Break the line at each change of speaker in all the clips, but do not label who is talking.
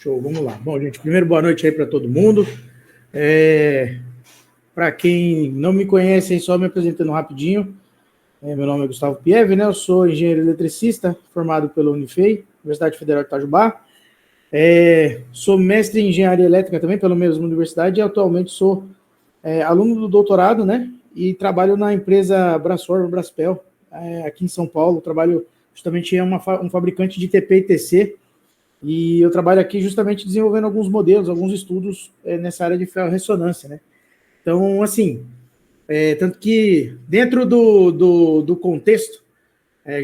Show, vamos lá. Bom, gente, primeiro boa noite aí para todo mundo. Para quem não me conhece, aí, só me apresentando rapidinho. Meu nome é Gustavo Pieve, né? Eu sou engenheiro eletricista, formado pela Unifei, Universidade Federal de Itajubá. Sou mestre em engenharia elétrica também pela mesma universidade e atualmente sou aluno do doutorado, né? E trabalho na empresa Braspel, aqui em São Paulo. Trabalho justamente em um fabricante de TP e TC. E eu trabalho aqui justamente desenvolvendo alguns modelos, alguns estudos nessa área de ferro-ressonância, né? Então, assim, tanto que dentro do contexto,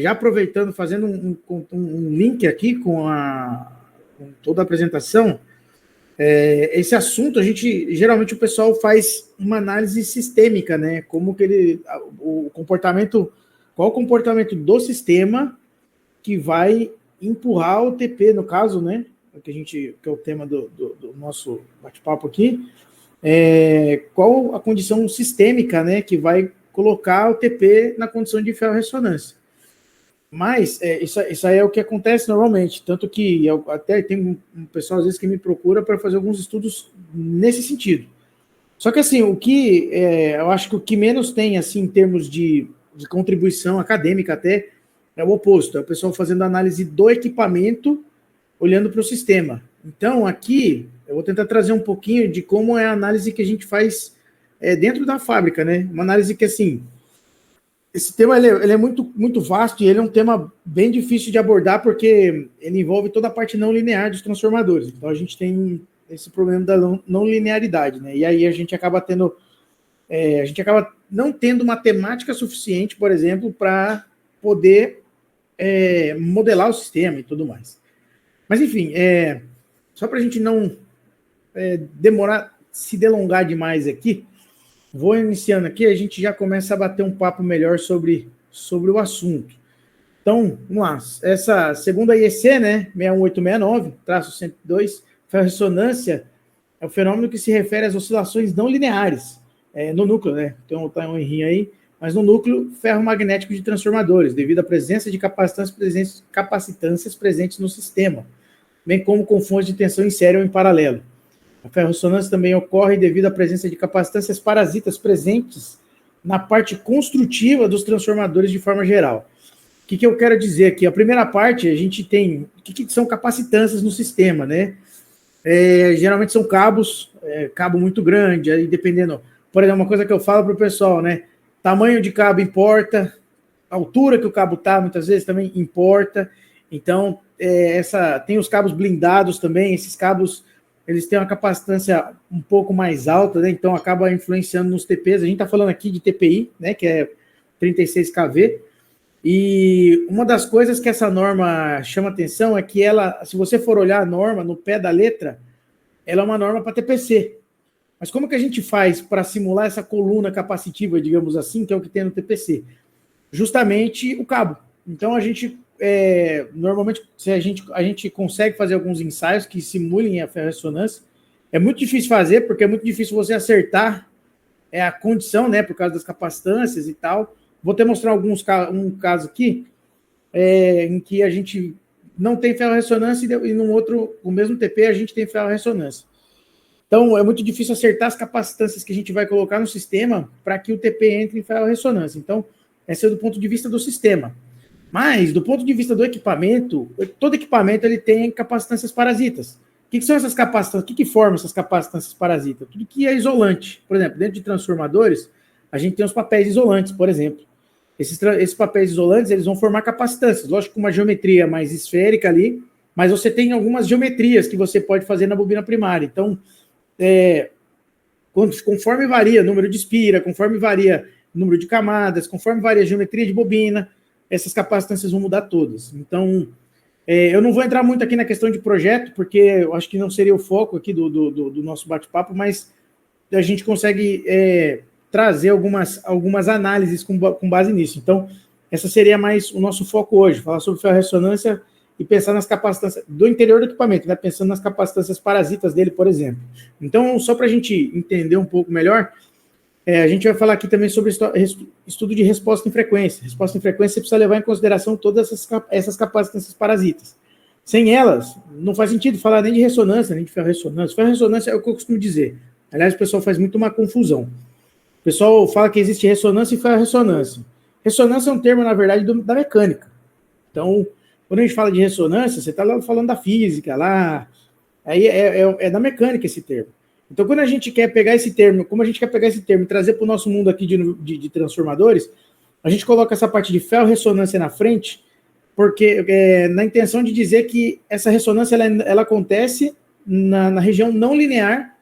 já aproveitando, fazendo um link aqui com toda a apresentação, esse assunto, geralmente o pessoal faz uma análise sistêmica, né? Como que qual o comportamento do sistema que vai empurrar o TP, no caso, né? Que é o tema do nosso bate-papo aqui. Qual a condição sistêmica, né? Que vai colocar o TP na condição de ferro-ressonância. Mas isso aí é o que acontece normalmente. Tanto que até tem um pessoal, às vezes, que me procura para fazer alguns estudos nesse sentido. Só que, assim, eu acho que o que menos tem, assim, em termos de contribuição acadêmica até, é o oposto, é o pessoal fazendo análise do equipamento, olhando para o sistema. Então, aqui, eu vou tentar trazer um pouquinho de como é a análise que a gente faz dentro da fábrica, né? Uma análise que, assim, esse tema ele é muito, muito vasto e ele é um tema bem difícil de abordar porque ele envolve toda a parte não linear dos transformadores. Então, a gente tem esse problema da não linearidade, né? E aí a gente acaba não tendo matemática suficiente, por exemplo, para poder modelar o sistema e tudo mais. Mas, enfim, só para a gente não se delongar demais aqui, vou iniciando aqui, a gente já começa a bater um papo melhor sobre o assunto. Então, vamos lá. Essa segunda IEC, né, 61869-102, ferro-ressonância é o fenômeno que se refere às oscilações não lineares no núcleo, né? Então, tá um errinho aí. Mas no núcleo ferromagnético de transformadores, devido à presença de capacitâncias presentes no sistema, bem como com fontes de tensão em série ou em paralelo. A ferro-ressonância também ocorre devido à presença de capacitâncias parasitas presentes na parte construtiva dos transformadores de forma geral. O que eu quero dizer aqui? A primeira parte, a gente tem... O que são capacitâncias no sistema, né? Geralmente são cabo muito grande, aí dependendo... Por exemplo, uma coisa que eu falo para o pessoal, né? Tamanho de cabo importa, a altura que o cabo está, muitas vezes, também importa. Então, tem os cabos blindados também, esses cabos, eles têm uma capacitância um pouco mais alta, né? Então acaba influenciando nos TPs. A gente está falando aqui de TPI, né? Que é 36 kV. E uma das coisas que essa norma chama atenção é que ela, se você for olhar a norma no pé da letra, ela é uma norma para TPC. Mas como que a gente faz para simular essa coluna capacitiva, digamos assim, que é o que tem no TPC? Justamente o cabo. Então, a gente, normalmente, se a gente consegue fazer alguns ensaios que simulem a ferro-ressonância. É muito difícil fazer, porque é muito difícil você acertar a condição, né, por causa das capacitâncias e tal. Vou até mostrar um caso aqui, em que a gente não tem ferro-ressonância e num outro, o mesmo TP, a gente tem ferro-ressonância. Então, é muito difícil acertar as capacitâncias que a gente vai colocar no sistema para que o TP entre em ferro-ressonância. Então, esse é do ponto de vista do sistema. Mas, do ponto de vista do equipamento, todo equipamento ele tem capacitâncias parasitas. O que são essas capacitâncias? O que formam essas capacitâncias parasitas? Tudo que é isolante. Por exemplo, dentro de transformadores, a gente tem os papéis isolantes, por exemplo. Esses papéis isolantes, eles vão formar capacitâncias. Lógico, com uma geometria mais esférica ali, mas você tem algumas geometrias que você pode fazer na bobina primária. Então, conforme varia o número de espira, conforme varia o número de camadas, conforme varia a geometria de bobina, essas capacitâncias vão mudar todas. Então, eu não vou entrar muito aqui na questão de projeto, porque eu acho que não seria o foco aqui do nosso bate-papo, mas a gente consegue trazer algumas análises com base nisso. Então, essa seria mais o nosso foco hoje, falar sobre ferro-ressonância e pensar nas capacitâncias do interior do equipamento, né? Pensando nas capacitâncias parasitas dele, por exemplo. Então, só para a gente entender um pouco melhor, a gente vai falar aqui também sobre estudo de resposta em frequência. Resposta em frequência, você precisa levar em consideração todas essas capacitâncias parasitas. Sem elas, não faz sentido falar nem de ressonância, nem de ferro-ressonância. Ferro-ressonância é o que eu costumo dizer. Aliás, o pessoal faz muito uma confusão. O pessoal fala que existe ressonância e ferro-ressonância. Ressonância é um termo, na verdade, da mecânica. Então, quando a gente fala de ressonância, você está falando da física, lá. Aí é da mecânica esse termo. Então, quando a gente quer pegar esse termo, como a gente quer pegar esse termo e trazer para o nosso mundo aqui de transformadores, a gente coloca essa parte de ferro-ressonância na frente, porque na intenção de dizer que essa ressonância ela acontece na região não linear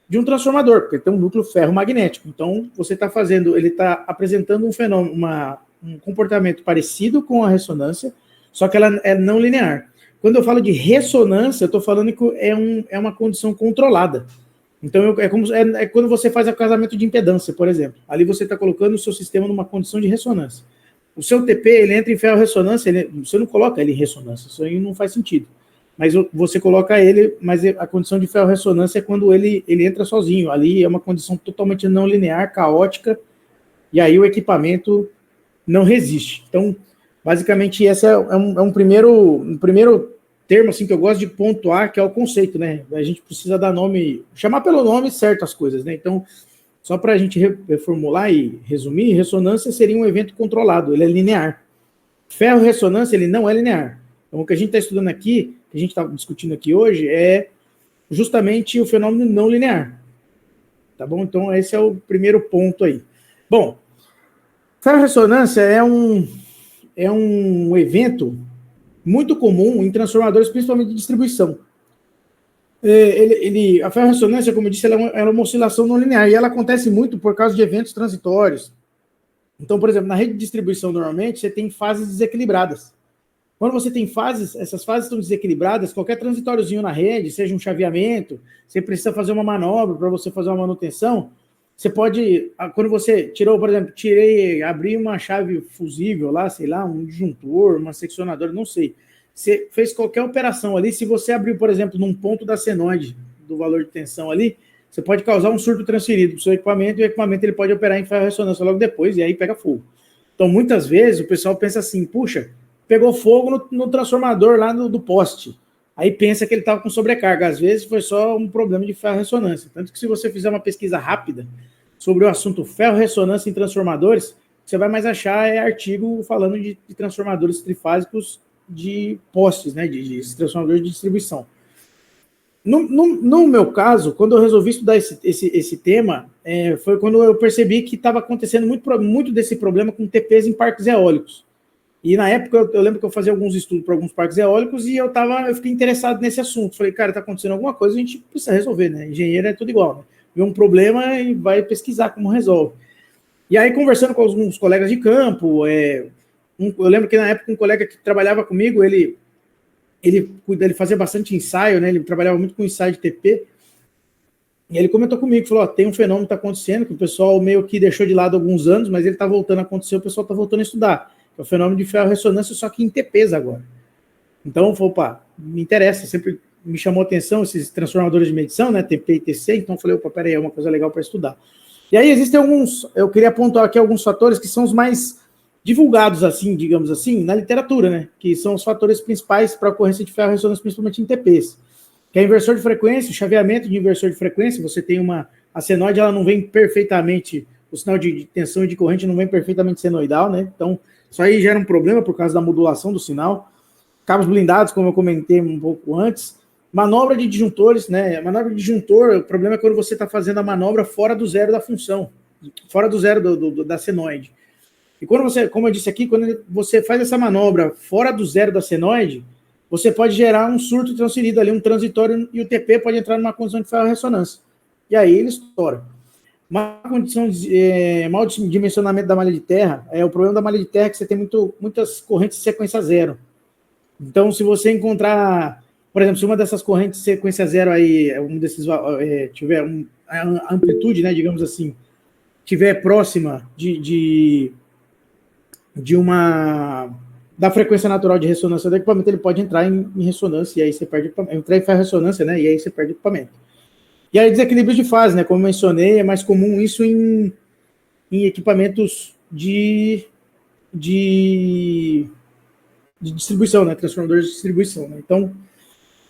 de um transformador, porque tem um núcleo ferromagnético. Então, você está fazendo, ele está apresentando um fenômeno, um comportamento parecido com a ressonância, só que ela é não linear. Quando eu falo de ressonância, eu estou falando que é uma condição controlada. Então, é quando você faz o casamento de impedância, por exemplo. Ali você está colocando o seu sistema numa condição de ressonância. O seu TP, ele entra em ferro-ressonância, você não coloca ele em ressonância, isso aí não faz sentido. Mas você coloca ele, mas a condição de ferro-ressonância é quando ele entra sozinho. Ali é uma condição totalmente não linear, caótica, e aí o equipamento não resiste. Então, basicamente, esse é um primeiro termo assim, que eu gosto de pontuar, que é o conceito, né? A gente precisa dar nome, chamar pelo nome certo as coisas, né? Então, só para a gente reformular e resumir, ressonância seria um evento controlado, ele é linear. Ferro-ressonância, ele não é linear. Então, o que a gente está estudando aqui, que a gente está discutindo aqui hoje, é justamente o fenômeno não linear. Tá bom? Então, esse é o primeiro ponto aí. Bom, ferro-ressonância é um evento muito comum em transformadores, principalmente de distribuição. A ferro-ressonância, como eu disse, ela é uma oscilação não linear, e ela acontece muito por causa de eventos transitórios. Então, por exemplo, na rede de distribuição, normalmente, você tem fases desequilibradas. Quando você tem fases, essas fases estão desequilibradas, qualquer transitóriozinho na rede, seja um chaveamento, você precisa fazer uma manobra para você fazer uma manutenção, você pode, quando você tirou, por exemplo, abri uma chave fusível lá, sei lá, um disjuntor, uma seccionadora, não sei. Você fez qualquer operação ali, se você abriu, por exemplo, num ponto da senoide, do valor de tensão ali, você pode causar um surto transferido para o seu equipamento, e o equipamento ele pode operar em ferro-ressonância logo depois, e aí pega fogo. Então, muitas vezes, o pessoal pensa assim, puxa, pegou fogo no transformador lá do poste. Aí pensa que ele estava com sobrecarga. Às vezes foi só um problema de ferro-ressonância. Tanto que se você fizer uma pesquisa rápida sobre o assunto ferro-ressonância em transformadores, você vai mais achar artigo falando de transformadores trifásicos de postes, né, de transformadores de distribuição. No meu caso, quando eu resolvi estudar esse tema, foi quando eu percebi que estava acontecendo muito desse problema com TPs em parques eólicos. E na época, eu lembro que eu fazia alguns estudos para alguns parques eólicos e eu fiquei interessado nesse assunto. Falei, cara, está acontecendo alguma coisa, a gente precisa resolver, né? Engenheiro é tudo igual, né? Vê um problema e vai pesquisar como resolve. E aí, conversando com alguns colegas de campo, eu lembro que na época um colega que trabalhava comigo, ele fazia bastante ensaio, né? Ele trabalhava muito com ensaio de TP. E ele comentou comigo, falou, tem um fenômeno que está acontecendo, que o pessoal meio que deixou de lado há alguns anos, mas ele está voltando a acontecer, o pessoal está voltando a estudar. É o fenômeno de ferro-ressonância, só que em TPs agora. Então, opa, me interessa, sempre me chamou a atenção esses transformadores de medição, né, TP e TC, então falei, opa, peraí, é uma coisa legal para estudar. E aí existem eu queria apontar aqui alguns fatores que são os mais divulgados, assim, digamos assim, na literatura, né, que são os fatores principais para a ocorrência de ferro-ressonância, principalmente em TPs, que é inversor de frequência, chaveamento de inversor de frequência, você tem a senoide, ela não vem perfeitamente, o sinal de tensão e de corrente não vem perfeitamente senoidal, né, então isso aí gera um problema por causa da modulação do sinal. Cabos blindados, como eu comentei um pouco antes. Manobra de disjuntores, né? Manobra de disjuntor, o problema é quando você está fazendo a manobra fora do zero da função, fora do zero da senoide. E quando como eu disse aqui, quando você faz essa manobra fora do zero da senoide, você pode gerar um surto transferido ali, um transitório, e o TP pode entrar numa condição de ferro-ressonância. E aí ele estoura. Mau dimensionamento da malha de terra, o problema da malha de terra é que você tem muitas correntes de sequência zero. Então, se você encontrar, por exemplo, se uma dessas correntes de sequência zero aí, tiver a amplitude, né, digamos assim, tiver próxima da frequência natural de ressonância do equipamento, ele pode entrar em ressonância, e aí você perde o equipamento. Entrar em ferro-ressonância, né, e aí você perde o equipamento. E aí, desequilíbrios de fase, né? Como eu mencionei, é mais comum isso em equipamentos de de distribuição, né? Transformadores de distribuição, né? Então,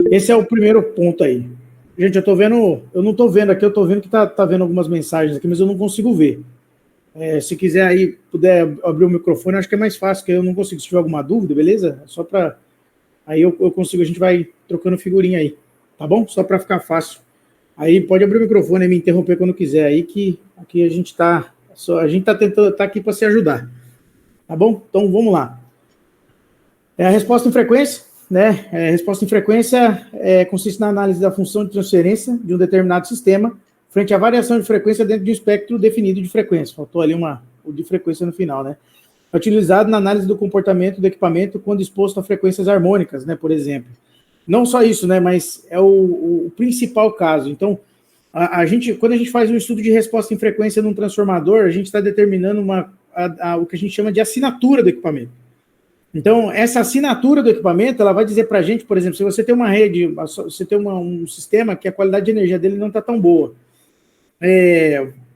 esse é o primeiro ponto aí. Gente, eu não estou vendo aqui, eu estou vendo que tá vendo algumas mensagens aqui, mas eu não consigo ver. Se quiser aí, puder abrir o microfone, acho que é mais fácil, porque eu não consigo. Se tiver alguma dúvida, beleza? Só para... Aí eu consigo, a gente vai trocando figurinha aí, tá bom? Só para ficar fácil. Aí pode abrir o microfone e me interromper quando quiser aí, que aqui a gente tá tentando, tá aqui para se ajudar. Tá bom? Então vamos lá. A resposta em frequência, né? A resposta em frequência consiste na análise da função de transferência de um determinado sistema frente à variação de frequência dentro de um espectro definido de frequência. Faltou ali o de frequência no final, né? É utilizado na análise do comportamento do equipamento quando exposto a frequências harmônicas, né? Por exemplo. Não só isso, né? Mas é o principal caso. Então, quando a gente faz um estudo de resposta em frequência num transformador, a gente está determinando o que a gente chama de assinatura do equipamento. Então, essa assinatura do equipamento, ela vai dizer para a gente, por exemplo, se você tem uma rede, você tem um sistema que a qualidade de energia dele não está tão boa.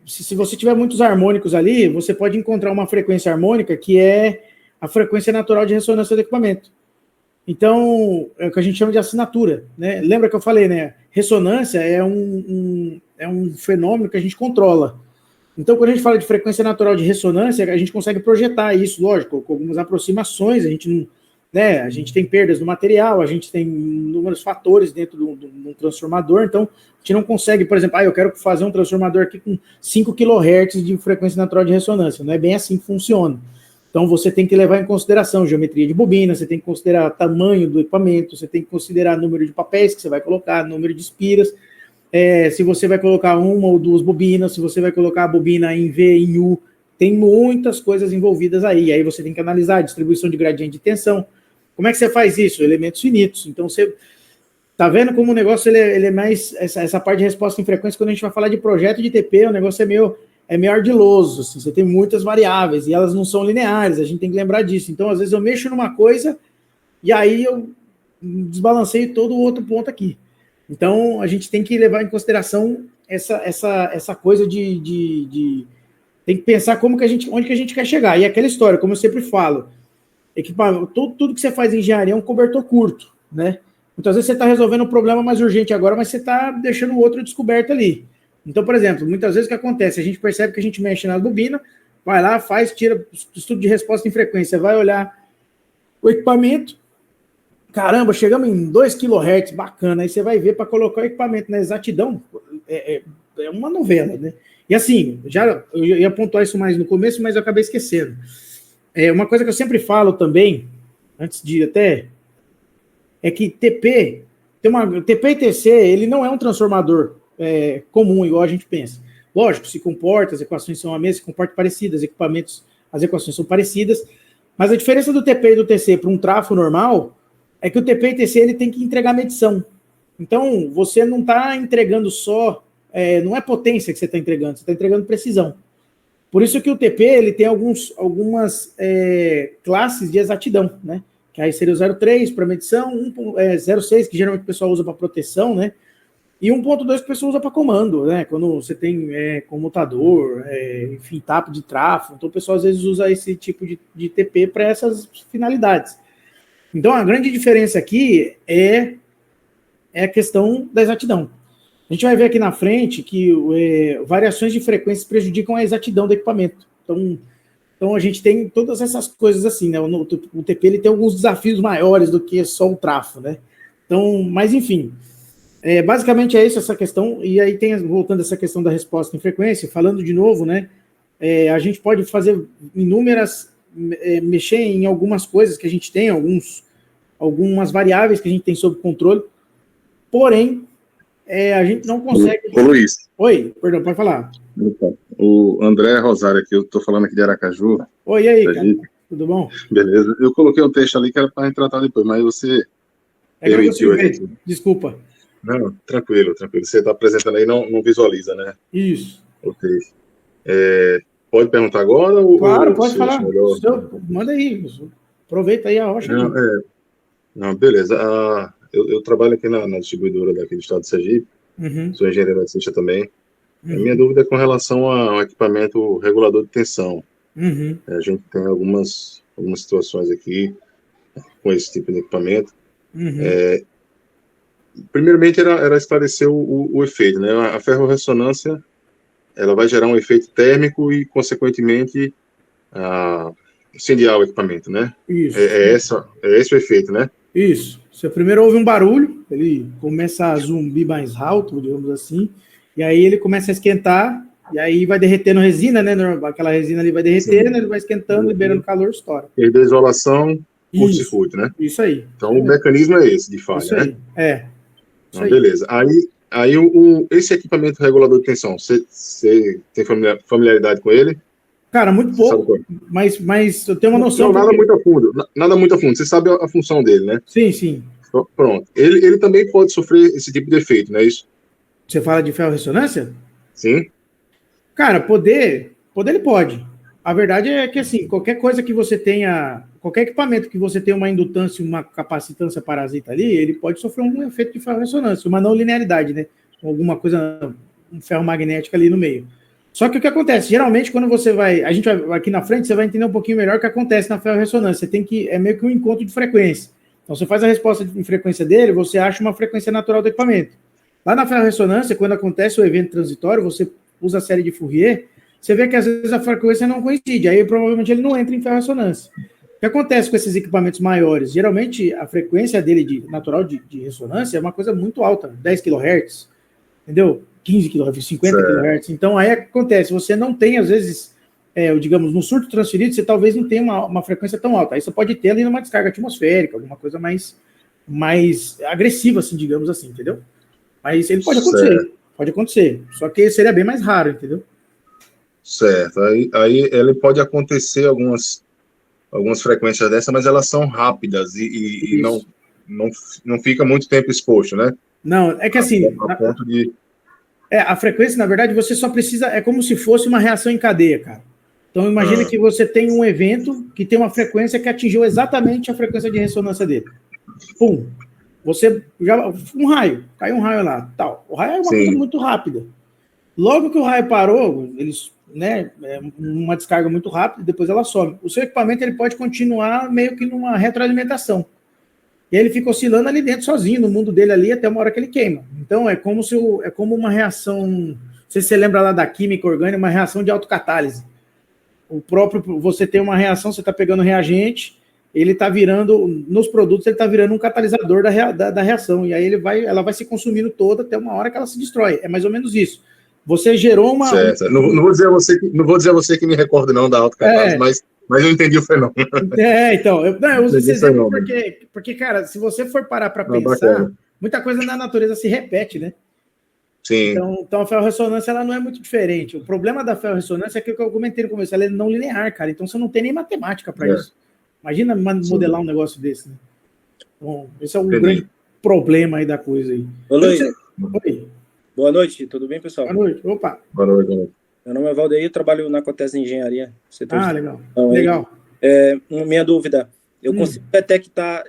Se você tiver muitos harmônicos ali, você pode encontrar uma frequência harmônica que é a frequência natural de ressonância do equipamento. Então, é o que a gente chama de assinatura, né? Lembra que eu falei, né? Ressonância é um fenômeno que a gente controla. Então, quando a gente fala de frequência natural de ressonância, a gente consegue projetar isso, lógico, com algumas aproximações, a gente tem perdas no material, a gente tem inúmeros fatores dentro do transformador, então a gente não consegue, por exemplo, eu quero fazer um transformador aqui com 5 kHz de frequência natural de ressonância, não é bem assim que funciona. Então, você tem que levar em consideração geometria de bobina, você tem que considerar tamanho do equipamento, você tem que considerar número de papéis que você vai colocar, número de espiras, se você vai colocar uma ou duas bobinas, se você vai colocar a bobina em V, em U, tem muitas coisas envolvidas aí. Aí você tem que analisar a distribuição de gradiente de tensão. Como é que você faz isso? Elementos finitos. Então, você tá vendo como o negócio ele é mais... Essa parte de resposta em frequência, quando a gente vai falar de projeto de TP, o negócio é meio ardiloso. Assim, você tem muitas variáveis e elas não são lineares. A gente tem que lembrar disso. Então, às vezes, eu mexo numa coisa e aí eu desbalancei todo o outro ponto aqui. Então, a gente tem que levar em consideração essa coisa de tem que pensar onde que a gente quer chegar. E aquela história, como eu sempre falo, tudo que você faz em engenharia é um cobertor curto, né? Muitas vezes você está resolvendo um problema mais urgente agora, mas você está deixando o outro descoberto ali. Então, por exemplo, muitas vezes o que acontece? A gente percebe que a gente mexe na bobina, vai lá, tira estudo de resposta em frequência, vai olhar o equipamento, caramba, chegamos em 2 kHz, bacana. Aí você vai ver para colocar o equipamento na exatidão, é uma novela, né? E assim, eu ia pontuar isso mais no começo, mas eu acabei esquecendo. Uma coisa que eu sempre falo também, antes de até, é que TP e TC, ele não é um transformador comum, igual a gente pensa. Lógico, se comporta, as equações são a mesma, se comportam parecidas, as equações são parecidas, mas a diferença do TP e do TC para um trafo normal é que o TP e TC ele tem que entregar medição. Então, você não está entregando só... não é potência que você está entregando, você está entregando precisão. Por isso que o TP ele tem algumas classes de exatidão, né? Que aí seria o 0,3 para medição, 0,6 que geralmente o pessoal usa para proteção, né? E 1,2 que o pessoal usa para comando, né? Quando você tem comutador, enfim, tapa de trafo. Então, o pessoal às vezes usa esse tipo de TP para essas finalidades. Então, a grande diferença aqui é a questão da exatidão. A gente vai ver aqui na frente que variações de frequências prejudicam a exatidão do equipamento. Então a gente tem todas essas coisas assim, né? O TP ele tem alguns desafios maiores do que só o trafo, né? Então, mas enfim, basicamente é isso, essa questão. E aí voltando a essa questão da resposta em frequência, falando de novo, né? A gente pode fazer mexer em algumas coisas que a gente tem, algumas variáveis que a gente tem sob controle, porém, a gente não consegue...
Ô Luiz.
Oi, perdão, pode falar.
O André Rosário aqui, eu estou falando aqui de Aracaju.
Oi, e aí, cara? Tudo bom?
Beleza. Eu coloquei um texto ali que era para a gente tratar depois, mas você permitiu aí.
Desculpa.
Não, tranquilo. Você está apresentando aí, não visualiza, né?
Isso.
O texto. Pode perguntar agora?
Claro, pode falar. Manda aí. Aproveita aí a rocha.
Não, beleza. Eu trabalho aqui na distribuidora daqui do estado de Sergipe. Sou engenheiro eletricista também. A minha dúvida é com relação ao equipamento regulador de tensão. A gente tem algumas situações aqui. com esse tipo de equipamento. Primeiramente, era esclarecer o efeito, né? A ferrorressonância, ela vai gerar um efeito térmico e, consequentemente, incendiar o equipamento, né?
Isso.
É esse o efeito, né?
Isso. Você primeiro ouve um barulho, ele começa a zumbir mais alto, digamos assim, e aí ele começa a esquentar, e aí vai derretendo resina, né? Aquela resina ali vai derretendo, ele vai esquentando, liberando calor, estoura.
Perder isolação, curto-circuito, né?
Isso aí.
Então, o mecanismo é esse, de falha,
isso aí.
né? Beleza. Aí esse equipamento regulador de tensão, você tem familiaridade com ele?
Cara, muito pouco, mas eu tenho uma noção.
Não, nada muito a fundo. Você sabe a função dele, né?
Sim.
Então, pronto. Ele também pode sofrer esse tipo de efeito, não é isso?
Você fala de ferrorressonância?
Sim.
Cara, poder ele pode. A verdade é que, assim, qualquer coisa que você tenha, qualquer equipamento que você tenha uma indutância, uma capacitância parasita ali, ele pode sofrer um efeito de ferrorressonância, uma não linearidade, né? Alguma coisa, um ferro magnético ali no meio. Só que o que acontece? Geralmente, quando você vai... A gente vai aqui na frente, você vai entender um pouquinho melhor o que acontece na ferrorressonância. Você tem que... É meio que um encontro de frequência. Então, você faz a resposta de frequência dele, você acha uma frequência natural do equipamento. Lá na ferrorressonância, quando acontece o evento transitório, você usa a série de Fourier, você vê que às vezes a frequência não coincide. Aí, provavelmente, ele não entra em ferrorressonância. O que acontece com esses equipamentos maiores? Geralmente, a frequência dele natural de ressonância é uma coisa muito alta, 10 kHz, entendeu? 15 kHz, 50 kHz. Então, aí acontece, você não tem, às vezes, digamos, no surto transferido, você talvez não tenha uma frequência tão alta. Aí você pode ter ali numa descarga atmosférica, alguma coisa mais agressiva, assim, digamos assim, entendeu? Mas ele pode acontecer. Só que seria bem mais raro, entendeu?
Certo. Aí ele pode acontecer algumas frequências dessas, mas elas são rápidas e não fica muito tempo exposto, né?
Não, é que assim...
A ponto de...
a frequência, na verdade, você só precisa... É como se fosse uma reação em cadeia, cara. Então, imagina que você tem um evento que tem uma frequência que atingiu exatamente a frequência de ressonância dele. Pum! Você já... Caiu um raio lá, tal. O raio é uma coisa muito rápida. Logo que o raio parou, eles... uma descarga muito rápida, depois ela some. O seu equipamento ele pode continuar meio que numa retroalimentação. E aí ele fica oscilando ali dentro sozinho, no mundo dele ali, até uma hora que ele queima. Então é como uma reação, não sei se você lembra lá da química orgânica, uma reação de autocatálise. Você tem uma reação, você está pegando reagente, ele está virando, nos produtos, ele está virando um catalisador da reação. E aí ela vai se consumindo toda até uma hora que ela se destrói. É mais ou menos isso. Você gerou uma...
Certo. Não vou dizer a você que me recordo não da autocatálise, mas eu entendi o fenômeno.
Então, eu uso esse exemplo porque, cara, se você for parar para pensar, muita coisa na natureza se repete, né?
Sim.
Então a ferrorressonância ela não é muito diferente. O problema da ferrorressonância é que eu comentei no começo, ela é não linear, cara. Então você não tem nem matemática para isso. Imagina modelar um negócio desse, né? Bom, esse é um grande problema aí da coisa aí.
Oi. Boa noite, tudo bem, pessoal?
Boa noite. Opa.
Boa noite.
Meu nome é Valdeir, trabalho na Cotes Engenharia.
Legal. Legal.
Minha dúvida, eu consigo detectar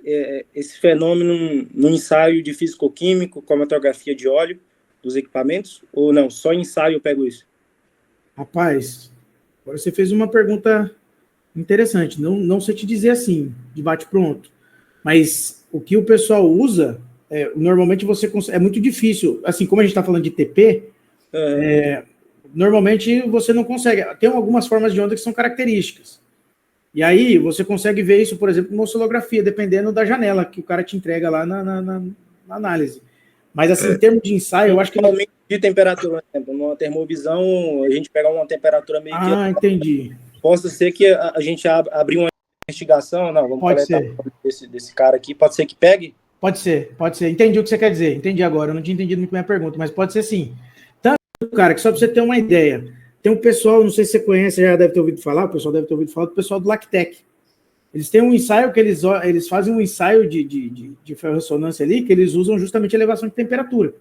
esse fenômeno no ensaio de físico-químico, cromatografia de óleo dos equipamentos? Ou não, só em ensaio eu pego isso?
Rapaz, agora você fez uma pergunta interessante. Não sei te dizer assim, de bate-pronto. Mas o que o pessoal usa, normalmente é muito difícil. Assim, como a gente está falando de TP, normalmente você não consegue. Tem algumas formas de onda que são características. E aí você consegue ver isso, por exemplo, numa oscilografia, dependendo da janela que o cara te entrega lá na análise. Mas assim, em termos de ensaio, eu acho que...
Aumento de temperatura, por exemplo, numa termovisão, a gente pegar uma temperatura meio que...
entendi.
Possa ser que a gente abrir uma investigação, vamos coletar desse cara aqui, pode ser que pegue?
Pode ser. Entendi o que você quer dizer, entendi agora, eu não tinha entendido muito bem a pergunta, mas pode ser sim. Tanto, cara, que só para você ter uma ideia, tem um pessoal, não sei se você conhece, já deve ter ouvido falar, o pessoal deve ter ouvido falar do pessoal do Lactec. Eles têm um ensaio que eles fazem um ensaio de ferrorressonância ali, que eles usam justamente elevação de temperatura.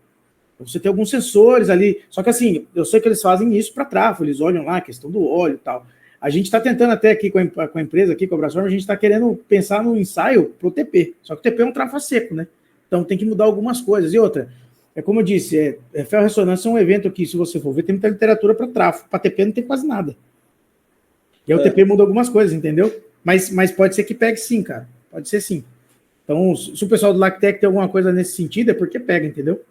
Então, você tem alguns sensores ali, só que assim, eu sei que eles fazem isso para trafo, eles olham lá a questão do óleo e tal. A gente está tentando até aqui com a empresa, aqui com a Brasform, a gente está querendo pensar no ensaio para o TP. Só que o TP é um trafo a seco, né? Então tem que mudar algumas coisas. E outra, como eu disse, ferrorressonância é um evento que, se você for ver, tem muita literatura para trafo. Para TP não tem quase nada. E aí o TP muda algumas coisas, entendeu? Mas pode ser que pegue sim, cara. Pode ser sim. Então, se o pessoal do Lactec tem alguma coisa nesse sentido, é porque pega, entendeu?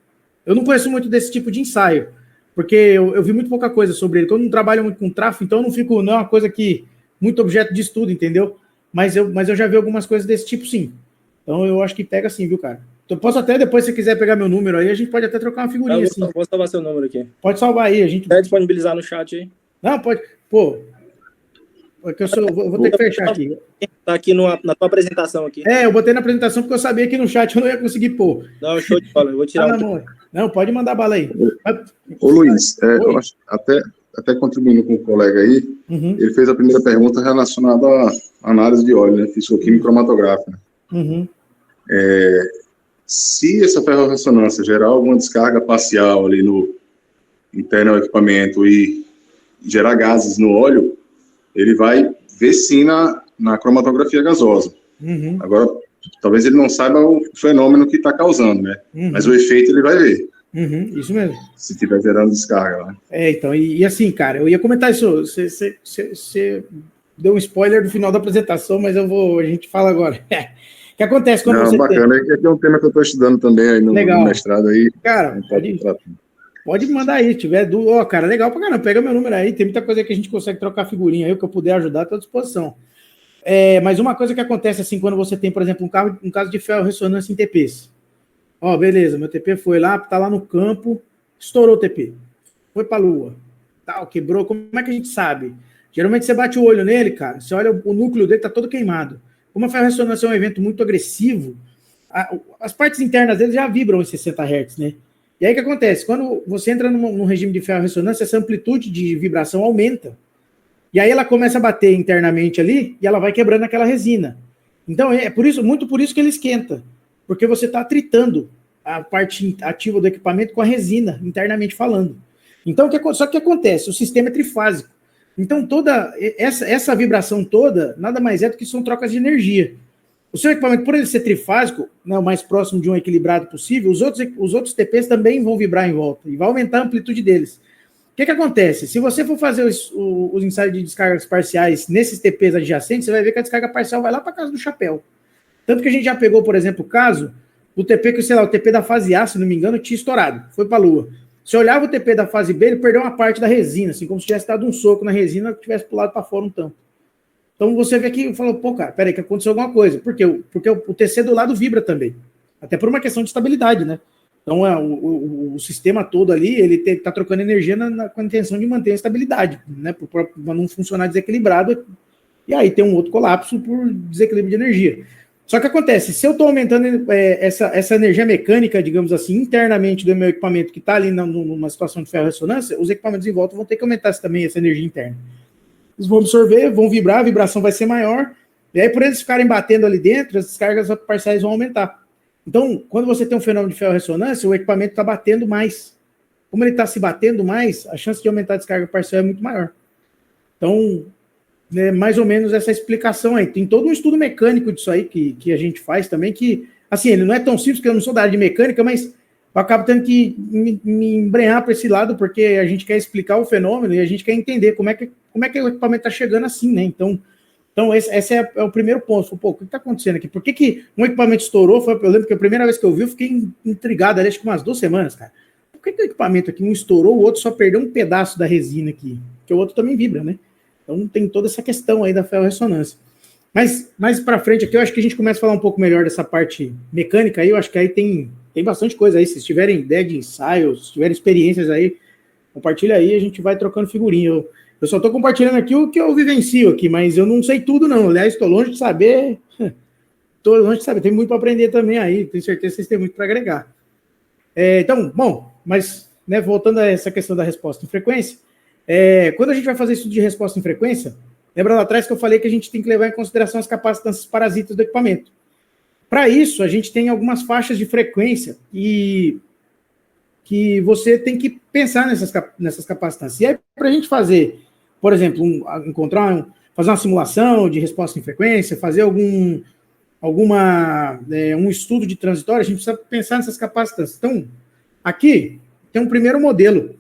Eu não conheço muito desse tipo de ensaio, porque eu vi muito pouca coisa sobre ele. Quando eu não trabalho muito com tráfego, então não é uma coisa que, muito objeto de estudo, entendeu? Mas eu já vi algumas coisas desse tipo, sim. Então, eu acho que pega sim, viu, cara? Então, posso até, depois, se você quiser pegar meu número aí, a gente pode até trocar uma figurinha, assim.
Vou salvar seu número aqui.
Pode salvar aí, a gente...
Vai disponibilizar no chat aí.
Não, pode... Pô, porque vou ter que fechar aqui.
Tá aqui na tua apresentação aqui.
Eu botei na apresentação porque eu sabia que no chat eu não ia conseguir pôr.
Não, show de bola, eu vou tirar
Não, pode mandar bala aí.
Ô Luiz, eu acho, até contribuindo com o colega aí, ele fez a primeira pergunta relacionada à análise de óleo, né, físico-química cromatográfica. Se essa ferrorressonância gerar alguma descarga parcial ali no interno do equipamento e gerar gases no óleo, ele vai ver sim na cromatografia gasosa. Agora, talvez ele não saiba o fenômeno que está causando, né? Mas o efeito ele vai ver.
Isso mesmo.
Se estiver gerando descarga, né?
Então, e assim, cara, eu ia comentar isso. Você deu um spoiler do final da apresentação, mas a gente fala agora. O que acontece quando você
bacana, é que é um tema que eu estou estudando também aí no mestrado aí.
Cara, pode mandar aí, tiver dúvida. Cara, legal pra caramba, pega meu número aí, tem muita coisa que a gente consegue trocar figurinha aí, o que eu puder ajudar, estou à disposição. Mas uma coisa que acontece assim, quando você tem, por exemplo, um caso de ferro-ressonância em TPs. Beleza, meu TP foi lá, tá lá no campo, estourou o TP, foi pra lua, tal, quebrou, como é que a gente sabe? Geralmente você bate o olho nele, cara, você olha o núcleo dele, tá todo queimado. Como a ferro-ressonância é um evento muito agressivo, as partes internas dele já vibram em 60 Hz, né? E aí o que acontece? Quando você entra num regime de ferro-ressonância, essa amplitude de vibração aumenta. E aí ela começa a bater internamente ali e ela vai quebrando aquela resina. Então muito por isso que ele esquenta. Porque você está atritando a parte ativa do equipamento com a resina, internamente falando. Então, só que acontece? O sistema é trifásico. Então, toda essa vibração toda, nada mais é do que são trocas de energia. O seu equipamento, por ele ser trifásico, né, o mais próximo de um equilibrado possível, os outros TPs também vão vibrar em volta e vai aumentar a amplitude deles. O que acontece? Se você for fazer os ensaios de descargas parciais nesses TPs adjacentes, você vai ver que a descarga parcial vai lá para casa do chapéu. Tanto que a gente já pegou, por exemplo, o caso do TP que, o TP da fase A, se não me engano, tinha estourado, foi para a Lua. Se olhava o TP da fase B, ele perdeu uma parte da resina, assim, como se tivesse dado um soco na resina que tivesse pulado para fora um tanto. Então você vê aqui e falou, cara, peraí, que aconteceu alguma coisa. Por quê? Porque o TC do lado vibra também. Até por uma questão de estabilidade, né? Então o sistema todo ali, ele está trocando energia com a intenção de manter a estabilidade, né? Para não funcionar desequilibrado. E aí tem um outro colapso por desequilíbrio de energia. Só que acontece, se eu estou aumentando essa energia mecânica, digamos assim, internamente do meu equipamento que está ali numa situação de ferro-ressonância, os equipamentos em volta vão ter que aumentar também essa energia interna. Eles vão absorver, vão vibrar, a vibração vai ser maior, e aí por eles ficarem batendo ali dentro, as descargas parciais vão aumentar. Então, quando você tem um fenômeno de ferro-ressonância, o equipamento está batendo mais. Como ele está se batendo mais, a chance de aumentar a descarga parcial é muito maior. Então, mais ou menos essa explicação aí. Tem todo um estudo mecânico disso aí que a gente faz também, que, assim, ele não é tão simples, porque eu não sou da área de mecânica, mas eu acabo tendo que me embrenhar para esse lado, porque a gente quer explicar o fenômeno e a gente quer entender como é que o equipamento está chegando assim, né? Então esse é o primeiro ponto. Pô, o que está acontecendo aqui? Por que um equipamento estourou? Eu lembro que a primeira vez que eu vi, eu fiquei intrigado, acho que umas 2 semanas, cara. Por que o equipamento aqui um estourou, o outro só perdeu um pedaço da resina aqui? Porque o outro também vibra, né? Então tem toda essa questão aí da ferro-ressonância. Mas mais para frente aqui, eu acho que a gente começa a falar um pouco melhor dessa parte mecânica aí, eu acho que aí tem bastante coisa aí. Se tiverem ideia de ensaios, se tiverem experiências aí, compartilha aí, a gente vai trocando figurinha. Eu só estou compartilhando aqui o que eu vivencio aqui, mas eu não sei tudo não. Aliás, estou longe de saber. Tem muito para aprender também aí, tenho certeza que vocês têm muito para agregar. Então, bom, mas né, voltando a essa questão da resposta em frequência, quando a gente vai fazer estudo de resposta em frequência, lembra lá atrás que eu falei que a gente tem que levar em consideração as capacitâncias parasitas do equipamento. Para isso, a gente tem algumas faixas de frequência que você tem que pensar nessas capacitâncias. E aí, para a gente fazer, por exemplo, fazer uma simulação de resposta em frequência, fazer um estudo de transitório, a gente precisa pensar nessas capacitâncias. Então, aqui tem um primeiro modelo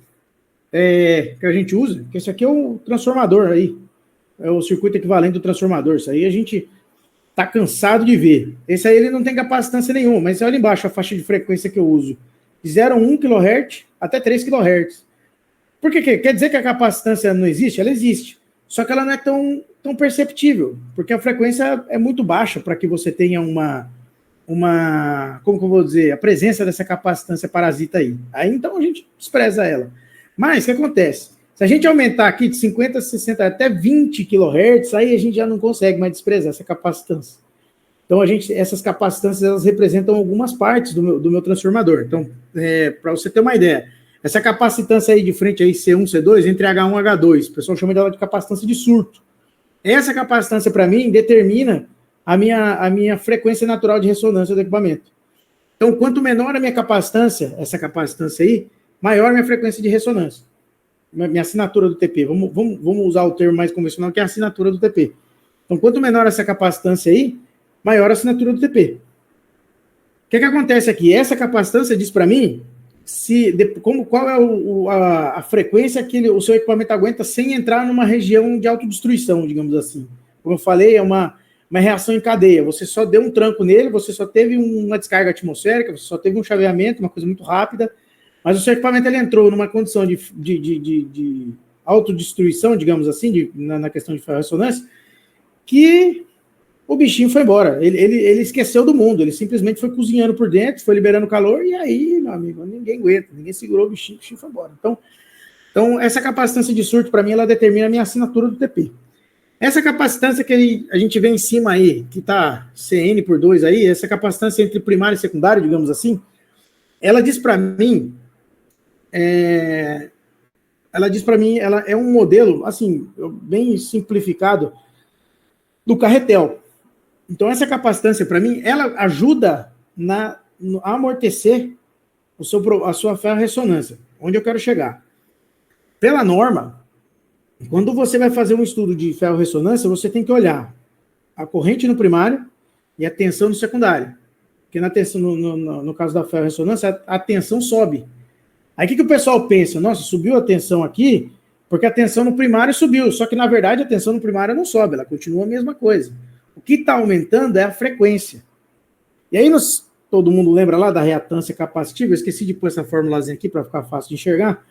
que a gente usa, que esse aqui é o transformador aí, é o circuito equivalente do transformador. Isso aí a gente tá cansado de ver. Esse aí ele não tem capacitância nenhuma, mas você olha embaixo a faixa de frequência que eu uso, de 0,1 kHz até 3 kHz. Por que? Quer dizer que a capacitância não existe? Ela existe, só que ela não é tão perceptível, porque a frequência é muito baixa para que você tenha como que eu vou dizer, a presença dessa capacitância parasita aí. Aí então a gente despreza ela. Mas o que acontece? Se a gente aumentar aqui de 50, 60 até 20 kHz, aí a gente já não consegue mais desprezar essa capacitância. Então essas capacitâncias elas representam algumas partes do meu transformador. Então, para você ter uma ideia, essa capacitância aí de frente aí, C1, C2, entre H1 e H2, o pessoal chama dela de capacitância de surto. Essa capacitância, para mim, determina a minha frequência natural de ressonância do equipamento. Então, quanto menor a minha capacitância, essa capacitância aí, maior a minha frequência de ressonância. Minha assinatura do TP. Vamos usar o termo mais convencional, que é a assinatura do TP. Então, quanto menor essa capacitância aí, maior a assinatura do TP. O que acontece aqui? Essa capacitância diz para mim qual é a frequência que o seu equipamento aguenta sem entrar numa região de autodestruição, digamos assim. Como eu falei, é uma reação em cadeia. Você só deu um tranco nele, você só teve uma descarga atmosférica, você só teve um chaveamento, uma coisa muito rápida, mas o seu equipamento ele entrou numa condição de autodestruição, digamos assim, na questão de ferro-ressonância, que o bichinho foi embora. Ele esqueceu do mundo, ele simplesmente foi cozinhando por dentro, foi liberando calor, e aí, meu amigo, ninguém aguenta, ninguém segurou o bichinho foi embora. Então essa capacitância de surto, para mim, ela determina a minha assinatura do TP. Essa capacitância que a gente vê em cima aí, que está CN por 2 aí, essa capacitância entre primário e secundário, digamos assim, ela diz para mim, ela é um modelo, assim, bem simplificado, do carretel. Então, essa capacitância, para mim, ela ajuda a amortecer a sua ferro-ressonância. Onde eu quero chegar? Pela norma, quando você vai fazer um estudo de ferro-ressonância, você tem que olhar a corrente no primário e a tensão no secundário. Porque no caso da ferro-ressonância, a tensão sobe. Aí o que o pessoal pensa? Nossa, subiu a tensão aqui, porque a tensão no primário subiu. Só que, na verdade, a tensão no primário não sobe, ela continua a mesma coisa. O que está aumentando é a frequência. E aí, todo mundo lembra lá da reatância capacitiva? Eu esqueci de pôr essa formulazinha aqui para ficar fácil de enxergar.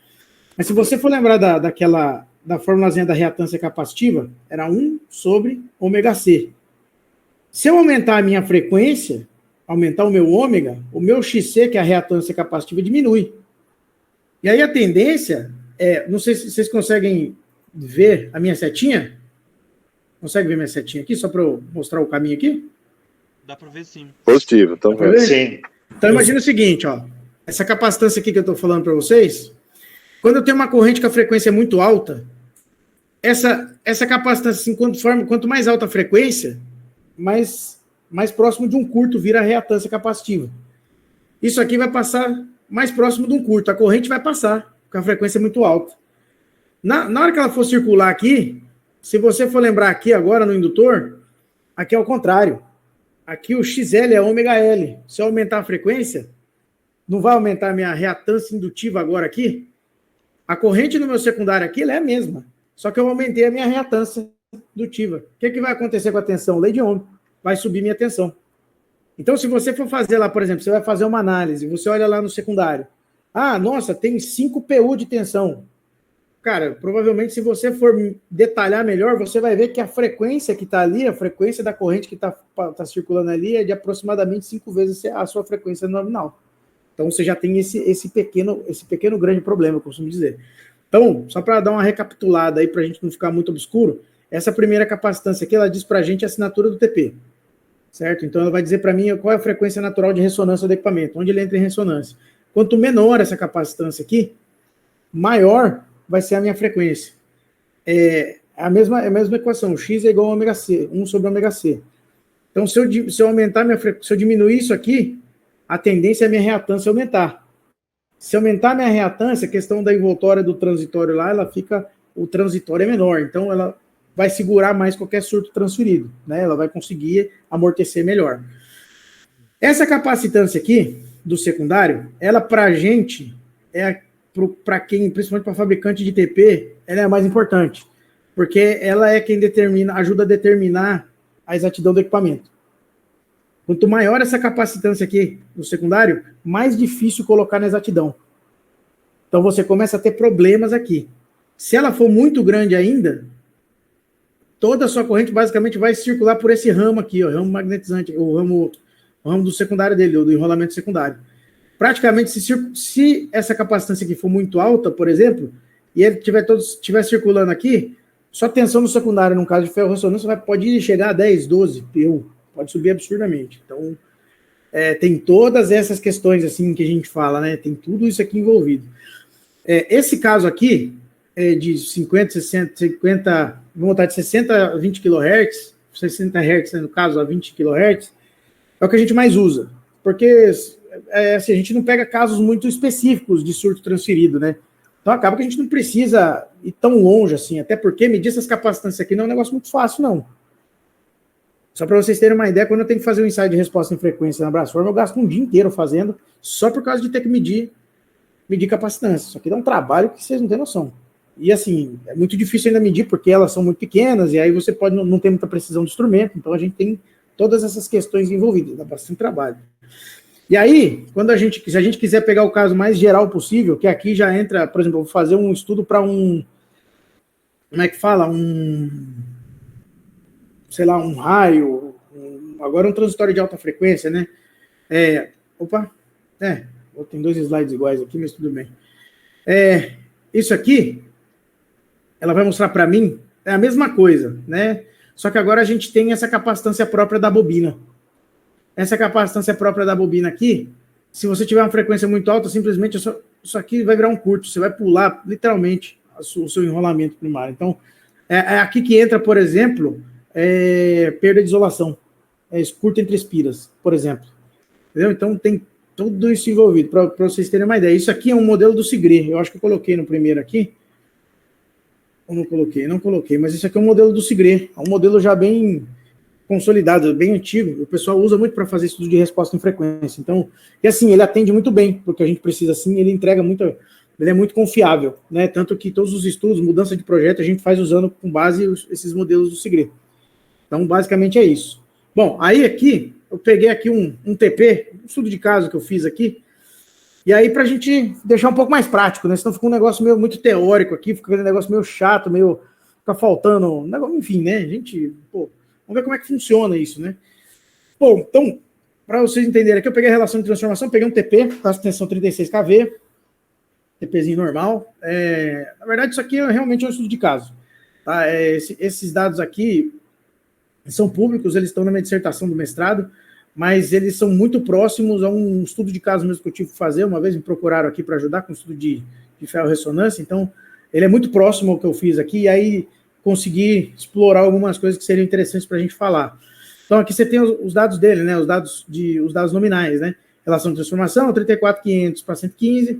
Mas se você for lembrar da formulazinha da reatância capacitiva, era 1 sobre ômega C. Se eu aumentar a minha frequência, aumentar o meu ômega, o meu XC, que é a reatância capacitiva, diminui. E aí a tendência não sei se vocês conseguem ver a minha setinha. Consegue ver minha setinha aqui, só para eu mostrar o caminho aqui?
Dá para ver sim.
Positivo, então
ver?
Sim.
Então imagina o seguinte, ó. Essa capacitância aqui que eu estou falando para vocês, quando eu tenho uma corrente com a frequência é muito alta, essa capacitância, assim, quanto mais alta a frequência, mais próximo de um curto vira a reatância capacitiva. Isso aqui vai passar mais próximo de um curto, a corrente vai passar, porque a frequência é muito alta. Na hora que ela for circular aqui, se você for lembrar aqui agora no indutor, aqui é o contrário. Aqui o XL é ômega L. Se eu aumentar a frequência, não vai aumentar a minha reatância indutiva agora aqui? A corrente no meu secundário aqui ela é a mesma, só que eu aumentei a minha reatância indutiva. O que vai acontecer com a tensão? Lei de Ohm. Vai subir minha tensão. Então, se você for fazer lá, por exemplo, você vai fazer uma análise, você olha lá no secundário. Ah, nossa, tem 5 PU de tensão. Cara, provavelmente, se você for detalhar melhor, você vai ver que a frequência que está ali, a frequência da corrente que está circulando ali é de aproximadamente 5 vezes a sua frequência nominal. Então, você já tem esse pequeno grande problema, eu costumo dizer. Então, só para dar uma recapitulada aí, para a gente não ficar muito obscuro, essa primeira capacitância aqui, ela diz para a gente a assinatura do TP. Certo? Então, ela vai dizer para mim qual é a frequência natural de ressonância do equipamento, onde ele entra em ressonância. Quanto menor essa capacitância aqui, maior vai ser a minha frequência. É a mesma equação, X é igual a ômega C, 1 sobre ômega C. Então, se eu aumentar se eu diminuir isso aqui, a tendência é a minha reatância aumentar. Se aumentar a minha reatância, a questão da envoltória do transitório lá, o transitório é menor, então ela vai segurar mais qualquer surto transferido, né? Ela vai conseguir amortecer melhor. Essa capacitância aqui, do secundário, ela para a gente, para quem, principalmente para fabricante de TP, ela é a mais importante, porque ela é quem ajuda a determinar a exatidão do equipamento. Quanto maior essa capacitância aqui no secundário, mais difícil colocar na exatidão. Então você começa a ter problemas aqui. Se ela for muito grande ainda, toda a sua corrente basicamente vai circular por esse ramo aqui, ó, ramo magnetizante, o ramo do secundário dele, do enrolamento secundário. Praticamente, se essa capacitância aqui for muito alta, por exemplo, e ele estiver circulando aqui, só tensão no secundário, no caso de ferro-ressonância, pode chegar a 10, 12 PU, pode subir absurdamente. Então, tem todas essas questões assim que a gente fala, né? Tem tudo isso aqui envolvido. Esse caso aqui, de 50, 60, vamos botar de 60 a 20 kHz, 60 Hz, né, no caso, a 20 kHz, é o que a gente mais usa, porque assim, a gente não pega casos muito específicos de surto transferido, né? Então acaba que a gente não precisa ir tão longe assim, até porque medir essas capacitâncias aqui não é um negócio muito fácil, não. Só para vocês terem uma ideia, quando eu tenho que fazer um ensaio de resposta em frequência na Brasform, eu gasto um dia inteiro fazendo, só por causa de ter que medir capacitância. Isso aqui dá um trabalho que vocês não têm noção. E assim, é muito difícil ainda medir, porque elas são muito pequenas, e aí você pode não ter muita precisão do instrumento, então a gente tem todas essas questões envolvidas, dá bastante trabalho. E aí, se a gente quiser pegar o caso mais geral possível, que aqui já entra, por exemplo, eu vou fazer um estudo para como é que fala? Sei lá, um raio, agora um transitório de alta frequência, né? Tem 2 slides iguais aqui, mas tudo bem. Isso aqui, ela vai mostrar para mim, é a mesma coisa, né? Só que agora a gente tem essa capacitância própria da bobina. Essa capacitância própria da bobina aqui, se você tiver uma frequência muito alta, simplesmente isso aqui vai virar um curto, você vai pular, literalmente, o seu enrolamento primário. Então, é aqui que entra, por exemplo, perda de isolação, curto entre espiras, por exemplo. Entendeu? Então, tem tudo isso envolvido, para vocês terem uma ideia. Isso aqui é um modelo do Sigré, eu acho que eu coloquei no primeiro aqui, ou não coloquei? Não coloquei, mas isso aqui é um modelo do Sigré, é um modelo já bem consolidado, bem antigo, o pessoal usa muito para fazer estudo de resposta em frequência. Então, e assim, ele atende muito bem, porque a gente precisa assim, ele entrega muito, ele é muito confiável, né? Tanto que todos os estudos, mudança de projeto, a gente faz usando com base esses modelos do Sigré. Então, basicamente é isso. Bom, aí aqui, eu peguei aqui um TP, um estudo de caso que eu fiz aqui, e aí para a gente deixar um pouco mais prático, né? Senão fica um negócio meio muito teórico aqui, fica um negócio meio chato, fica faltando, enfim, né? A gente, vamos ver como é que funciona isso, né? Bom, então, para vocês entenderem aqui, eu peguei a relação de transformação, peguei um TP, classe tensão 36 kV, TPzinho normal. Na verdade, isso aqui é realmente um estudo de caso. Tá? Esses dados aqui são públicos, eles estão na minha dissertação do mestrado, mas eles são muito próximos a um estudo de caso mesmo que eu tive que fazer. Uma vez me procuraram aqui para ajudar com o estudo de ferro-ressonância, então ele é muito próximo ao que eu fiz aqui, e aí conseguir explorar algumas coisas que seriam interessantes para a gente falar. Então, aqui você tem os dados dele, né? Os dados nominais, né? Relação de transformação, 34.500 para 115.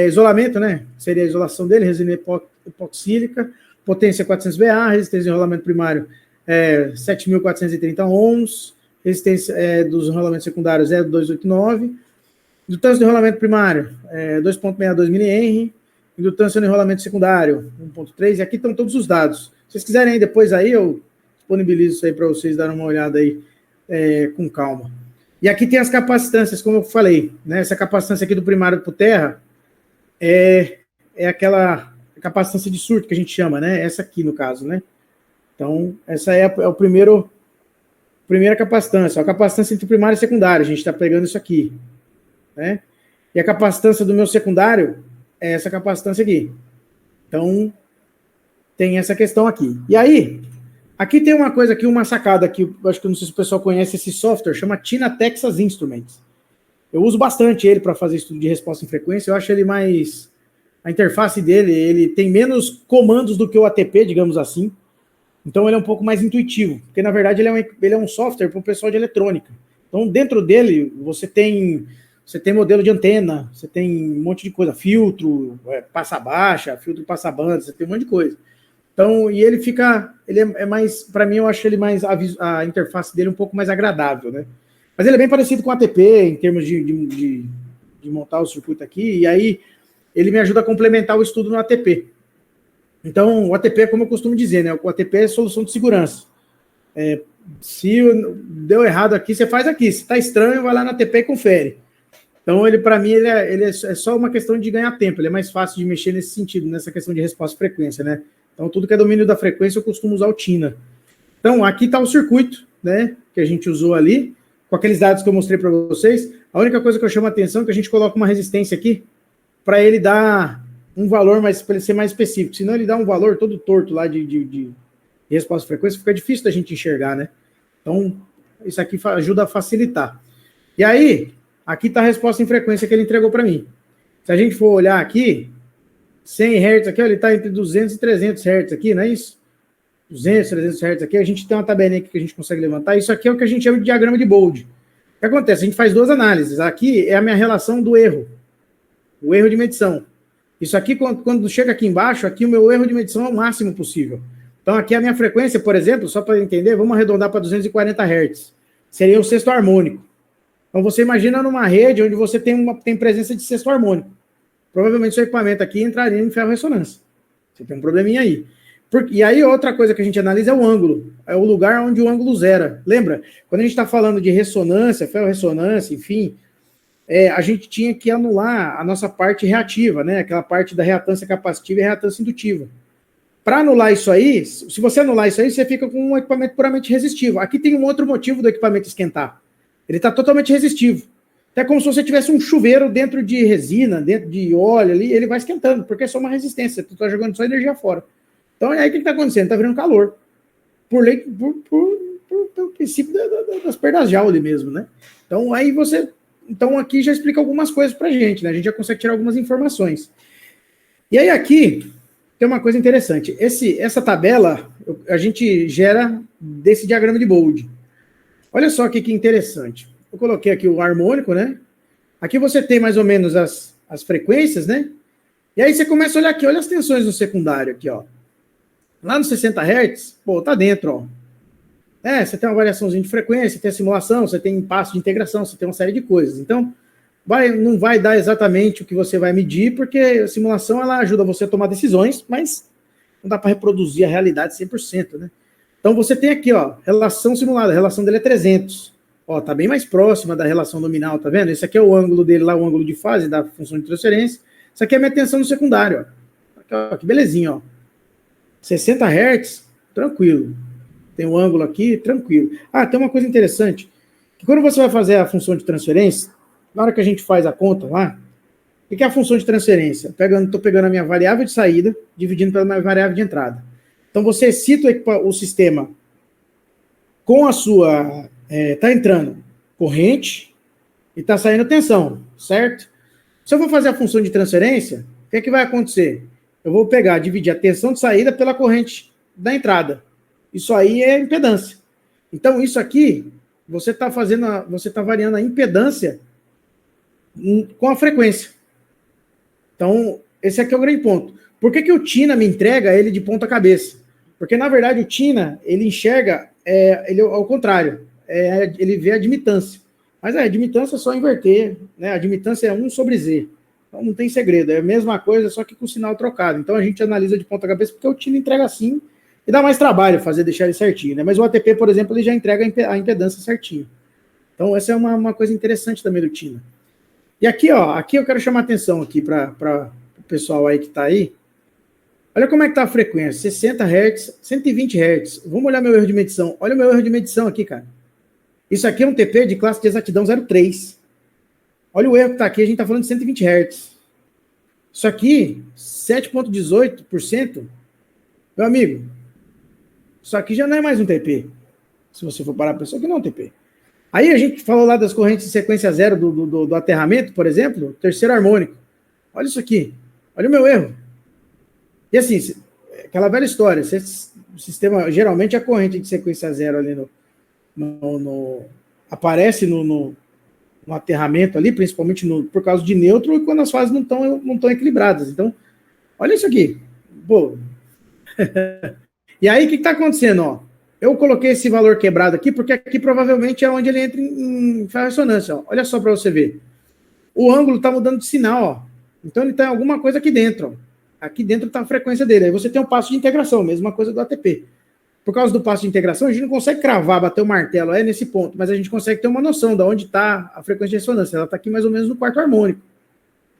Isolamento, né? Seria a isolação dele, resina epoxílica. Potência 400 VA, resistência de enrolamento primário 7.430 ohms. Resistência dos enrolamentos secundários 0,289. Indutância do enrolamento primário 2,62 mH. Indutância no enrolamento secundário, 1.3, e aqui estão todos os dados. Se vocês quiserem aí, depois aí, eu disponibilizo isso aí para vocês darem uma olhada aí com calma. E aqui tem as capacitâncias, como eu falei, né? Essa capacitância aqui do primário para o terra é aquela capacitância de surto que a gente chama, né? Essa aqui, no caso, né? Então, essa é a primeira capacitância. A capacitância entre primário e secundário, a gente está pegando isso aqui, né? E a capacitância do meu secundário é essa capacitância aqui. Então, tem essa questão aqui. E aí, aqui tem uma coisa aqui, uma sacada aqui, eu acho que não sei se o pessoal conhece esse software, chama Tina Texas Instruments. Eu uso bastante ele para fazer estudo de resposta em frequência, eu acho ele mais... A interface dele, ele tem menos comandos do que o ATP, digamos assim. Então, ele é um pouco mais intuitivo, porque, na verdade, ele é um software para o pessoal de eletrônica. Então, dentro dele, você tem modelo de antena, você tem um monte de coisa, filtro, passa-baixa, filtro passa-banda, você tem um monte de coisa. Então, e ele é mais, para mim, eu acho ele mais, a interface dele um pouco mais agradável, né? Mas ele é bem parecido com o ATP, em termos de montar o circuito aqui, e aí ele me ajuda a complementar o estudo no ATP. Então, o ATP é como eu costumo dizer, né? O ATP é solução de segurança. Se deu errado aqui, você faz aqui. Se está estranho, vai lá na ATP e confere. Então, para mim, ele é só uma questão de ganhar tempo. Ele é mais fácil de mexer nesse sentido, nessa questão de resposta e frequência, né? Então, tudo que é domínio da frequência, eu costumo usar o TINA. Então, aqui está o circuito, né? Que a gente usou ali, com aqueles dados que eu mostrei para vocês. A única coisa que eu chamo a atenção é que a gente coloca uma resistência aqui para ele dar um valor, para ele ser mais específico. Senão, ele dá um valor todo torto lá de resposta e frequência, fica difícil da gente enxergar, né? Então, isso aqui ajuda a facilitar. E aí, aqui está a resposta em frequência que ele entregou para mim. Se a gente for olhar aqui, 100 Hz aqui, ó, ele está entre 200 e 300 Hz aqui, não é isso? 200, 300 Hz aqui, a gente tem uma tabelinha aqui que a gente consegue levantar. Isso aqui é o que a gente chama de diagrama de Bold. O que acontece? A gente faz duas análises. Aqui é a minha relação do erro. O erro de medição. Isso aqui, quando chega aqui embaixo, aqui o meu erro de medição é o máximo possível. Então, aqui a minha frequência, por exemplo, só para entender, vamos arredondar para 240 Hz. Seria o sexto harmônico. Então, você imagina numa rede onde você tem presença de sexto harmônico. Provavelmente, seu equipamento aqui entraria em ferro-ressonância. Você tem um probleminha aí. E aí, outra coisa que a gente analisa é o ângulo. É o lugar onde o ângulo zera. Lembra? Quando a gente está falando de ressonância, ferro-ressonância, enfim, a gente tinha que anular a nossa parte reativa, né? Aquela parte da reatância capacitiva e reatância indutiva. Para anular isso aí, se você anular isso aí, você fica com um equipamento puramente resistivo. Aqui tem um outro motivo do equipamento esquentar. Ele está totalmente resistivo. É como se você tivesse um chuveiro dentro de resina, dentro de óleo ali, ele vai esquentando, porque é só uma resistência, você está jogando só energia fora. Então, aí o que está acontecendo? Está virando calor. Por princípio das perdas Joule mesmo, né? Então, aí você... Então, aqui já explica algumas coisas para a gente, né? A gente já consegue tirar algumas informações. E aí, aqui, tem uma coisa interessante. Essa tabela, a gente gera desse diagrama de Bold. Olha só aqui que interessante. Eu coloquei aqui o harmônico, né? Aqui você tem mais ou menos as frequências, né? E aí você começa a olhar aqui, olha as tensões no secundário aqui, ó. Lá nos 60 Hz, pô, tá dentro, ó. Você tem uma variaçãozinha de frequência, tem a simulação, você tem passo de integração, você tem uma série de coisas. Então, não vai dar exatamente o que você vai medir, porque a simulação, ela ajuda você a tomar decisões, mas não dá para reproduzir a realidade 100%, né? Então, você tem aqui, ó, relação simulada, a relação dele é 300. Ó, tá bem mais próxima da relação nominal, tá vendo? Esse aqui é o ângulo dele lá, o ângulo de fase da função de transferência. Isso aqui é a minha tensão no secundário, ó. Aqui, ó, que belezinha, ó. 60 Hz, tranquilo. Tem um ângulo aqui, tranquilo. Tem uma coisa interessante, que quando você vai fazer a função de transferência, na hora que a gente faz a conta lá, o que é a função de transferência? Estou pegando a minha variável de saída, dividindo pela minha variável de entrada. Então, você excita o sistema com a sua... Está entrando corrente e está saindo tensão, certo? Se eu vou fazer a função de transferência, o que é que vai acontecer? Eu vou dividir a tensão de saída pela corrente da entrada. Isso aí é impedância. Então, isso aqui, você está variando a impedância com a frequência. Então, esse aqui é o grande ponto. Por que o TINA me entrega ele de ponta cabeça? Porque, na verdade, o TINA, ele enxerga, ele ao contrário, ele vê a admitância. Mas a admitância é só inverter, né? A admitância é 1 sobre Z. Então, não tem segredo, é a mesma coisa, só que com o sinal trocado. Então, a gente analisa de ponta cabeça porque o TINA entrega assim e dá mais trabalho deixar ele certinho, né? Mas o ATP, por exemplo, ele já entrega a impedância certinho. Então, essa é uma coisa interessante também do TINA. E aqui, ó, aqui eu quero chamar a atenção aqui para o pessoal aí que está aí. Olha como é que está a frequência, 60 Hz, 120 Hz. Vamos olhar meu erro de medição. Olha o meu erro de medição aqui, cara. Isso aqui é um TP de classe de exatidão 0,3. Olha o erro que está aqui, a gente está falando de 120 Hz. Isso aqui, 7,18%. Meu amigo, isso aqui já não é mais um TP. Se você for parar para isso aqui não é um TP. Aí a gente falou lá das correntes de sequência zero do aterramento, por exemplo, terceiro harmônico. Olha isso aqui. Olha o meu erro. E assim, aquela velha história, o sistema, geralmente a corrente de sequência zero ali aparece no aterramento ali, principalmente por causa de neutro, e quando as fases não estão equilibradas. Então, olha isso aqui. Pô. E aí, o que está acontecendo? Ó, eu coloquei esse valor quebrado aqui, porque aqui provavelmente é onde ele entra em ferro-ressonância. Ó. Olha só para você ver. O ângulo está mudando de sinal. Ó. Então, ele está em alguma coisa aqui dentro. Ó. Aqui dentro está a frequência dele. Aí você tem um passo de integração, mesma coisa do ATP. por causa do passo de integração, a gente não consegue cravar, bater o martelo, nesse ponto, mas a gente consegue ter uma noção de onde está a frequência de ressonância. Ela está aqui mais ou menos no quarto harmônico.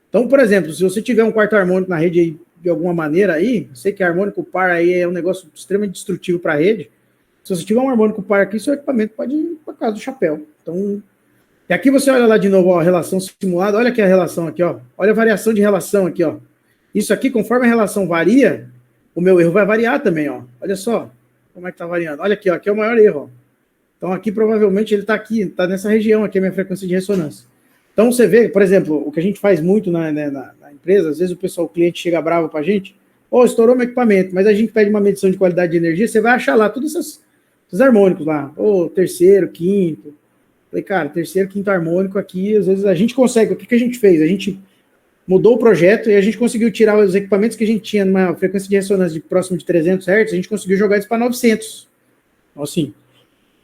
Então, por exemplo, se você tiver um quarto harmônico na rede aí, de alguma maneira aí, eu sei que harmônico par aí é um negócio extremamente destrutivo para a rede. Se você tiver um harmônico par aqui, seu equipamento pode ir para casa do chapéu. Então, e aqui você olha lá de novo, ó, a relação simulada, olha aqui a relação aqui, ó. Olha a variação de relação aqui, ó. Isso aqui, conforme a relação varia, o meu erro vai variar também, ó. Olha só como é que tá variando. Olha aqui, ó, aqui é o maior erro, ó. Então aqui provavelmente ele tá aqui, tá nessa região aqui, a minha frequência de ressonância. Então você vê, por exemplo, o que a gente faz muito na empresa, às vezes o cliente chega bravo pra gente, estourou meu equipamento, mas a gente pede uma medição de qualidade de energia, você vai achar lá todos esses harmônicos lá, terceiro, quinto. Falei, cara, terceiro, quinto harmônico aqui, às vezes a gente consegue. O que a gente fez? A gente mudou o projeto e a gente conseguiu tirar os equipamentos que a gente tinha numa frequência de ressonância de próximo de 300 Hz, a gente conseguiu jogar eles para 900. Então, assim,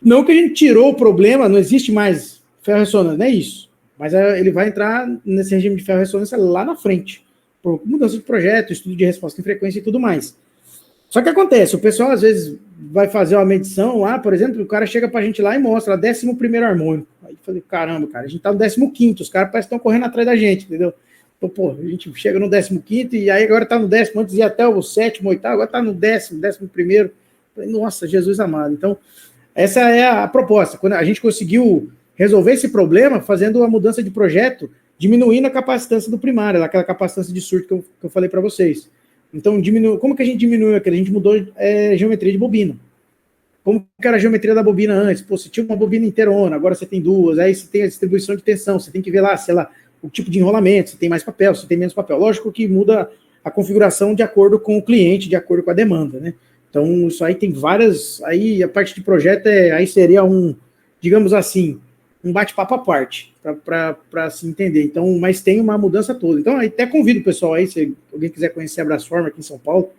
não que a gente tirou o problema, não existe mais ferro-ressonância, não é isso. Mas ele vai entrar nesse regime de ferro-ressonância lá na frente, por mudança de projeto, estudo de resposta em frequência e tudo mais. Só que acontece, o pessoal às vezes vai fazer uma medição lá, por exemplo, o cara chega pra gente lá e mostra 11º harmônico. Aí eu falei, caramba, cara, a gente tá no 15º, os caras parecem que estão correndo atrás da gente, entendeu? Então, pô, a gente chega no 15º e aí agora tá no 10º, antes ia até o 7º, 8º, agora tá no 11º. Falei, nossa, Jesus amado. Então, essa é a proposta. Quando a gente conseguiu resolver esse problema fazendo a mudança de projeto, diminuindo a capacitância do primário, aquela capacitância de surto que eu falei para vocês. Então, como que a gente diminuiu aquilo? A gente mudou geometria de bobina. Como que era a geometria da bobina antes? Pô, você tinha uma bobina inteirona, agora você tem duas, aí você tem a distribuição de tensão, você tem que ver lá, sei lá, o tipo de enrolamento, se tem mais papel, se tem menos papel. Lógico que muda a configuração de acordo com o cliente, de acordo com a demanda, né? Então, isso aí tem várias... Aí, a parte de projeto, aí seria digamos assim, um bate-papo à parte, para se entender. Então, mas tem uma mudança toda. Então, aí até convido o pessoal aí, se alguém quiser conhecer a Brasform aqui em São Paulo,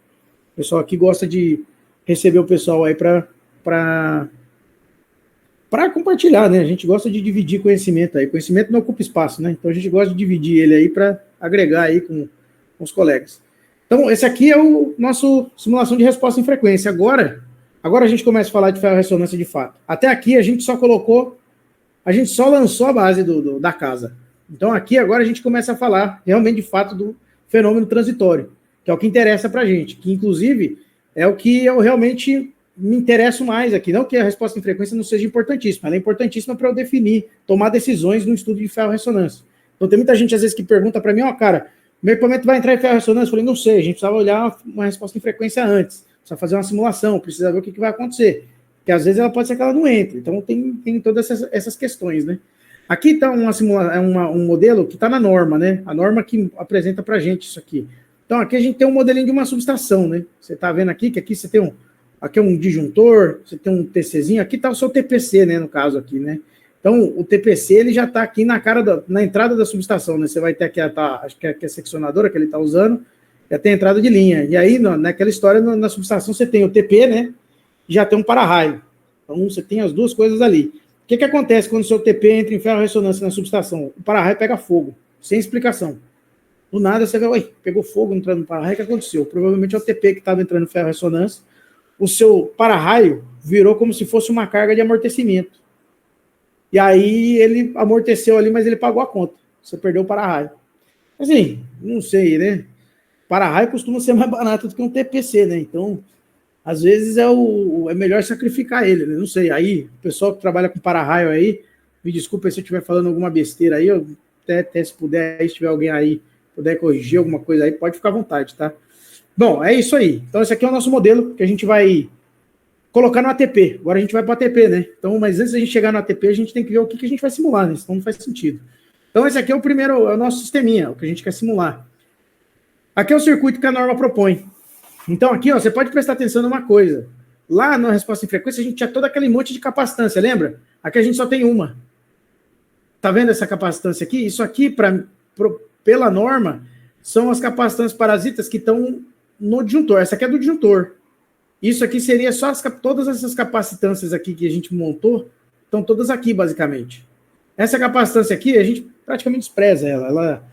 o pessoal aqui gosta de receber o pessoal aí para compartilhar, né? A gente gosta de dividir conhecimento aí. Conhecimento não ocupa espaço, né? Então, a gente gosta de dividir ele aí para agregar aí com os colegas. Então, esse aqui é o nosso simulação de resposta em frequência. Agora a gente começa a falar de ferro-ressonância de fato. Até aqui, a gente só lançou a base da casa. Então, aqui, agora, a gente começa a falar, realmente, de fato, do fenômeno transitório, que é o que interessa para a gente, que, inclusive, é o que eu realmente me interesso mais aqui. Não que a resposta em frequência não seja importantíssima, ela é importantíssima para eu definir, tomar decisões no estudo de ferro-ressonância. Então, tem muita gente, às vezes, que pergunta para mim, cara, meu equipamento vai entrar em ferro-ressonância? Eu falei, não sei, a gente precisava olhar uma resposta em frequência antes, precisa fazer uma simulação, precisa ver o que vai acontecer. Porque às vezes ela pode ser que ela não entre. Então tem todas essas questões, né? Aqui está um modelo que está na norma, né? A norma que apresenta para a gente isso aqui. Então aqui a gente tem um modelinho de uma subestação, né? Você está vendo aqui que aqui você tem aqui é um disjuntor, você tem um TCzinho, aqui está o seu TPC, né? No caso aqui, né? Então o TPC ele já está aqui na entrada da subestação, né? Você vai ter aqui acho que é a seccionadora que ele está usando, já tem a entrada de linha. E aí naquela história na subestação você tem o TP, né? Já tem um para-raio. Então, você tem as duas coisas ali. O que acontece quando o seu TP entra em ferro-ressonância na subestação? O para-raio pega fogo, sem explicação. Do nada, você vê, pegou fogo entrando no para-raio, o que aconteceu? Provavelmente é o TP que estava entrando em ferro-ressonância. O seu para-raio virou como se fosse uma carga de amortecimento. E aí, ele amorteceu ali, mas ele pagou a conta. Você perdeu o para-raio. Assim, não sei, né? Para-raio costuma ser mais barato do que um TPC, né? Então... Às vezes é melhor sacrificar ele, né? Não sei. Aí, o pessoal que trabalha com para-raio aí, me desculpa se eu estiver falando alguma besteira aí, eu até se puder, se tiver alguém aí, puder corrigir alguma coisa aí, pode ficar à vontade, tá? Bom, é isso aí. Então, esse aqui é o nosso modelo que a gente vai colocar no ATP. Agora a gente vai para o ATP, né? Então, mas antes da gente chegar no ATP, a gente tem que ver o que a gente vai simular, né? Senão não faz sentido. Então, esse aqui é o nosso sisteminha, o que a gente quer simular. Aqui é o circuito que a norma propõe. Então, aqui, você pode prestar atenção numa coisa. Lá na resposta em frequência, a gente tinha todo aquele monte de capacitância, lembra? Aqui a gente só tem uma. Tá vendo essa capacitância aqui? Isso aqui, pela norma, são as capacitâncias parasitas que estão no disjuntor. Essa aqui é do disjuntor. Isso aqui seria só todas essas capacitâncias aqui que a gente montou, estão todas aqui, basicamente. Essa capacitância aqui, a gente praticamente despreza ela.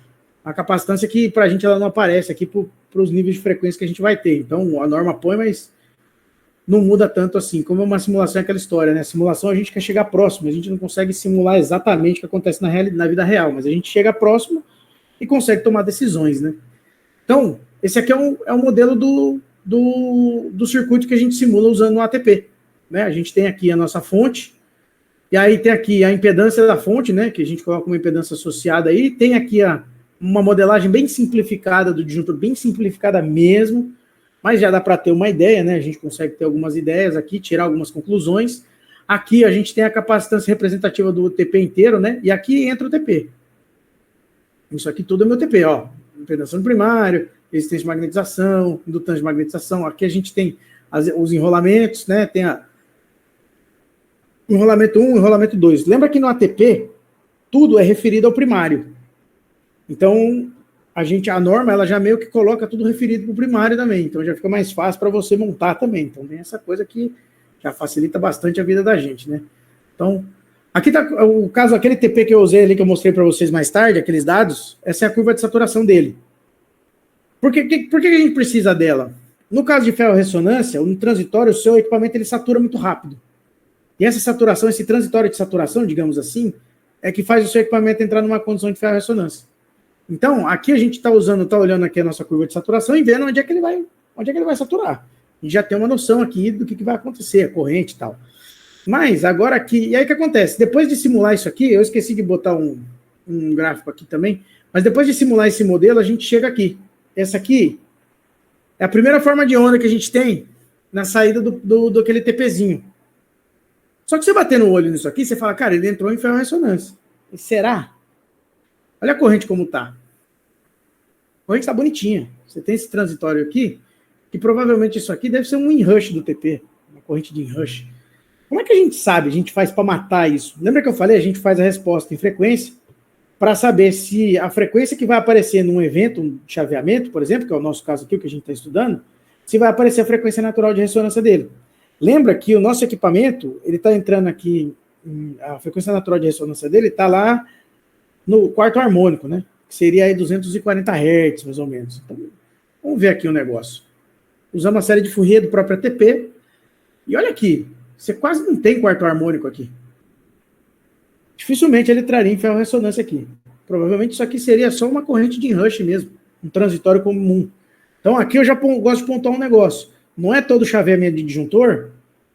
A capacitância que, para a gente, ela não aparece aqui para os níveis de frequência que a gente vai ter. Então, a norma põe, mas não muda tanto assim. Como é uma simulação, é aquela história, né? Simulação a gente quer chegar próximo, a gente não consegue simular exatamente o que acontece na vida real, mas a gente chega próximo e consegue tomar decisões, né? Então, esse aqui é um modelo do circuito que a gente simula usando o ATP, né? A gente tem aqui a nossa fonte, e aí tem aqui a impedância da fonte, né? Que a gente coloca uma impedância associada aí, tem aqui uma modelagem bem simplificada do disjuntor, bem simplificada mesmo, mas já dá para ter uma ideia, né? A gente consegue ter algumas ideias aqui, tirar algumas conclusões. Aqui a gente tem a capacitância representativa do TP inteiro, né? E aqui entra o TP. Isso aqui tudo é meu TP, ó. Impedância no primário, resistência de magnetização, indutância de magnetização. Aqui a gente tem os enrolamentos, né? Tem enrolamento 1, enrolamento 2. Lembra que no ATP, tudo é referido ao primário. Então, a norma, ela já meio que coloca tudo referido para o primário também. Então, já fica mais fácil para você montar também. Então, tem essa coisa que já facilita bastante a vida da gente, né? Então, aqui está o caso, aquele TP que eu usei ali, que eu mostrei para vocês mais tarde, aqueles dados, essa é a curva de saturação dele. Por que a gente precisa dela? No caso de ferro-ressonância, no transitório, o seu equipamento ele satura muito rápido. E essa saturação, esse transitório de saturação, digamos assim, é que faz o seu equipamento entrar numa condição de ferro-ressonância. Então, aqui a gente está olhando aqui a nossa curva de saturação e vendo onde é que ele vai saturar. A gente já tem uma noção aqui do que vai acontecer, a corrente e tal. Mas, agora aqui, e aí o que acontece? Depois de simular isso aqui, eu esqueci de botar um gráfico aqui também, mas depois de simular esse modelo, a gente chega aqui. Essa aqui é a primeira forma de onda que a gente tem na saída do aquele TPzinho. Só que você bater no olho nisso aqui, você fala, cara, ele entrou em ferro-ressonância. E será? Olha a corrente como tá. A corrente tá bonitinha. Você tem esse transitório aqui, que provavelmente isso aqui deve ser um inrush do TP, uma corrente de inrush. Como é que a gente sabe? A gente faz para matar isso? Lembra que eu falei? A gente faz a resposta em frequência para saber se a frequência que vai aparecer num evento de chaveamento, por exemplo, que é o nosso caso aqui, o que a gente está estudando, se vai aparecer a frequência natural de ressonância dele. Lembra que o nosso equipamento, ele está entrando aqui, a frequência natural de ressonância dele está lá no quarto harmônico, né? Que seria aí 240 Hz, mais ou menos. Então, vamos ver aqui o negócio. Usamos uma série de Fourier do próprio ATP. E olha aqui, você quase não tem quarto harmônico aqui. Dificilmente ele traria em ferro-ressonância aqui. Provavelmente isso aqui seria só uma corrente de inrush mesmo, um transitório comum. Então aqui eu já gosto de pontuar um negócio. Não é todo chaveamento de disjuntor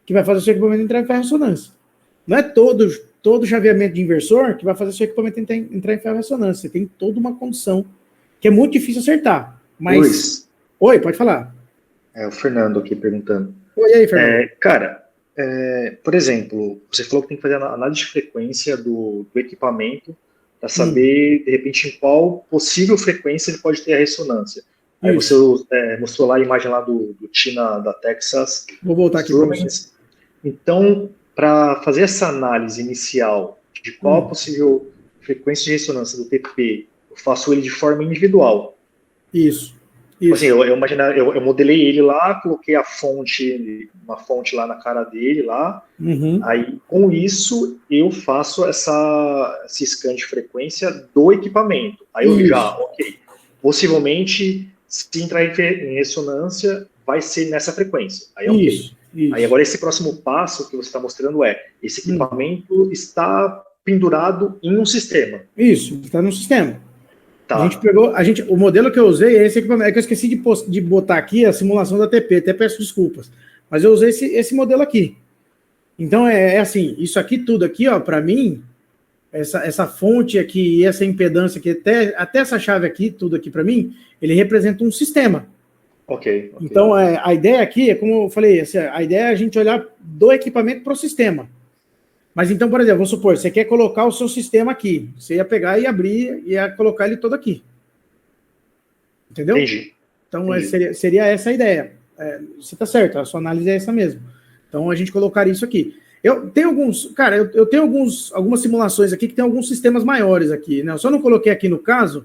que vai fazer o seu equipamento entrar em ferro-ressonância. Não é todo chaveamento de inversor que vai fazer o seu equipamento entrar em ferro-ressonância. Você tem toda uma condição que é muito difícil acertar. Mas...
Luiz.
Oi, pode falar.
É o Fernando aqui perguntando.
Oi, aí, Fernando.
Cara, por exemplo, você falou que tem que fazer a análise de frequência do equipamento para saber, de repente, em qual possível frequência ele pode ter a ressonância. Aí você mostrou lá a imagem lá do Tina da Texas.
Vou voltar aqui para você.
Então, para fazer essa análise inicial de qual a possível frequência de ressonância do TP, eu faço ele de forma individual.
Isso.
Assim, eu modelei ele lá, coloquei uma fonte lá na cara dele lá. Aí, com isso, eu faço esse scan de frequência do equipamento. Aí eu possivelmente, se entrar em ressonância, vai ser nessa frequência. Aí Isso. Aí agora esse próximo passo que você está mostrando esse equipamento está pendurado em um sistema.
Isso, está num sistema.
Tá.
O modelo que eu usei é esse equipamento, é que eu esqueci de botar aqui a simulação da TP, até peço desculpas, mas eu usei esse modelo aqui. Então é assim, isso aqui tudo aqui, ó, para mim, essa fonte aqui e essa impedância aqui, até essa chave aqui, tudo aqui para mim, ele representa um sistema.
Ok.
Então a ideia aqui é, como eu falei, a ideia é a gente olhar do equipamento para o sistema. Mas então, por exemplo, vamos supor, você quer colocar o seu sistema aqui. Você ia pegar e abrir e ia colocar ele todo aqui. Entendeu?
Entendi.
Então, seria essa a ideia. Você está certo, a sua análise é essa mesmo. Então, a gente colocaria isso aqui. Eu tenho algumas simulações aqui que tem alguns sistemas maiores aqui, né? Eu só não coloquei aqui no caso,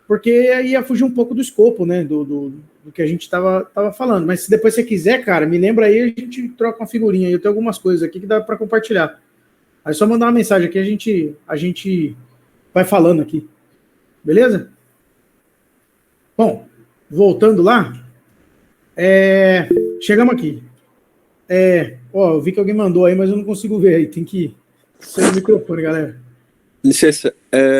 porque ia fugir um pouco do escopo, né? Do que a gente estava falando. Mas se depois você quiser, cara, me lembra aí, a gente troca uma figurinha. Eu tenho algumas coisas aqui que dá para compartilhar. Aí só mandar uma mensagem aqui, a gente vai falando aqui. Beleza? Bom, voltando lá, chegamos aqui. Eu vi que alguém mandou aí, mas eu não consigo ver aí. Tem que ser o microfone, galera.
Licença,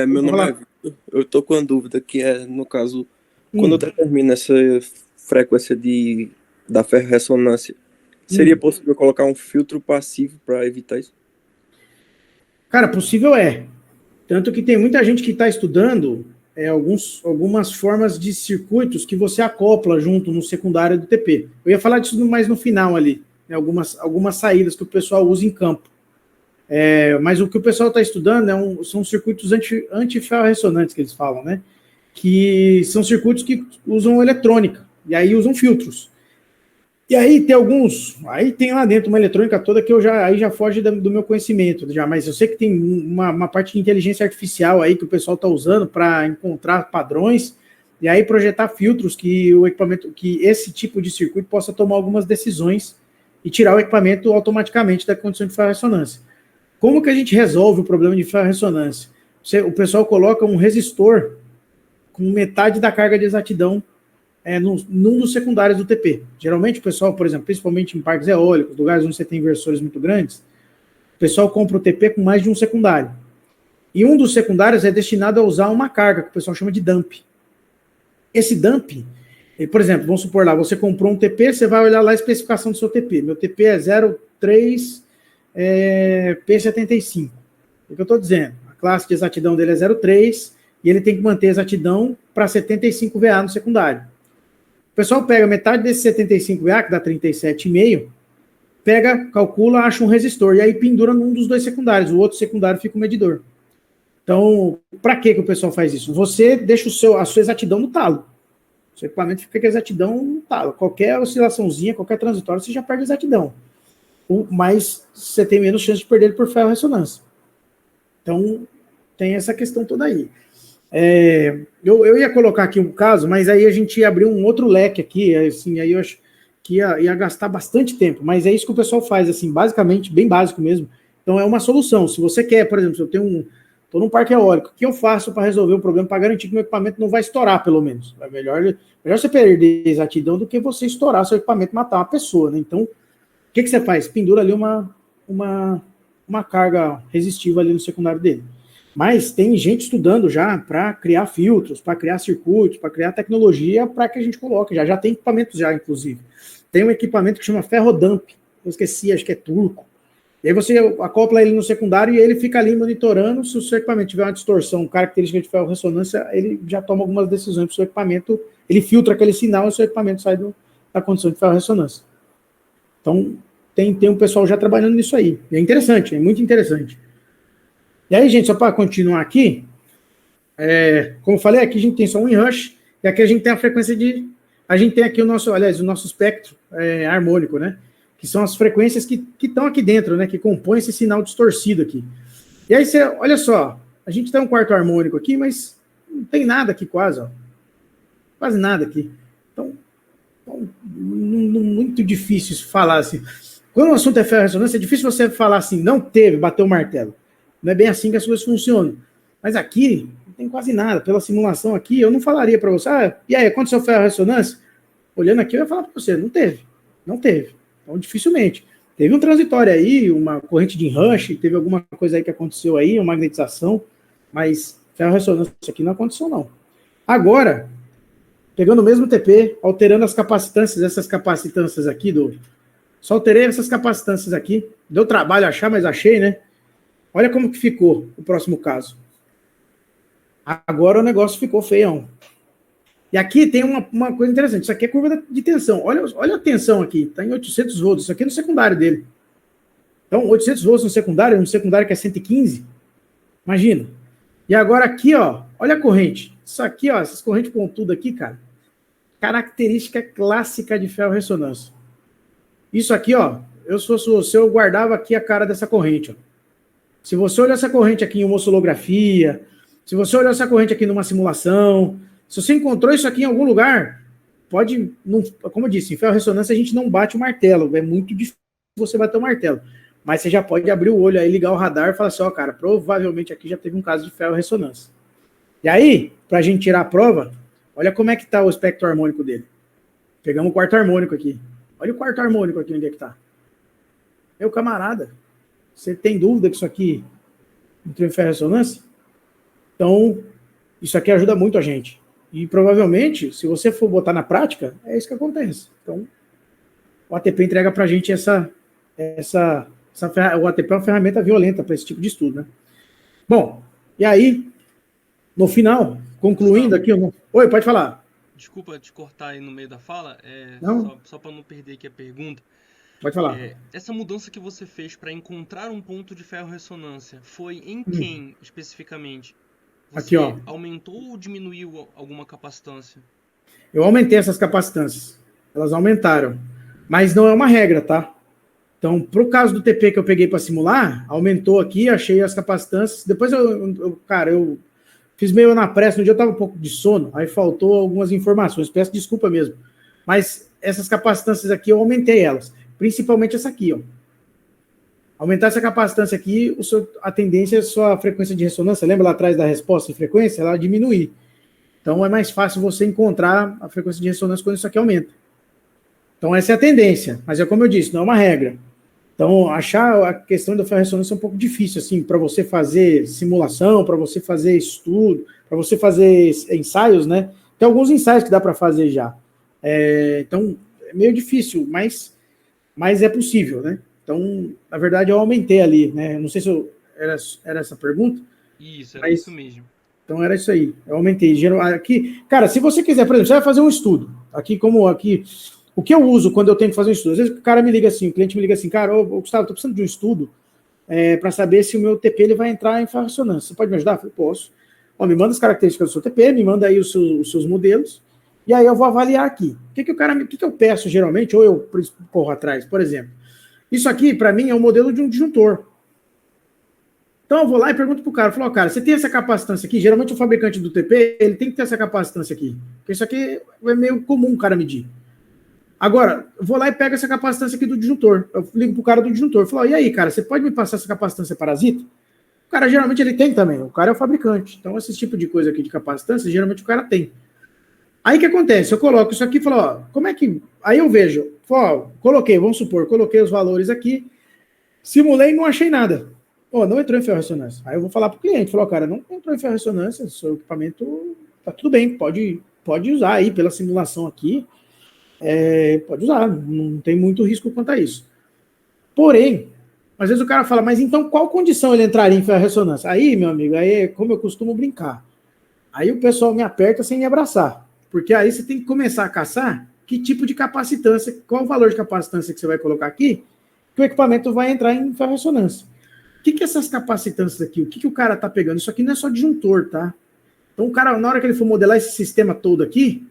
meu nome é
falar.
Vitor. Eu tô com uma dúvida que no caso, quando eu determino essa frequência da ferrorressonância, seria possível colocar um filtro passivo para evitar isso?
Cara, possível é. Tanto que tem muita gente que está estudando algumas formas de circuitos que você acopla junto no secundário do TP. Eu ia falar disso mais no final ali, né, algumas saídas que o pessoal usa em campo. Mas o que o pessoal está estudando são circuitos anti-ferro-ressonantes, que eles falam, né? Que são circuitos que usam eletrônica, e aí usam filtros. E aí tem lá dentro uma eletrônica toda que aí já foge do meu conhecimento, mas eu sei que tem uma parte de inteligência artificial aí que o pessoal está usando para encontrar padrões e aí projetar filtros que esse tipo de circuito possa tomar algumas decisões e tirar o equipamento automaticamente da condição de ferro-ressonância. Como que a gente resolve o problema de ferro-ressonância? O pessoal coloca um resistor com metade da carga de exatidão num dos secundários do TP. Geralmente o pessoal, por exemplo, principalmente em parques eólicos, lugares onde você tem inversores muito grandes, o pessoal compra o TP com mais de um secundário. E um dos secundários é destinado a usar uma carga, que o pessoal chama de dump. Esse dump, por exemplo, vamos supor lá, você comprou um TP, você vai olhar lá a especificação do seu TP. Meu TP é 03 P75. O que eu estou dizendo? A classe de exatidão dele é 0,3 e ele tem que manter a exatidão para 75 VA no secundário. O pessoal pega metade desse 75 VA, que dá 37,5, calcula, acha um resistor e aí pendura num dos dois secundários. O outro secundário fica o medidor. Então, para que o pessoal faz isso? Você deixa a sua exatidão no talo. O seu equipamento fica com a exatidão no talo. Qualquer oscilaçãozinha, qualquer transitório, você já perde a exatidão. Mas você tem menos chance de perder ele por ferro-ressonância. Então, tem essa questão toda aí. Eu ia colocar aqui um caso, mas aí a gente ia abrir um outro leque aqui, assim, aí eu acho que ia gastar bastante tempo, mas é isso que o pessoal faz, assim, basicamente, bem básico mesmo. Então, é uma solução. Se você quer, por exemplo, se eu estou num parque eólico, o que eu faço para resolver o problema, para garantir que meu equipamento não vai estourar, pelo menos? É melhor você perder exatidão do que você estourar seu equipamento e matar uma pessoa, né? Então, o que você faz? Pendura ali uma carga resistiva ali no secundário dele. Mas tem gente estudando já para criar filtros, para criar circuitos, para criar tecnologia para que a gente coloque. Já tem equipamentos já, inclusive. Tem um equipamento que chama ferrodump. Eu esqueci, acho que é turco. E aí você acopla ele no secundário e ele fica ali monitorando. Se o seu equipamento tiver uma distorção característica de ferro-ressonância, ele já toma algumas decisões para o seu equipamento. Ele filtra aquele sinal e o seu equipamento sai da condição de ferro-ressonância. Então, tem um pessoal já trabalhando nisso aí. E é interessante, é muito interessante. E aí, gente, só para continuar aqui, como eu falei, aqui a gente tem só um in-rush, e aqui a gente tem a frequência a gente tem aqui o nosso espectro harmônico, né? Que são as frequências que estão aqui dentro, né? Que compõem esse sinal distorcido aqui. E aí, olha só, a gente tem um quarto harmônico aqui, mas não tem nada aqui quase, ó. Quase nada aqui. Então, muito difícil falar assim. Quando o assunto é ferro-ressonância, é difícil você falar assim, não teve, bateu o martelo. Não é bem assim que as coisas funcionam. Mas aqui, não tem quase nada. Pela simulação aqui, eu não falaria para você, e aí, aconteceu ferro-ressonância? Olhando aqui, eu ia falar para você, não teve. Não teve. Então, dificilmente. Teve um transitório aí, uma corrente de in-rush, teve alguma coisa aí que aconteceu aí, uma magnetização, mas ferro-ressonância aqui não aconteceu, não. Agora, pegando o mesmo TP, alterando as capacitâncias, essas capacitâncias aqui Só alterei essas capacitâncias aqui. Deu trabalho achar, mas achei, né? Olha como que ficou o próximo caso. Agora o negócio ficou feião. E aqui tem uma coisa interessante. Isso aqui é curva de tensão. Olha a tensão aqui. Está em 800 volts. Isso aqui é no secundário dele. Então, 800 volts no secundário que é 115. Imagina. E agora aqui, ó. Olha a corrente. Isso aqui, ó. Essas correntes pontudas aqui, cara. Característica clássica de ferro-ressonância. Isso aqui, ó. Eu guardava aqui a cara dessa corrente, ó. Se você olhar essa corrente aqui em uma oscilografia, se você olhar essa corrente aqui numa simulação, se você encontrou isso aqui em algum lugar, como eu disse, em ferro-ressonância a gente não bate o martelo, é muito difícil você bater o martelo, mas você já pode abrir o olho aí, ligar o radar e falar assim, ó, cara, provavelmente aqui já teve um caso de ferro-ressonância. E aí, pra gente tirar a prova, olha como é que tá o espectro harmônico dele. Pegamos o quarto harmônico aqui. Olha o quarto harmônico aqui, onde é que tá. Meu camarada, você tem dúvida que isso aqui entrou em ferro-ressonância? Então, isso aqui ajuda muito a gente. E provavelmente, se você for botar na prática, é isso que acontece. Então, o ATP entrega para a gente o ATP é uma ferramenta violenta para esse tipo de estudo, né? Bom, e aí, no final, concluindo aqui... Oi, pode falar.
Desculpa te cortar aí no meio da fala,
Não.
só para não perder aqui a pergunta.
Pode falar.
Essa mudança que você fez para encontrar um ponto de ferro-ressonância foi em quem, especificamente? Você
aqui, ó.
aumentou ou diminuiu alguma capacitância?
Eu aumentei essas capacitâncias. Elas aumentaram. Mas não é uma regra, tá? Então, para o caso do TP que eu peguei para simular, aumentou aqui, achei as capacitâncias. Depois eu fiz meio na pressa, no dia eu estava um pouco de sono, aí faltou algumas informações, peço desculpa mesmo. Mas essas capacitâncias aqui, eu aumentei elas. Principalmente essa aqui, ó. Aumentar essa capacitância aqui, a tendência é a sua frequência de ressonância, lembra lá atrás da resposta de frequência? Ela diminuir. Então, é mais fácil você encontrar a frequência de ressonância quando isso aqui aumenta. Então, essa é a tendência, mas é como eu disse, não é uma regra. Então, achar a questão da ferro-ressonância é um pouco difícil, assim, para você fazer simulação, para você fazer estudo, para você fazer ensaios, né? Tem alguns ensaios que dá para fazer já. Então, é meio difícil, mas é possível, né? Então, na verdade, eu aumentei ali, né? Não sei se era essa a pergunta.
Isso, era isso mesmo.
Então, era isso aí. Eu aumentei. Aqui, cara, se você quiser, por exemplo, você vai fazer um estudo. Aqui, o que eu uso quando eu tenho que fazer um estudo? Às vezes o cara me liga assim, o cliente me liga assim, cara, Gustavo, estou precisando de um estudo para saber se o meu TP ele vai entrar em ferro-ressonância. Você pode me ajudar? Eu falei, posso. Me manda as características do seu TP, me manda aí os seus modelos, e aí eu vou avaliar aqui. O que eu peço geralmente, ou eu corro atrás, por exemplo. Isso aqui, para mim, é o modelo de um disjuntor. Então eu vou lá e pergunto pro cara, falo, cara, você tem essa capacitância aqui? Geralmente o fabricante do TP, ele tem que ter essa capacitância aqui. Porque isso aqui é meio comum o cara medir. Agora, eu vou lá e pego essa capacitância aqui do disjuntor. Eu ligo pro cara do disjuntor. Eu falo, e aí, cara, você pode me passar essa capacitância parasita? O cara, geralmente, ele tem também. O cara é o fabricante. Então, esse tipo de coisa aqui de capacitância, geralmente, o cara tem. Aí, o que acontece? Eu coloco isso aqui e falo, ó, como é que... Aí eu vejo, vamos supor, coloquei os valores aqui, simulei e não achei nada. Não entrou em ferro-ressonância. Aí eu vou falar pro cliente, cara, não entrou em ferro-ressonância, seu equipamento tá tudo bem, pode usar aí pela simulação aqui. Pode usar, não tem muito risco quanto a isso. Porém, às vezes o cara fala, mas então qual condição ele entraria em ferro-ressonância? Aí, meu amigo, aí é como eu costumo brincar. Aí o pessoal me aperta sem me abraçar, porque aí você tem que começar a caçar que tipo de capacitância, qual o valor de capacitância que você vai colocar aqui, que o equipamento vai entrar em ferro-ressonância. O que essas capacitâncias aqui, o que o cara tá pegando? Isso aqui não é só disjuntor, tá? Então o cara, na hora que ele for modelar esse sistema todo aqui,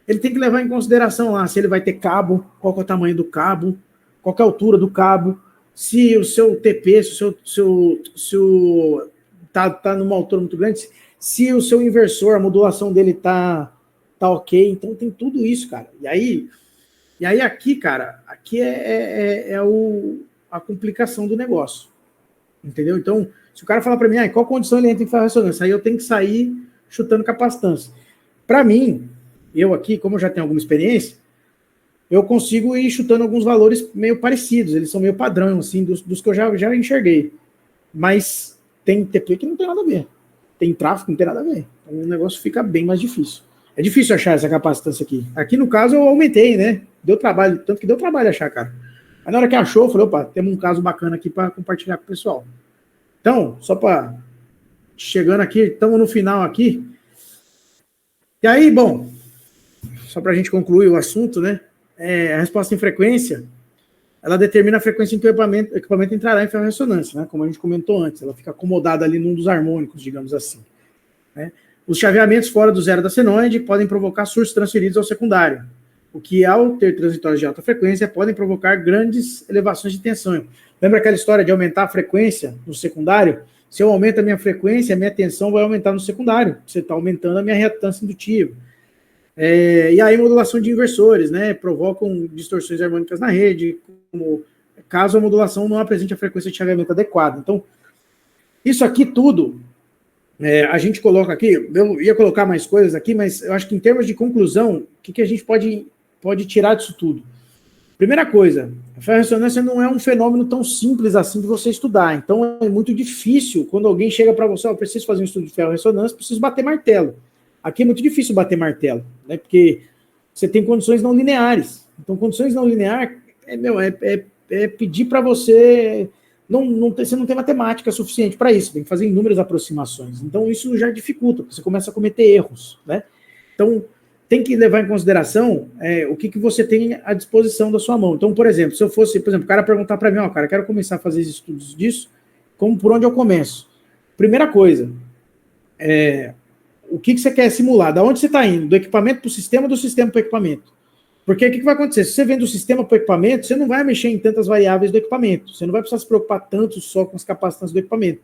ele tem que levar em consideração lá se ele vai ter cabo, qual que é o tamanho do cabo, qual que é a altura do cabo, se o seu TP, se o seu tá numa altura muito grande, se o seu inversor, a modulação dele tá ok. Então tem tudo isso, cara. E aí aqui, cara, aqui a complicação do negócio. Entendeu? Então, se o cara falar para mim, qual condição ele entra em ferro-ressonância? Aí eu tenho que sair chutando capacitância. Para mim, eu aqui, como eu já tenho alguma experiência, eu consigo ir chutando alguns valores meio parecidos, eles são meio padrão, assim, dos que eu já enxerguei. Mas tem TP que não tem nada a ver. Tem tráfego que não tem nada a ver. Então o negócio fica bem mais difícil. É difícil achar essa capacitância aqui. Aqui, no caso, eu aumentei, né? Deu trabalho, tanto que deu trabalho achar, cara. Aí na hora que achou, eu falei, opa, temos um caso bacana aqui para compartilhar com o pessoal. Então, só para... Chegando aqui, estamos no final aqui. E aí, bom, só para a gente concluir o assunto, né? A resposta em frequência, ela determina a frequência em que o equipamento entrará em ferro-ressonância, né? Como a gente comentou antes, ela fica acomodada ali num dos harmônicos, digamos assim. Né? Os chaveamentos fora do zero da senoide podem provocar surtos transferidos ao secundário, o que, ao ter transitórios de alta frequência, podem provocar grandes elevações de tensão. Lembra aquela história de aumentar a frequência no secundário? Se eu aumento a minha frequência, a minha tensão vai aumentar no secundário. Você está aumentando a minha reatância indutiva. E aí, modulação de inversores, né? Provocam distorções harmônicas na rede, caso a modulação não apresente a frequência de chaveamento adequada. Então, isso aqui tudo, a gente coloca aqui, eu ia colocar mais coisas aqui, mas eu acho que em termos de conclusão, o que a gente pode tirar disso tudo? Primeira coisa, a ferrorressonância não é um fenômeno tão simples assim de você estudar. Então é muito difícil quando alguém chega para você, eu preciso fazer um estudo de ferrorressonância, preciso bater martelo. Aqui é muito difícil bater martelo, né? Porque você tem condições não lineares. Então, condições não lineares é pedir para você... você não tem matemática suficiente para isso, tem que fazer inúmeras aproximações. Então, isso já dificulta, porque você começa a cometer erros, né? Então, tem que levar em consideração o que você tem à disposição da sua mão. Então, por exemplo, se eu fosse, o cara perguntar para mim, cara, quero começar a fazer estudos disso, por onde eu começo? Primeira coisa, o que você quer simular? Da onde você está indo? Do equipamento para o sistema, do sistema para o equipamento? Porque o que vai acontecer? Se você vem do sistema para o equipamento, você não vai mexer em tantas variáveis do equipamento. Você não vai precisar se preocupar tanto só com as capacitâncias do equipamento.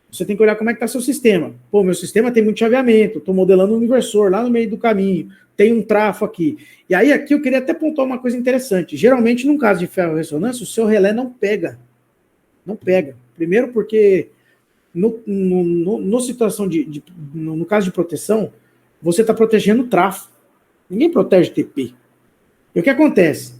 Você tem que olhar como é que está seu sistema. Pô, meu sistema tem muito chaveamento, estou modelando um inversor lá no meio do caminho, tem um trafo aqui. E aí aqui eu queria até pontuar uma coisa interessante. Geralmente, num caso de ferro-ressonância, o seu relé não pega. Não pega. Primeiro porque no situação no caso de proteção, você está protegendo o trafo. Ninguém protege TP. E o que acontece?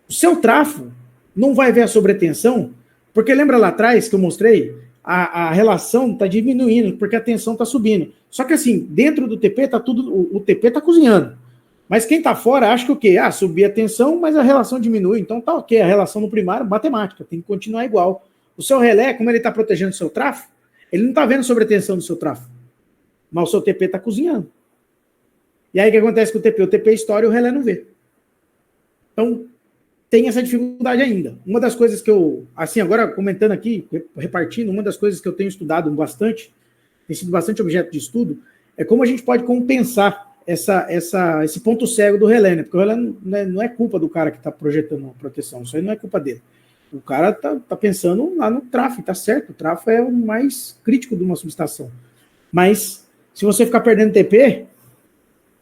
O seu trafo não vai ver a sobretensão, porque lembra lá atrás que eu mostrei? A relação está diminuindo, porque a tensão está subindo. Só que assim, dentro do TP tá tudo, o TP está cozinhando. Mas quem está fora acha que o quê? Subir a tensão, mas a relação diminui. Então tá ok, a relação no primário, matemática, tem que continuar igual. O seu relé, como ele está protegendo o seu trafo, ele não está vendo sobretensão do seu trafo. Mas o seu TP está cozinhando. E aí o que acontece com o TP? O TP estoura e o relé não vê. Então, tem essa dificuldade ainda. Uma das coisas que eu, assim, agora comentando aqui, repartindo, uma das coisas que eu tenho estudado bastante, tem sido bastante objeto de estudo, é como a gente pode compensar esse ponto cego do relé, né? Porque o relé não é culpa do cara que está projetando a proteção, isso aí não é culpa dele. O cara tá pensando lá no tráfego, tá certo, o tráfego é o mais crítico de uma subestação. Mas, se você ficar perdendo TP,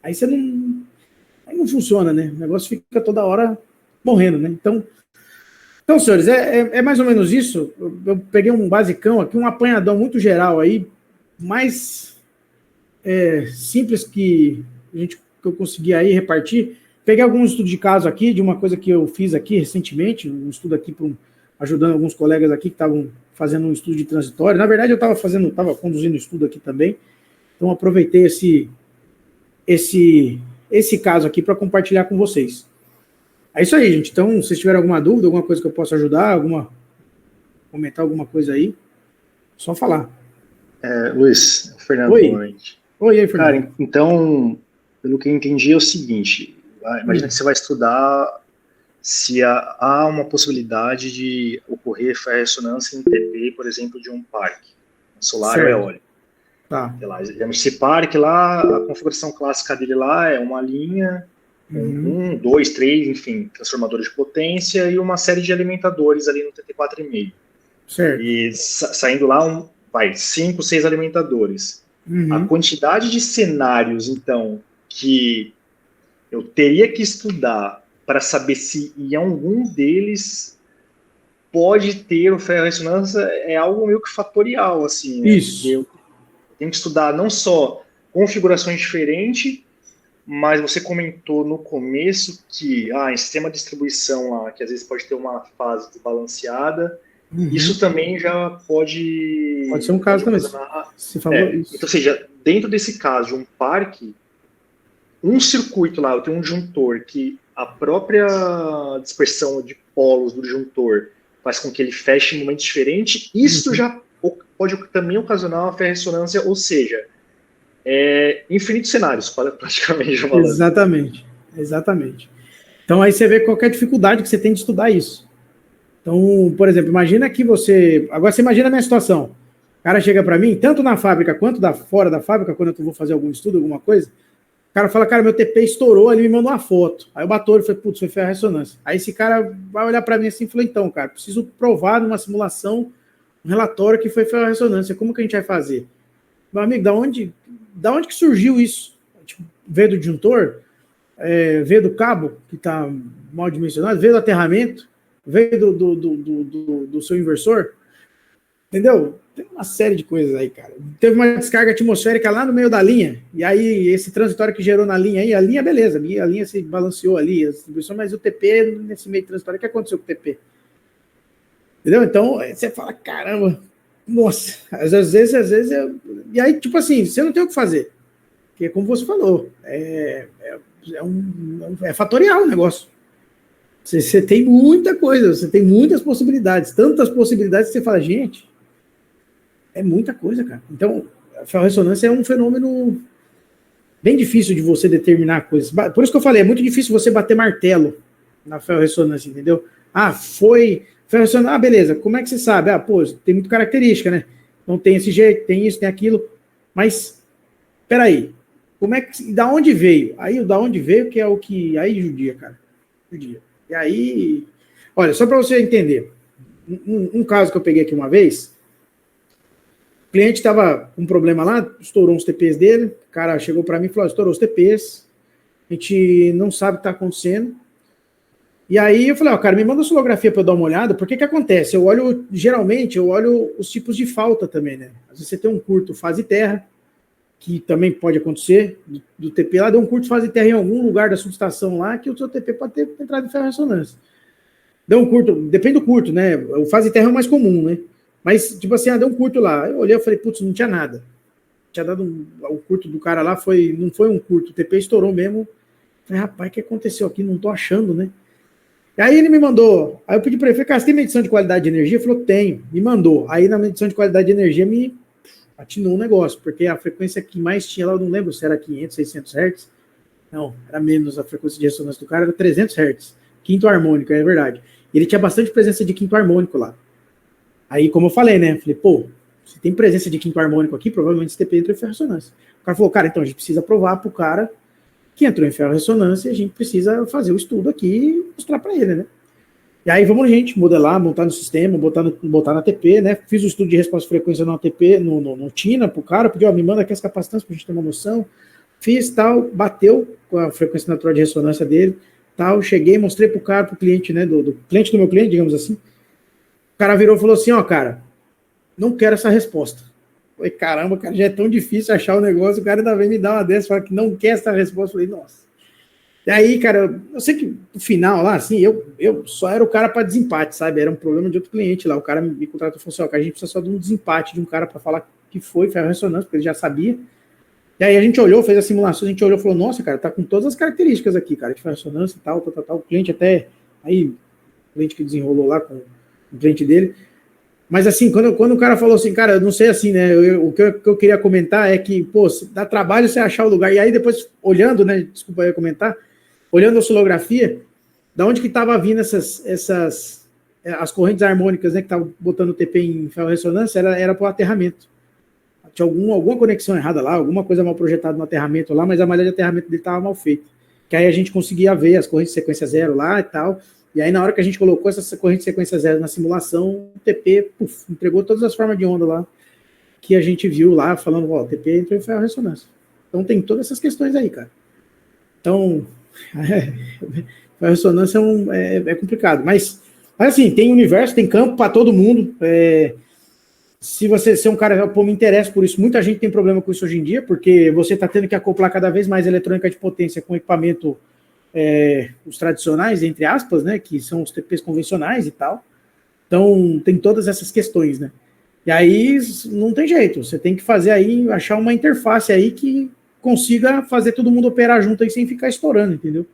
aí você não... Aí não funciona, né? O negócio fica toda hora morrendo, né? Então senhores, é mais ou menos isso. Eu peguei um basicão aqui, um apanhadão muito geral aí, mais simples que eu consegui aí repartir. Peguei alguns estudos de caso aqui, de uma coisa que eu fiz aqui recentemente, um estudo aqui ajudando alguns colegas aqui que estavam fazendo um estudo de transitório. Na verdade, eu estava conduzindo o estudo aqui também. Então, aproveitei esse caso aqui para compartilhar com vocês. É isso aí, gente. Então, se vocês tiverem alguma dúvida, alguma coisa que eu possa ajudar, comentar alguma coisa aí, só falar.
Luiz, Fernando,
Oi.
Boa noite.
Oi, aí, Fernando.
Cara, então, pelo que eu entendi é o seguinte, imagina que você vai estudar se há uma possibilidade de ocorrer ferro-ressonância em TP, por exemplo, de um parque, solar ou eólico.
Tá.
Esse parque lá, a configuração clássica dele lá é uma linha, 1, 2, 3, enfim, transformadores de potência e uma série de alimentadores ali no TT4,5.
Certo.
E saindo lá, 5, 6 alimentadores. A quantidade de cenários, então, que eu teria que estudar para saber se em algum deles pode ter o ferro-ressonância é algo meio que fatorial, assim.
Isso.
Eu tenho que estudar não só configurações diferentes, mas você comentou no começo que em sistema de distribuição lá, que às vezes pode ter uma fase desbalanceada, isso também já pode...
Pode ser um caso também. Você falou isso.
Então, ou seja, dentro desse caso de um parque, um circuito lá, eu tenho um disjuntor que a própria dispersão de polos do disjuntor faz com que ele feche em momentos diferentes, isso já pode também ocasionar uma ferro-ressonância, ou seja, infinitos cenários, praticamente.
Exatamente. Então aí você vê qualquer dificuldade que você tem de estudar isso. Então, por exemplo, imagina que agora você imagina a minha situação. O cara chega para mim, tanto na fábrica quanto fora da fábrica, quando eu vou fazer algum estudo, alguma coisa, o cara fala, cara, meu TP estourou, ele me mandou uma foto. Aí eu bato o olho e falei, putz, foi ferro-ressonância. Aí esse cara vai olhar para mim assim e falou, então, cara, preciso provar numa simulação, um relatório que foi ferro-ressonância. Como que a gente vai fazer? Meu amigo, da onde que surgiu isso? Tipo, veio do disjuntor? Veio do cabo, que está mal dimensionado? Veio do aterramento? Veio do seu inversor? Entendeu? Tem uma série de coisas aí, cara. Teve uma descarga atmosférica lá no meio da linha, e aí esse transitório que gerou na linha aí, a linha, beleza, a linha se balanceou ali, a distribuição, mas o TP, nesse meio transitório, o que aconteceu com o TP? Entendeu? Então, você fala, caramba, nossa, às vezes, e aí, tipo assim, você não tem o que fazer, porque como você falou, é fatorial o negócio. Você tem muita coisa, você tem muitas possibilidades, tantas possibilidades que você fala, gente, é muita coisa, cara. Então, a ferrorressonância é um fenômeno bem difícil de você determinar coisas. Por isso que eu falei, é muito difícil você bater martelo na ferrorressonância, entendeu? Foi ferrorressonância, beleza, como é que você sabe? Tem muita característica, né? Não tem esse jeito, tem isso, tem aquilo, mas, peraí, da onde veio? Aí, da onde veio que é o que, aí judia, cara, judia. E aí, olha, só para você entender, um caso que eu peguei aqui uma vez, o cliente estava com um problema lá, estourou uns TPs dele, o cara chegou para mim e falou, estourou os TPs, a gente não sabe o que está acontecendo. E aí eu falei, cara, me manda a oscilografia para eu dar uma olhada, porque que acontece? Geralmente eu olho os tipos de falta também, né? Às vezes você tem um curto fase terra, que também pode acontecer, do TP lá, deu um curto fase terra em algum lugar da subestação lá, que o seu TP pode ter entrado em ferrorressonância. Deu um curto, depende do curto, né? O fase terra é o mais comum, né? Mas, tipo assim, deu um curto lá. Eu olhei e falei, putz, não tinha nada. Tinha dado o curto do cara lá, não foi um curto, o TP estourou mesmo. Falei, rapaz, o que aconteceu aqui? Não tô achando, né? E aí ele me mandou, aí eu pedi para ele, falei, cara, você tem medição de qualidade de energia? Ele falou, tenho, me mandou. Aí na medição de qualidade de energia me atinou um negócio, porque a frequência que mais tinha lá, eu não lembro se era 500, 600 Hz. Não, era menos, a frequência de ressonância do cara era 300 Hz. Quinto harmônico, é verdade. Ele tinha bastante presença de quinto harmônico lá. Aí, como eu falei, né? Falei, se tem presença de quinto harmônico aqui, provavelmente esse TP entrou em ferrorressonância. O cara falou, cara, então a gente precisa provar pro cara que entrou em ferrorressonância e a gente precisa fazer o estudo aqui e mostrar para ele, né? E aí vamos, gente, modelar, montar no sistema, botar na TP, né? Fiz o estudo de resposta de frequência no ATP, no TINA, pro cara, pedi, me manda aqui as capacitâncias pra gente ter uma noção. Fiz, tal, bateu com a frequência natural de ressonância dele, tal, cheguei, mostrei pro cara, pro cliente, né, do cliente do meu cliente, digamos assim. O cara virou e falou assim, cara, não quero essa resposta. Eu falei, caramba, cara, já é tão difícil achar o negócio, o cara ainda vem me dar uma dessa, fala que não quer essa resposta. Eu falei, nossa. E aí, cara, eu sei que no final lá, assim, eu só era o cara para desempate, sabe? Era um problema de outro cliente lá. O cara me contratou e falou assim, cara, a gente precisa só de um desempate de um cara para falar que foi ferrorressonância, porque ele já sabia. E aí a gente olhou, fez a simulação, a gente olhou e falou, nossa, cara, tá com todas as características aqui, cara, de ferrorressonância e tal. O cliente até, aí, o cliente que desenrolou lá com o cliente dele. Mas assim, quando o cara falou assim, cara, eu não sei assim, né, o que eu queria comentar é que, dá trabalho você achar o lugar. E aí depois, olhando, né, desculpa eu comentar, olhando a oscilografia, da onde que estava vindo as correntes harmônicas, né, que estavam botando o TP em ferrorressonância, era para o aterramento. Tinha alguma conexão errada lá, alguma coisa mal projetada no aterramento lá, mas a malha de aterramento dele estava mal feita. Que aí a gente conseguia ver as correntes de sequência zero lá e tal, e aí na hora que a gente colocou essa corrente de sequência zero na simulação, o TP, entregou todas as formas de onda lá, que a gente viu lá, falando, o TP entrou em ferrorressonância. Então tem todas essas questões aí, cara. Então, a ressonância é complicado, mas assim, tem universo, tem campo para todo mundo. Se você ser um cara, me interessa por isso, muita gente tem problema com isso hoje em dia, porque você está tendo que acoplar cada vez mais eletrônica de potência com equipamento, os tradicionais, entre aspas, né, que são os TPs convencionais e tal. Então, tem todas essas questões, né? E aí, não tem jeito, você tem que fazer aí, achar uma interface aí que consiga fazer todo mundo operar junto aí sem ficar estourando, entendeu?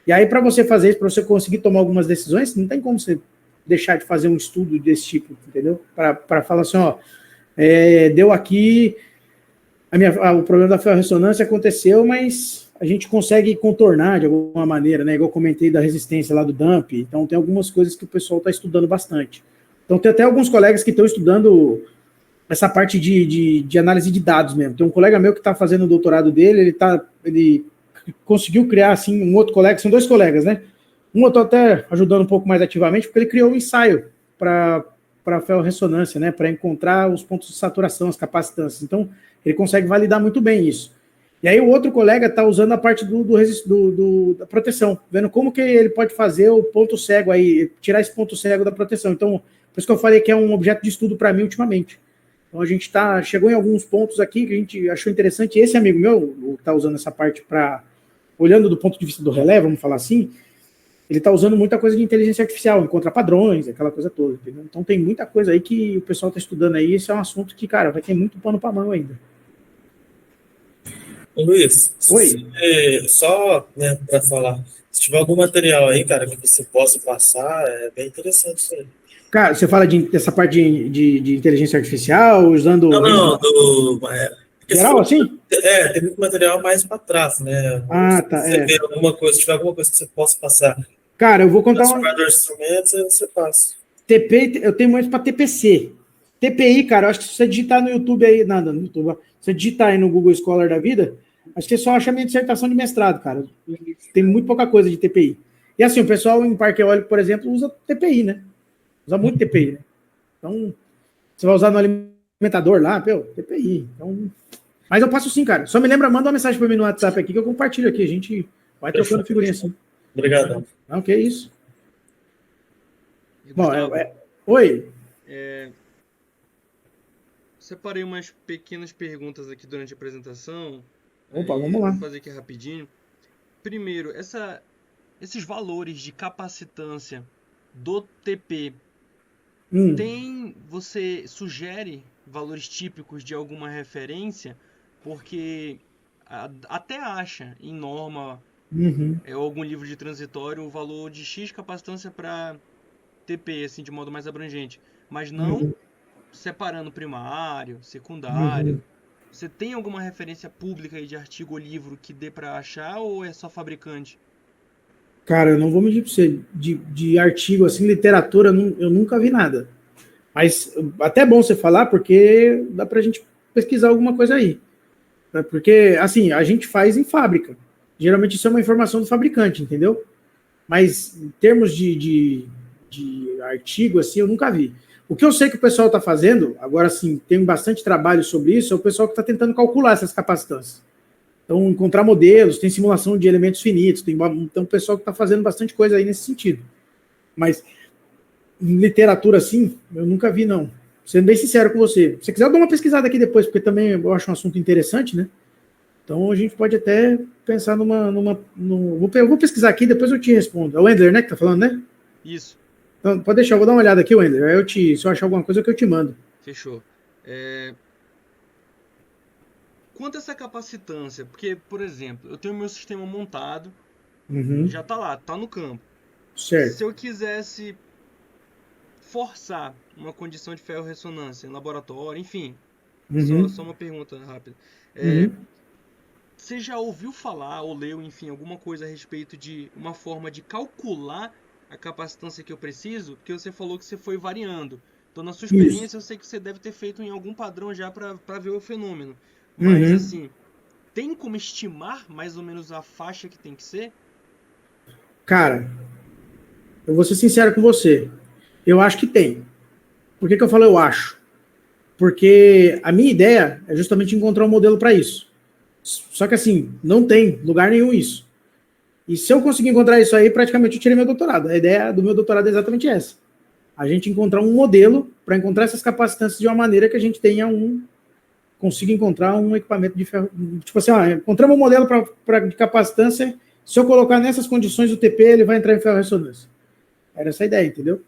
E aí, para você fazer isso, para você conseguir tomar algumas decisões, não tem como você deixar de fazer um estudo desse tipo, entendeu? Para falar assim, deu aqui, o problema da ferrorressonância aconteceu, mas a gente consegue contornar de alguma maneira, né? Igual eu comentei da resistência lá do dump, então tem algumas coisas que o pessoal está estudando bastante. Então tem até alguns colegas que estão estudando essa parte de análise de dados mesmo. Tem um colega meu que está fazendo o doutorado dele, ele conseguiu criar, assim, um outro colega, são dois colegas, né? Um eu estou até ajudando um pouco mais ativamente, porque ele criou um ensaio para ferrorressonância, né? Para encontrar os pontos de saturação, as capacitâncias. Então, ele consegue validar muito bem isso. E aí o outro colega está usando a parte da proteção, vendo como que ele pode fazer o ponto cego aí, tirar esse ponto cego da proteção. Então, por Por isso que eu falei que é um objeto de estudo para mim ultimamente. Então a gente chegou em alguns pontos aqui que a gente achou interessante. Esse amigo meu está usando essa parte olhando do ponto de vista do relé, vamos falar assim, ele está usando muita coisa de inteligência artificial, encontrar padrões, aquela coisa toda, entendeu? Então tem muita coisa aí que o pessoal está estudando aí, esse é um assunto que, cara, vai ter muito pano para mão ainda.
Ô, Luiz,
Oi?
só, né, para falar, se tiver algum material aí, cara, que você possa passar, é bem interessante isso aí.
Cara, você fala dessa parte de inteligência artificial, usando...
Não,
geral, assim?
Tem muito material mais para trás, né?
Ah, tá,
Se tiver alguma coisa que você possa passar.
Cara, eu vou contar
transformador de instrumentos, você passa.
TP, eu tenho muito para TPC. TPI, cara, eu acho que se você digitar no YouTube aí, nada, no YouTube, se você digitar aí no Google Scholar da vida, acho que você só acha minha dissertação de mestrado, cara. Tem muito pouca coisa de TPI. E assim, o pessoal em parque eólico, por exemplo, usa TPI, né? Usa muito TPI, né? Então, você vai usar no alimentador lá, TPI. Então, mas eu passo sim, cara. Só me lembra, manda uma mensagem para mim no WhatsApp aqui que eu compartilho aqui. A gente vai trocando figurinha assim.
Obrigado.
Não, que isso. Bom,
Gustavo,
oi.
Separei umas pequenas perguntas aqui durante a apresentação.
Opa, vamos lá.
Vou fazer aqui rapidinho. Primeiro, esses valores de capacitância do TP, você sugere valores típicos de alguma referência? Porque até acha em norma ou algum livro de transitório o valor de X capacitância para TP, assim, de modo mais abrangente, mas não separando primário, secundário. Você tem alguma referência pública aí de artigo ou livro que dê para achar ou é só fabricante?
Cara, eu não vou mentir para você, de artigo, assim, literatura, eu nunca vi nada. Mas até é bom você falar, porque dá para a gente pesquisar alguma coisa aí. Porque, assim, a gente faz em fábrica. Geralmente isso é uma informação do fabricante, entendeu? Mas em termos de artigo, assim, eu nunca vi. O que eu sei que o pessoal está fazendo, agora sim, tem bastante trabalho sobre isso, é o pessoal que está tentando calcular essas capacitâncias. Então, encontrar modelos, tem simulação de elementos finitos, então o pessoal que está fazendo bastante coisa aí nesse sentido. Mas em literatura, assim, eu nunca vi, não. Sendo bem sincero com você. Se você quiser, eu dou uma pesquisada aqui depois, porque também eu acho um assunto interessante, né? Então, a gente pode até pensar vou pesquisar aqui, depois eu te respondo. É o Wendler, né, que tá falando, né?
Isso.
Então, pode deixar, eu vou dar uma olhada aqui, Wendler. Aí se eu achar alguma coisa, que eu te mando.
Fechou. Quanto a essa capacitância, porque, por exemplo, eu tenho meu sistema montado, já tá lá, tá no campo.
Certo.
Se eu quisesse forçar uma condição de ferro-ressonância em laboratório, enfim, só uma pergunta rápida. Você já ouviu falar ou leu, enfim, alguma coisa a respeito de uma forma de calcular a capacitância que eu preciso? Porque você falou que você foi variando. Então, na sua experiência, eu sei que você deve ter feito em algum padrão já para ver o fenômeno. Mas, assim, tem como estimar mais ou menos a faixa que tem que ser?
Cara, eu vou ser sincero com você. Eu acho que tem. Por que eu falo eu acho? Porque a minha ideia é justamente encontrar um modelo para isso. Só que, assim, não tem lugar nenhum isso. E se eu conseguir encontrar isso aí, praticamente eu tirei meu doutorado. A ideia do meu doutorado é exatamente essa. A gente encontrar um modelo para encontrar essas capacitâncias de uma maneira que a gente tenha consiga encontrar um equipamento de ferro. Tipo assim, encontramos um modelo de capacitância, se eu colocar nessas condições o TP, ele vai entrar em ferro-ressonância. Era essa a ideia, entendeu?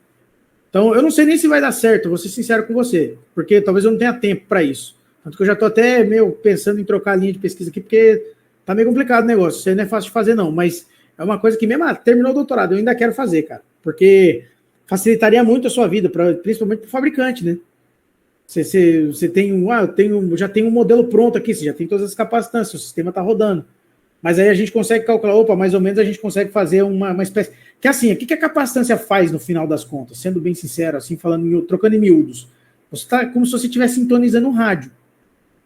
Então, eu não sei nem se vai dar certo, vou ser sincero com você, porque talvez eu não tenha tempo para isso. Tanto que eu já estou até meio pensando em trocar a linha de pesquisa aqui, porque tá meio complicado o negócio. Isso aí não é fácil de fazer, não. Mas é uma coisa que mesmo terminou o doutorado, eu ainda quero fazer, cara. Porque facilitaria muito a sua vida, principalmente para o fabricante, né? Você tem já tem um modelo pronto aqui, você já tem todas as capacitâncias, o sistema está rodando. Mas aí a gente consegue calcular, mais ou menos a gente consegue fazer uma espécie... Que assim, o que a capacitância faz no final das contas? Sendo bem sincero, assim, trocando em miúdos. Você está como se você estivesse sintonizando um rádio.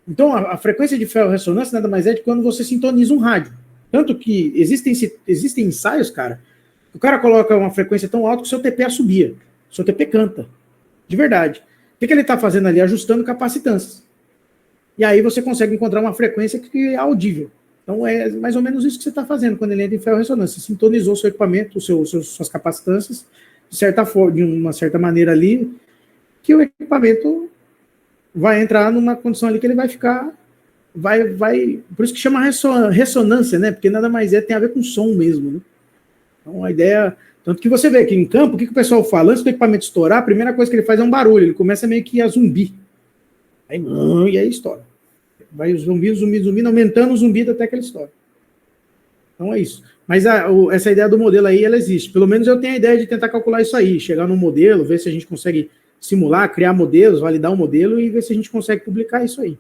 Então, a frequência de ferro-ressonância nada mais é de quando você sintoniza um rádio. Tanto que existem ensaios, cara, o cara coloca uma frequência tão alta que o seu TP assobia. O seu TP canta. De verdade. O que ele está fazendo ali? Ajustando capacitâncias. E aí você consegue encontrar uma frequência que é audível. Então, é mais ou menos isso que você está fazendo quando ele entra em ferro-ressonância. Você sintonizou o seu equipamento, suas capacitâncias, de uma certa maneira ali, que o equipamento vai entrar numa condição ali que ele vai ficar, por isso que chama ressonância, né? Porque nada mais tem a ver com som mesmo, né? Então a ideia, tanto que você vê aqui em campo, o que o pessoal fala? Antes do equipamento estourar, a primeira coisa que ele faz é um barulho, ele começa meio que a zumbir. Aí, e aí estoura. Vai zumbindo, aumentando o zumbido até que ele estoura. Então é isso. Mas essa ideia do modelo aí, ela existe. Pelo menos eu tenho a ideia de tentar calcular isso aí, chegar num modelo, ver se a gente consegue simular, criar modelos, validar um modelo e ver se a gente consegue publicar isso aí.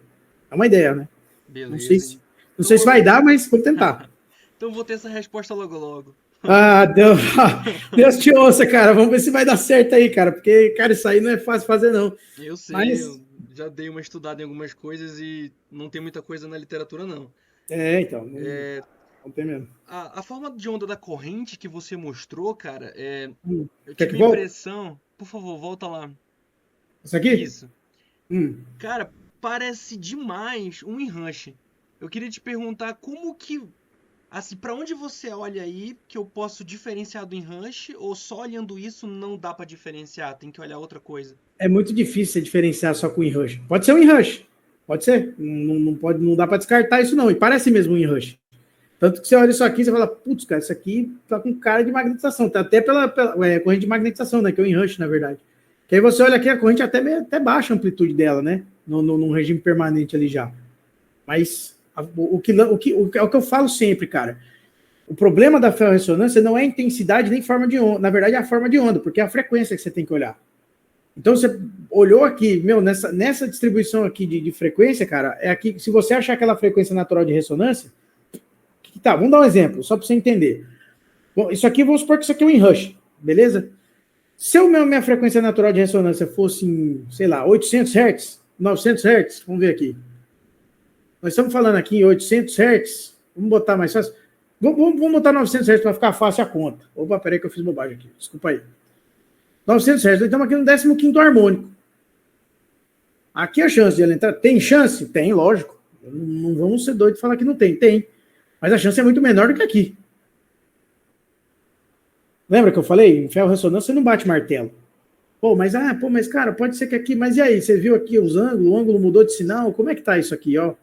É uma ideia, né?
Beleza.
Não sei se vai dar, mas vamos tentar.
Então vou ter essa resposta logo.
Ah, Deus te ouça, cara. Vamos ver se vai dar certo aí, cara. Porque, cara, isso aí não é fácil fazer, não.
Eu sei, eu já dei uma estudada em algumas coisas e não tem muita coisa na literatura, não.
Então. Não tem mesmo.
A forma de onda da corrente que você mostrou, cara, eu
Quer
tive
que
a
volte?
impressão... Por favor, volta lá.
Isso aqui?
Isso.
Hum.
Cara, parece demais um enrush. Eu queria te perguntar como que... Assim, pra onde você olha aí que eu posso diferenciar do enrush? Ou só olhando isso não dá pra diferenciar? Tem que olhar outra coisa?
É muito difícil você diferenciar só com o enrush. Pode ser um enrush. Pode ser. Não dá pra descartar isso, não. E parece mesmo um enrush. Tanto que você olha isso aqui e você fala, putz, cara, isso aqui tá com cara de magnetização. Tá até pela corrente de magnetização, né? Que é o enrush, na verdade. Que aí você olha aqui, a corrente até baixa a amplitude dela, né? Num regime permanente ali já. Mas o que eu falo sempre, cara. O problema da ferrorressonância não é a intensidade nem forma de onda. Na verdade, é a forma de onda, porque é a frequência que você tem que olhar. Então, você olhou aqui, nessa distribuição aqui de frequência, cara, é aqui, se você achar aquela frequência natural de ressonância, tá, vamos dar um exemplo, só para você entender. Bom, isso aqui, vamos supor que isso aqui é um enrush, beleza? Se minha frequência natural de ressonância fosse em, sei lá, 800 Hz, 900 Hz, vamos ver aqui. Nós estamos falando aqui em 800 Hz, vamos botar mais fácil. Vamos botar 900 Hz para ficar fácil a conta. Opa, peraí que eu fiz bobagem aqui, desculpa aí. 900 Hz, nós estamos aqui no 15º harmônico. Aqui a chance de ela entrar, tem chance? Tem, lógico. Não vamos ser doidos de falar que não tem, tem. Mas a chance é muito menor do que aqui. Lembra que eu falei? Em ferro-ressonância você não bate martelo. Mas cara, pode ser que aqui... Mas e aí, você viu aqui os ângulos, o ângulo mudou de sinal? Como é que tá isso aqui, ó?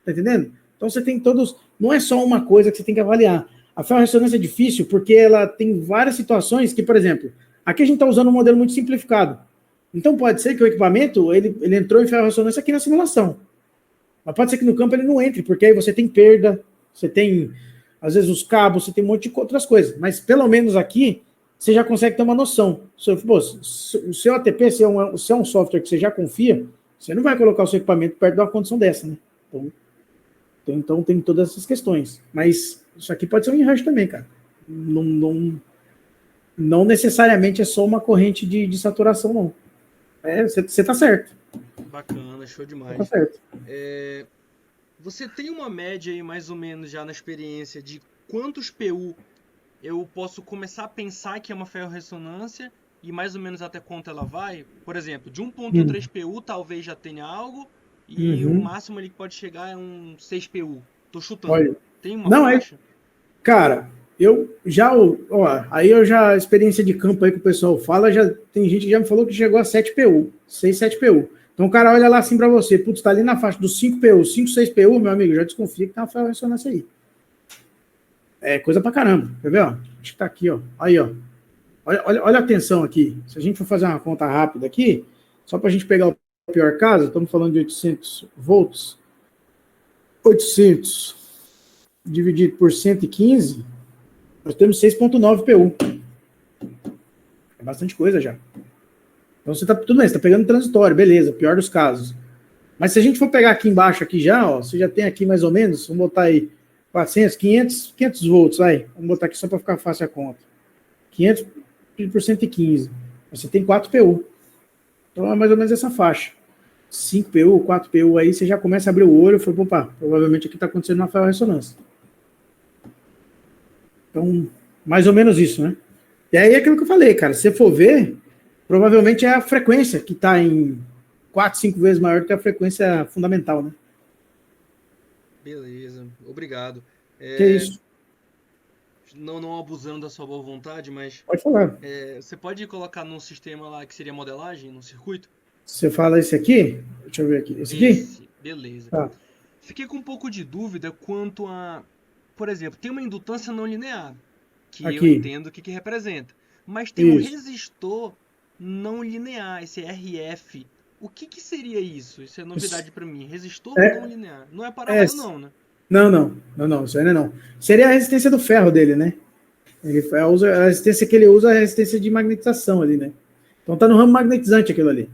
Tá entendendo? Então você tem todos... Não é só uma coisa que você tem que avaliar. A ferro-ressonância é difícil porque ela tem várias situações que, por exemplo, aqui a gente está usando um modelo muito simplificado. Então pode ser que o equipamento, ele entrou em ferro-ressonância aqui na simulação. Mas pode ser que no campo ele não entre, porque aí você tem perda, você tem, às vezes, os cabos, você tem um monte de outras coisas. Mas pelo menos aqui, você já consegue ter uma noção. Se o seu ATP, se é um software que você já confia, você não vai colocar o seu equipamento perto de uma condição dessa, né? Então tem todas essas questões. Mas isso aqui pode ser um enrush também, cara. Não necessariamente é só uma corrente de saturação, não. Você tá certo.
Bacana, show demais.
Tá certo.
Você tem uma média aí, mais ou menos, já na experiência de quantos PU eu posso começar a pensar que é uma ferro-ressonância e mais ou menos até quanto ela vai? Por exemplo, de 1.3 PU talvez já tenha algo e o máximo ali que pode chegar é um 6 PU. Tô chutando.
Olha,
tem uma faixa?
Cara, a experiência de campo aí que o pessoal fala, tem gente que já me falou que chegou a 7 PU, 6, 7 PU. Então o cara olha lá assim pra você, putz, tá ali na faixa dos 5 PU, 5, 6 PU, meu amigo, já desconfia que tá uma ferro-ressonância aí. É coisa pra caramba, quer ver, ó? Acho que tá aqui, ó. Aí, ó. Olha a tensão aqui. Se a gente for fazer uma conta rápida aqui, só pra gente pegar o pior caso, estamos falando de 800 volts. 800 dividido por 115, nós temos 6.9 PU. É bastante coisa já. Então você tá tudo bem, você tá pegando transitório, beleza, pior dos casos. Mas se a gente for pegar aqui embaixo aqui já, ó, você já tem aqui mais ou menos, vamos botar aí 400, 500 volts, vai. Vamos botar aqui só para ficar fácil a conta. 500 por 115. Você tem 4 PU. Então é mais ou menos essa faixa. 5 PU, 4 PU aí, você já começa a abrir o olho e fala, opa, provavelmente aqui está acontecendo uma ferro-ressonância. Então, mais ou menos isso, né? E aí é aquilo que eu falei, cara, se você for ver, provavelmente é a frequência que está em 4, 5 vezes maior do que a frequência fundamental, né?
Beleza, obrigado.
Que isso?
Não abusando da sua boa vontade, mas...
Pode falar.
Você pode colocar num sistema lá que seria modelagem, num circuito?
Você fala esse aqui? Deixa eu ver aqui. Esse aqui?
Beleza.
Tá.
Fiquei com um pouco de dúvida quanto a... Por exemplo, tem uma indutância não linear, que
Aqui.
eu entendo o que representa. Mas tem um
Isso.
resistor não linear, esse RF. O que seria isso? Isso é novidade para mim. Resistor não linear. Não é para-raio não, né?
Não. Isso ainda não. Seria a resistência do ferro dele, né? Ele usa a resistência que ele usa, é a resistência de magnetização ali, né? Então tá no ramo magnetizante aquilo ali.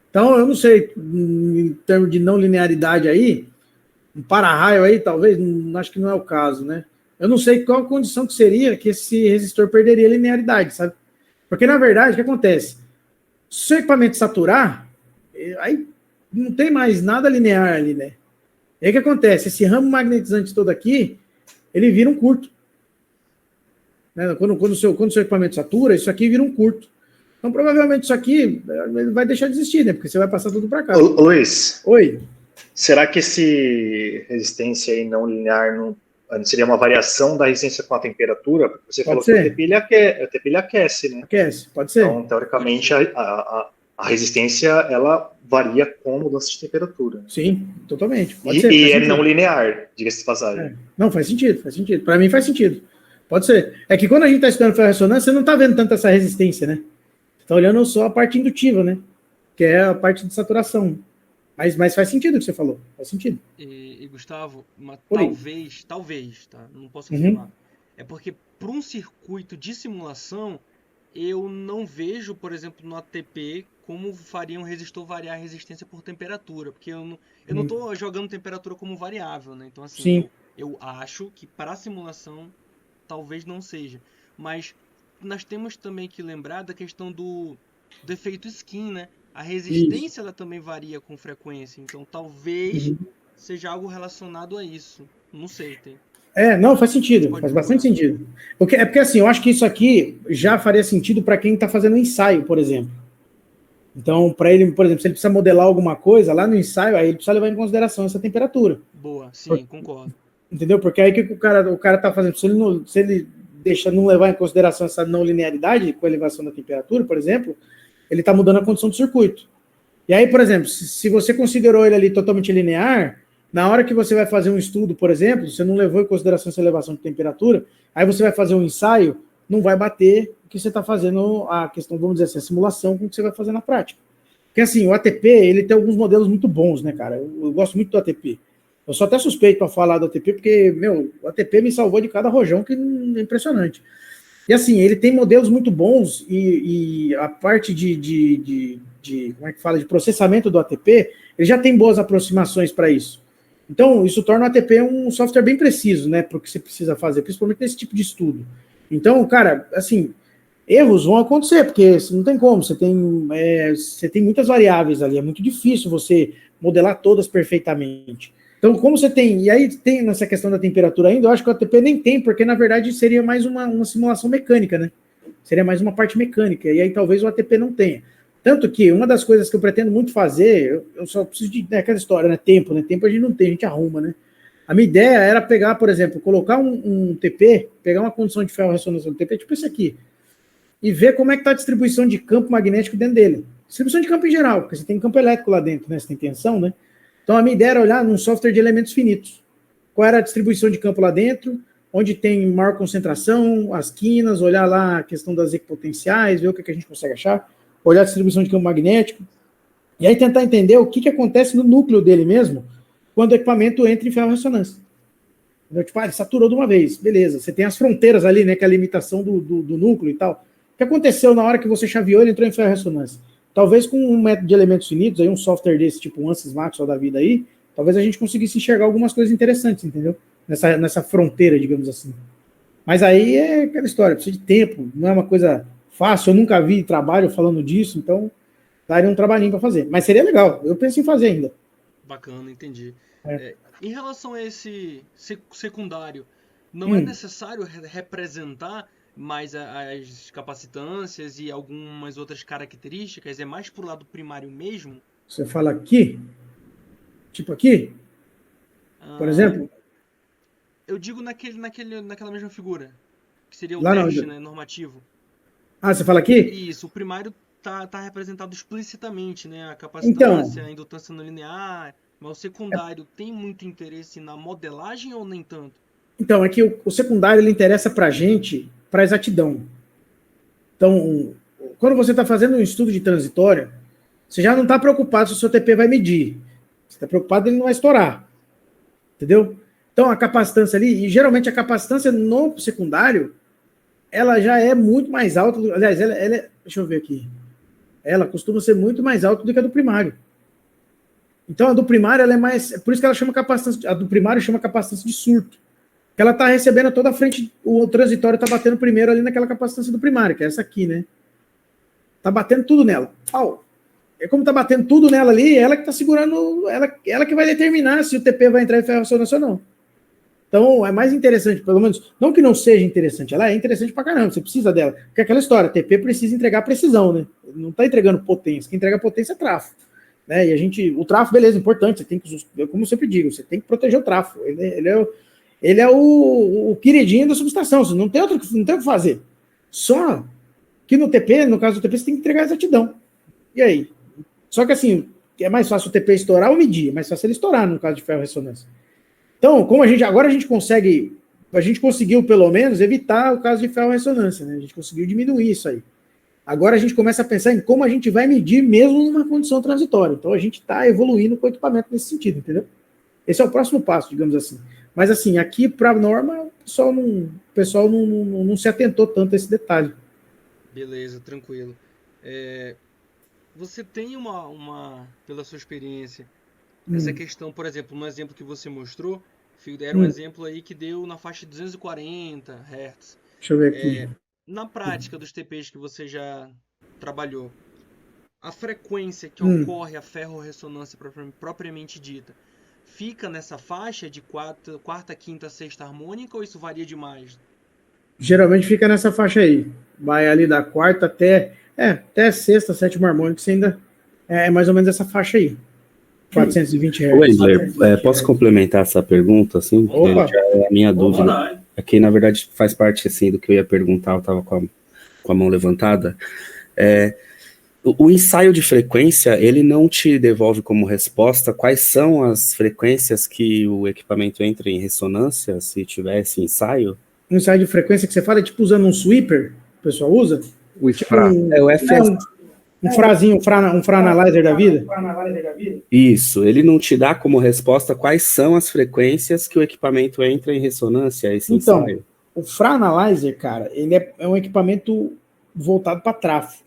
Então, eu não sei, em termos de não linearidade aí, um para-raio aí, talvez, acho que não é o caso, né? Eu não sei qual a condição que seria que esse resistor perderia a linearidade, sabe? Porque, na verdade, o que acontece? Se o equipamento saturar, aí não tem mais nada linear ali, né? E aí o que acontece? Esse ramo magnetizante todo aqui, ele vira um curto. Né? Quando o seu equipamento satura, isso aqui vira um curto. Então, provavelmente, isso aqui vai deixar de existir, né? Porque você vai passar tudo para cá.
Ô, Luiz.
Oi.
Será que esse resistência aí não linear não seria uma variação da resistência com a temperatura? Porque você falou que o TP ele aquece, né?
Aquece, pode ser.
Então, teoricamente, a resistência ela varia com mudança de temperatura.
Sim, totalmente.
Pode ser, e é não linear, diga-se de passagem.
Não, faz sentido. Para mim faz sentido. Pode ser. É que quando a gente está estudando ferro-ressonância, você não está vendo tanto essa resistência, né? Você está olhando só a parte indutiva, né? Que é a parte de saturação. Mas faz sentido o que você falou. Faz sentido.
E Gustavo, talvez, tá? Não posso afirmar. É porque para um circuito de simulação, eu não vejo, por exemplo, no ATP, como faria um resistor variar a resistência por temperatura. Porque eu não estou jogando temperatura como variável, né? Então, assim, eu acho que para a simulação talvez não seja. Mas nós temos também que lembrar da questão do efeito skin, né? A resistência ela também varia com frequência. Então talvez seja algo relacionado a isso. Não sei.
Não, faz sentido. Faz bastante sentido. Porque assim, eu acho que isso aqui já faria sentido para quem está fazendo um ensaio, por exemplo. Então, para ele, por exemplo, se ele precisa modelar alguma coisa, lá no ensaio, aí ele precisa levar em consideração essa temperatura.
Boa, sim, concordo.
Entendeu? Porque aí o que o cara tá fazendo? Se ele deixa não levar em consideração essa não linearidade com a elevação da temperatura, por exemplo, ele está mudando a condição do circuito. E aí, por exemplo, se você considerou ele ali totalmente linear, na hora que você vai fazer um estudo, por exemplo, você não levou em consideração essa elevação de temperatura, aí você vai fazer um ensaio, não vai bater o que você está fazendo, a questão, vamos dizer assim, a simulação com o que você vai fazer na prática. Porque assim, o ATP, ele tem alguns modelos muito bons, né, cara? Eu gosto muito do ATP. Eu sou até suspeito para falar do ATP, porque, o ATP me salvou de cada rojão, que é impressionante. E assim, ele tem modelos muito bons e a parte de como é que fala, de processamento do ATP, ele já tem boas aproximações para isso. Então, isso torna o ATP um software bem preciso, né, para o que você precisa fazer, principalmente nesse tipo de estudo. Então, cara, assim, erros vão acontecer, porque não tem como, você tem muitas variáveis ali, é muito difícil você modelar todas perfeitamente. Então, como você tem, e aí tem nessa questão da temperatura ainda, eu acho que o ATP nem tem, porque na verdade seria mais uma simulação mecânica, né? Seria mais uma parte mecânica, e aí talvez o ATP não tenha. Tanto que uma das coisas que eu pretendo muito fazer, eu só preciso de aquela história, né? Tempo a gente não tem, a gente arruma, né? A minha ideia era pegar, por exemplo, colocar um TP, pegar uma condição de ferro-ressonância do TP, tipo esse aqui, e ver como é que está a distribuição de campo magnético dentro dele. Distribuição de campo em geral, porque você tem campo elétrico lá dentro, né? Você tem tensão, né? Então, a minha ideia era olhar num software de elementos finitos. Qual era a distribuição de campo lá dentro, onde tem maior concentração, as quinas, olhar lá a questão das equipotenciais, ver o que a gente consegue achar, olhar a distribuição de campo magnético, e aí tentar entender o que acontece no núcleo dele mesmo, quando o equipamento entra em ferro-ressonância. Tipo, ele saturou de uma vez, beleza. Você tem as fronteiras ali, né, que é a limitação do núcleo e tal. O que aconteceu na hora que você chaveou, ele entrou em ferro-ressonância? Talvez com um método de elementos finitos, aí um software desse, tipo um Ansys Maxwell da vida aí, talvez a gente conseguisse enxergar algumas coisas interessantes, entendeu? Nessa fronteira, digamos assim. Mas aí é aquela história, precisa de tempo, não é uma coisa fácil, eu nunca vi trabalho falando disso, então daria um trabalhinho para fazer. Mas seria legal, eu penso em fazer ainda.
Bacana, entendi. Em relação a esse secundário, não é necessário representar mais as capacitâncias e algumas outras características? É mais pro lado primário mesmo?
Você fala aqui? Tipo aqui? Por exemplo?
Eu digo naquela mesma figura, que seria o
lá
teste, né, normativo.
Ah, você fala aqui?
Isso, o primário tá representado explicitamente, né? A capacitância, a indutância não linear, mas o secundário tem muito interesse na modelagem ou nem tanto?
Então, é que o secundário ele interessa para a gente, para exatidão. Então, quando você está fazendo um estudo de transitória, você já não está preocupado se o seu TP vai medir. Você está preocupado ele não vai estourar. Entendeu? Então, a capacitância ali, e geralmente a capacitância no secundário, ela já é muito mais alta. Aliás, ela é, deixa eu ver aqui. Ela costuma ser muito mais alta do que a do primário. Então, a do primário, ela é mais... Por isso que ela chama capacitância... A do primário chama capacitância de surto. Porque ela está recebendo toda a frente... O transitório está batendo primeiro ali naquela capacitância do primário, que é essa aqui, né? Está batendo tudo nela. É como está batendo tudo nela ali, ela que está segurando... Ela que vai determinar se o TP vai entrar em ferro-ressonância ou não. Então, é mais interessante, pelo menos... Não que não seja interessante, ela é interessante pra caramba, você precisa dela. Porque é aquela história, TP precisa entregar precisão, né? Não está entregando potência. Quem entrega potência é trafo. Né? E o trafo, beleza, importante, você tem que, como eu sempre digo, você tem que proteger o trafo. Ele é o queridinho da subestação, você não tem o que fazer. Só que no TP, no caso do TP, você tem que entregar a exatidão. E aí? Só que assim, é mais fácil o TP estourar ou medir, é mais fácil ele estourar no caso de ferro-ressonância. Então, como agora a gente conseguiu pelo menos evitar o caso de ferro-ressonância, né? A gente conseguiu diminuir isso aí. Agora a gente começa a pensar em como a gente vai medir mesmo numa condição transitória. Então a gente está evoluindo com o equipamento nesse sentido, entendeu? Esse é o próximo passo, digamos assim. Mas assim, aqui para a norma, o pessoal não se atentou tanto a esse detalhe.
Beleza, tranquilo. Você tem pela sua experiência, essa questão, por exemplo, no exemplo que você mostrou, era um exemplo aí que deu na faixa de 240 Hz.
Deixa eu ver aqui.
Na prática dos TPs que você já trabalhou, a frequência que ocorre a ferro-ressonância propriamente dita, fica nessa faixa de quarta, quinta, sexta harmônica ou isso varia demais?
Geralmente fica nessa faixa aí. Vai ali da quarta até sexta, sétima harmônica, você ainda é mais ou menos essa faixa aí. 420 Hz.
Wendler, posso complementar essa pergunta? Assim? Já é a minha dúvida. Aqui, na verdade, faz parte assim, do que eu ia perguntar, eu estava com a mão levantada. O ensaio de frequência, ele não te devolve como resposta quais são as frequências que o equipamento entra em ressonância, se tiver esse ensaio?
O ensaio de frequência que você fala é tipo usando um sweeper, o pessoal usa?
O IFRA. O FS.
Um Fra-Analyzer da vida?
Isso, ele não te dá como resposta quais são as frequências que o equipamento entra em ressonância, esse ensaio?
O Fra-Analyzer, cara, ele é um equipamento voltado para trafo.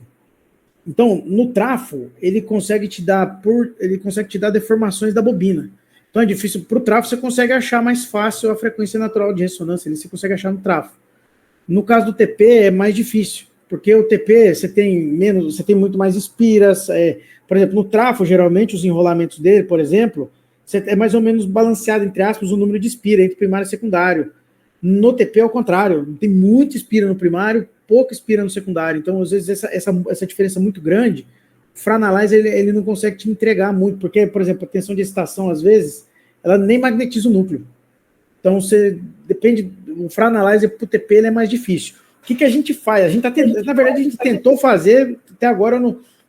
Então, no trafo, ele consegue te dar deformações da bobina. Então é difícil, para o trafo você consegue achar mais fácil a frequência natural de ressonância, você consegue achar no trafo. No caso do TP é mais difícil, porque o TP você tem muito mais espiras. Por exemplo, no trafo, geralmente, os enrolamentos dele, por exemplo, é mais ou menos balanceado, entre aspas, o número de espira entre primário e secundário. No TP, ao contrário, tem muita espira no primário, pouca espira no secundário. Então, às vezes, essa diferença é muito grande. O Fra-Analyzer, ele não consegue te entregar muito, porque, por exemplo, a tensão de excitação, às vezes, ela nem magnetiza o núcleo. Então, o Fra-Analyzer para o TP ele é mais difícil. O que a gente faz? Na verdade, a gente tentou fazer, até agora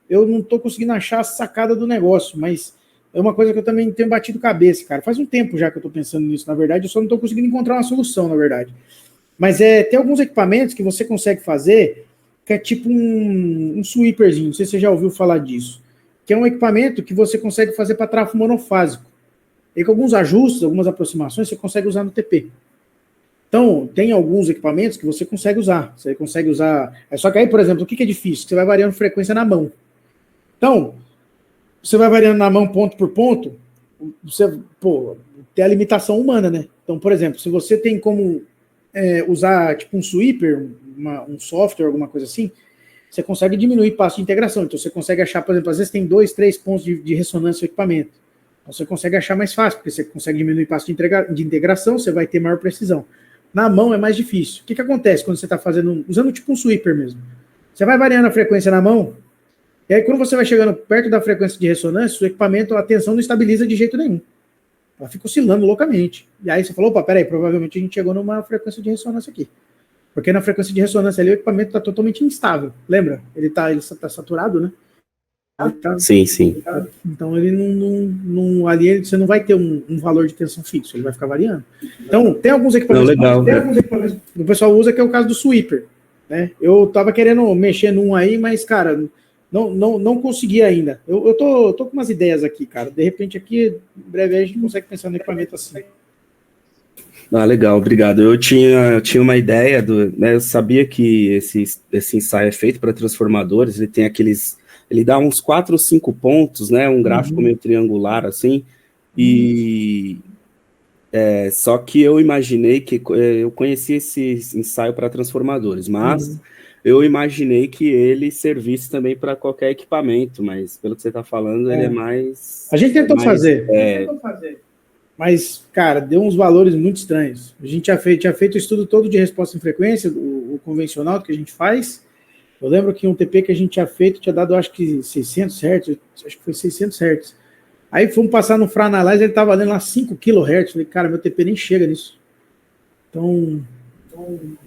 eu não estou conseguindo achar a sacada do negócio, mas é uma coisa que eu também tenho batido cabeça, cara. Faz um tempo já que eu estou pensando nisso, na verdade, eu só não estou conseguindo encontrar uma solução, na verdade. Mas tem alguns equipamentos que você consegue fazer, que é tipo um sweeperzinho, não sei se você já ouviu falar disso, que é um equipamento que você consegue fazer para trafo monofásico. E com alguns ajustes, algumas aproximações, você consegue usar no TP. Então, tem alguns equipamentos que você consegue usar. Você consegue usar... Só que aí, por exemplo, o que é difícil? Você vai variando frequência na mão. Então, você vai variando na mão ponto por ponto, tem a limitação humana, né? Então, por exemplo, se você tem como usar tipo um sweeper, um software, alguma coisa assim, você consegue diminuir passo de integração. Então, você consegue achar, por exemplo, às vezes tem 2, 3 pontos de ressonância no equipamento. Então, você consegue achar mais fácil, porque você consegue diminuir passo de integração, você vai ter maior precisão. Na mão é mais difícil. O que acontece quando você está usando tipo um sweeper mesmo? Você vai variando a frequência na mão, e aí quando você vai chegando perto da frequência de ressonância, o equipamento, a tensão não estabiliza de jeito nenhum. Ela fica oscilando loucamente. E aí você falou, opa, peraí, provavelmente a gente chegou numa frequência de ressonância aqui. Porque na frequência de ressonância ali o equipamento está totalmente instável, lembra? Ele tá saturado, né?
Sim.
Então ele não ali você não vai ter um valor de tensão fixo, ele vai ficar variando. Então tem alguns equipamentos, que o pessoal usa, que é o caso do sweeper, né? Eu tava querendo mexer num aí, mas cara, não consegui ainda. Eu tô com umas ideias aqui, cara. De repente aqui, em breve a gente consegue pensar no equipamento assim.
Legal, obrigado. Eu tinha uma ideia né, eu sabia que esse ensaio é feito para transformadores, ele tem ele dá uns 4 ou 5 pontos, né, um gráfico meio triangular, assim, e só que eu imaginei que, eu conheci esse ensaio para transformadores, mas eu imaginei que ele servisse também para qualquer equipamento, mas pelo que você está falando, ele é mais...
A gente tentou fazer. Mas, cara, deu uns valores muito estranhos. A gente tinha feito o estudo todo de resposta em frequência, o convencional que a gente faz. Eu lembro que um TP que a gente tinha feito tinha dado, acho que 600 Hz, acho que foi 600 Hz. Aí fomos passar no Franalyze, ele estava dando lá 5 kHz. Falei, cara, meu TP nem chega nisso. Então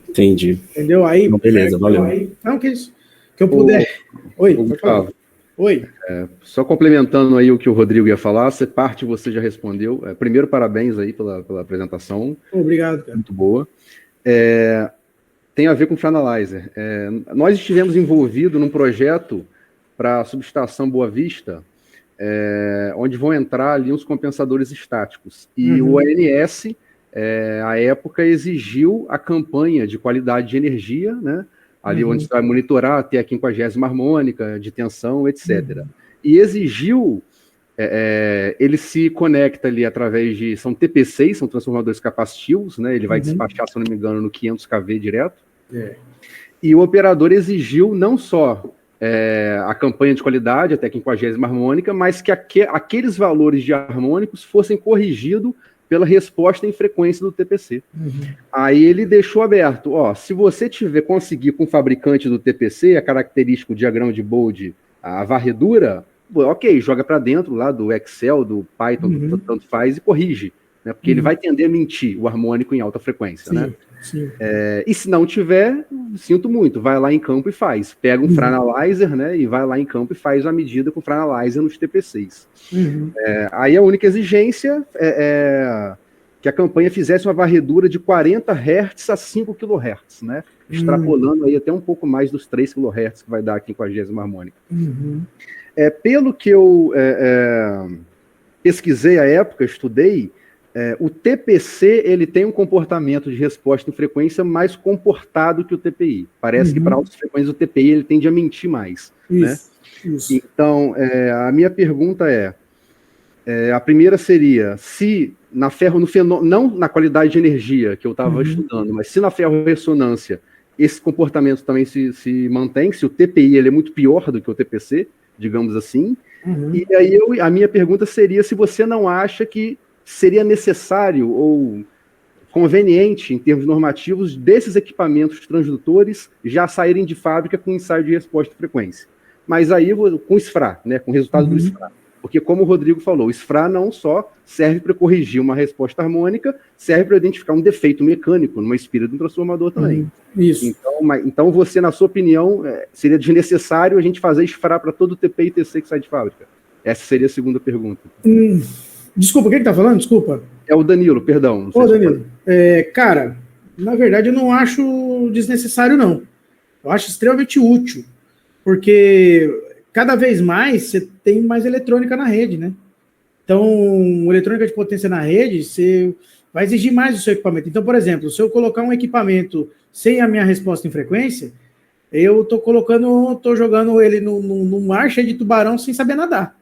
entendi.
Entendeu? Aí,
beleza, valeu.
Não, que isso. Que eu puder. Oi,
Gustavo.
Oi.
Só complementando aí o que o Rodrigo ia falar, parte você já respondeu. Primeiro, parabéns aí pela apresentação.
Obrigado, cara.
Muito boa. Tem a ver com o Franalyzer. Nós estivemos envolvidos num projeto para a subestação Boa Vista, onde vão entrar ali uns compensadores estáticos. E o ANS, à época, exigiu a campanha de qualidade de energia, né? Ali onde você vai monitorar até a 50ª harmônica, de tensão, etc. E exigiu, ele se conecta ali através de, são TP6, são transformadores capacitivos, né? Ele vai despachar, se não me engano, no 500 kV direto. E o operador exigiu não só a campanha de qualidade até a 50ª harmônica, mas que aqueles valores de harmônicos fossem corrigidos pela resposta em frequência do TPC. Aí ele deixou aberto, se você conseguir com o fabricante do TPC, a característica, o diagrama de Bode, a varredura, ok, joga para dentro lá do Excel, do Python, tanto faz, e corrige, né? Porque ele vai tender a mentir o harmônico em alta frequência, né?
Sim.
E se não tiver, sinto muito, vai lá em campo e faz. Pega um Franalyzer, né, e vai lá em campo e faz a medida com o Franalyzer nos TP6. Aí a única exigência é que a campanha fizesse uma varredura de 40 Hz a 5 kHz, né, extrapolando aí até um pouco mais dos 3 kHz que vai dar a 50ª harmônica. Pelo que eu pesquisei à época, estudei, o TPC ele tem um comportamento de resposta em frequência mais comportado que o TPI. Parece que para altas frequências o TPI ele tende a mentir mais. Isso. Então, a minha pergunta a primeira seria, se na não na qualidade de energia que eu estava estudando, mas se na ferro-ressonância esse comportamento também se mantém, se o TPI ele é muito pior do que o TPC, digamos assim, e aí a minha pergunta seria se você não acha que seria necessário ou conveniente, em termos normativos, desses equipamentos transdutores já saírem de fábrica com ensaio de resposta de frequência. Mas aí com o SFRA, né, com o resultado do SFRA. Porque, como o Rodrigo falou, o SFRA não só serve para corrigir uma resposta harmônica, serve para identificar um defeito mecânico numa espira de um transformador também.
Isso.
Então, você, na sua opinião, seria desnecessário a gente fazer SFRA para todo o TP e TC que sai de fábrica? Essa seria a segunda pergunta.
Desculpa, quem que tá falando? Desculpa.
É o Danilo, perdão.
Danilo. Cara, na verdade eu não acho desnecessário, não. Eu acho extremamente útil, porque cada vez mais você tem mais eletrônica na rede, né? Então, eletrônica de potência na rede, você vai exigir mais do seu equipamento. Então, por exemplo, se eu colocar um equipamento sem a minha resposta em frequência, eu tô jogando ele no mar cheio de tubarão sem saber nadar.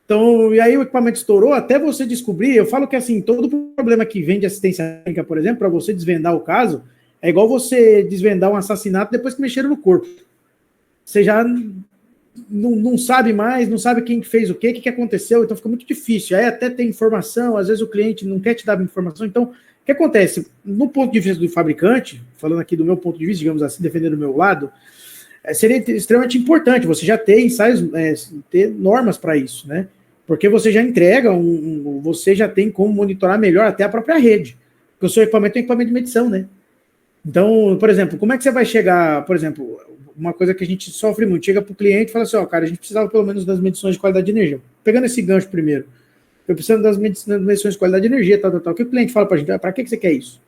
Então, e aí o equipamento estourou, até você descobrir, eu falo que assim, todo problema que vem de assistência técnica, por exemplo, para você desvendar o caso, é igual você desvendar um assassinato depois que mexeram no corpo. Você já não sabe mais, não sabe quem fez o que aconteceu, então fica muito difícil. Aí até tem informação, às vezes o cliente não quer te dar informação, então o que acontece? No ponto de vista do fabricante, falando aqui do meu ponto de vista, digamos assim, defendendo o meu lado, seria extremamente importante você já ter ensaios, ter normas para isso, né? Porque você já entrega, você já tem como monitorar melhor até a própria rede. Porque o seu equipamento é um equipamento de medição, né? Então, por exemplo, como é que você vai chegar, por exemplo, uma coisa que a gente sofre muito, chega para o cliente e fala assim, ó, cara, a gente precisava pelo menos das medições de qualidade de energia. Pegando esse gancho primeiro, eu preciso das medições de qualidade de energia, tal. O que o cliente fala para a gente? Para que você quer isso?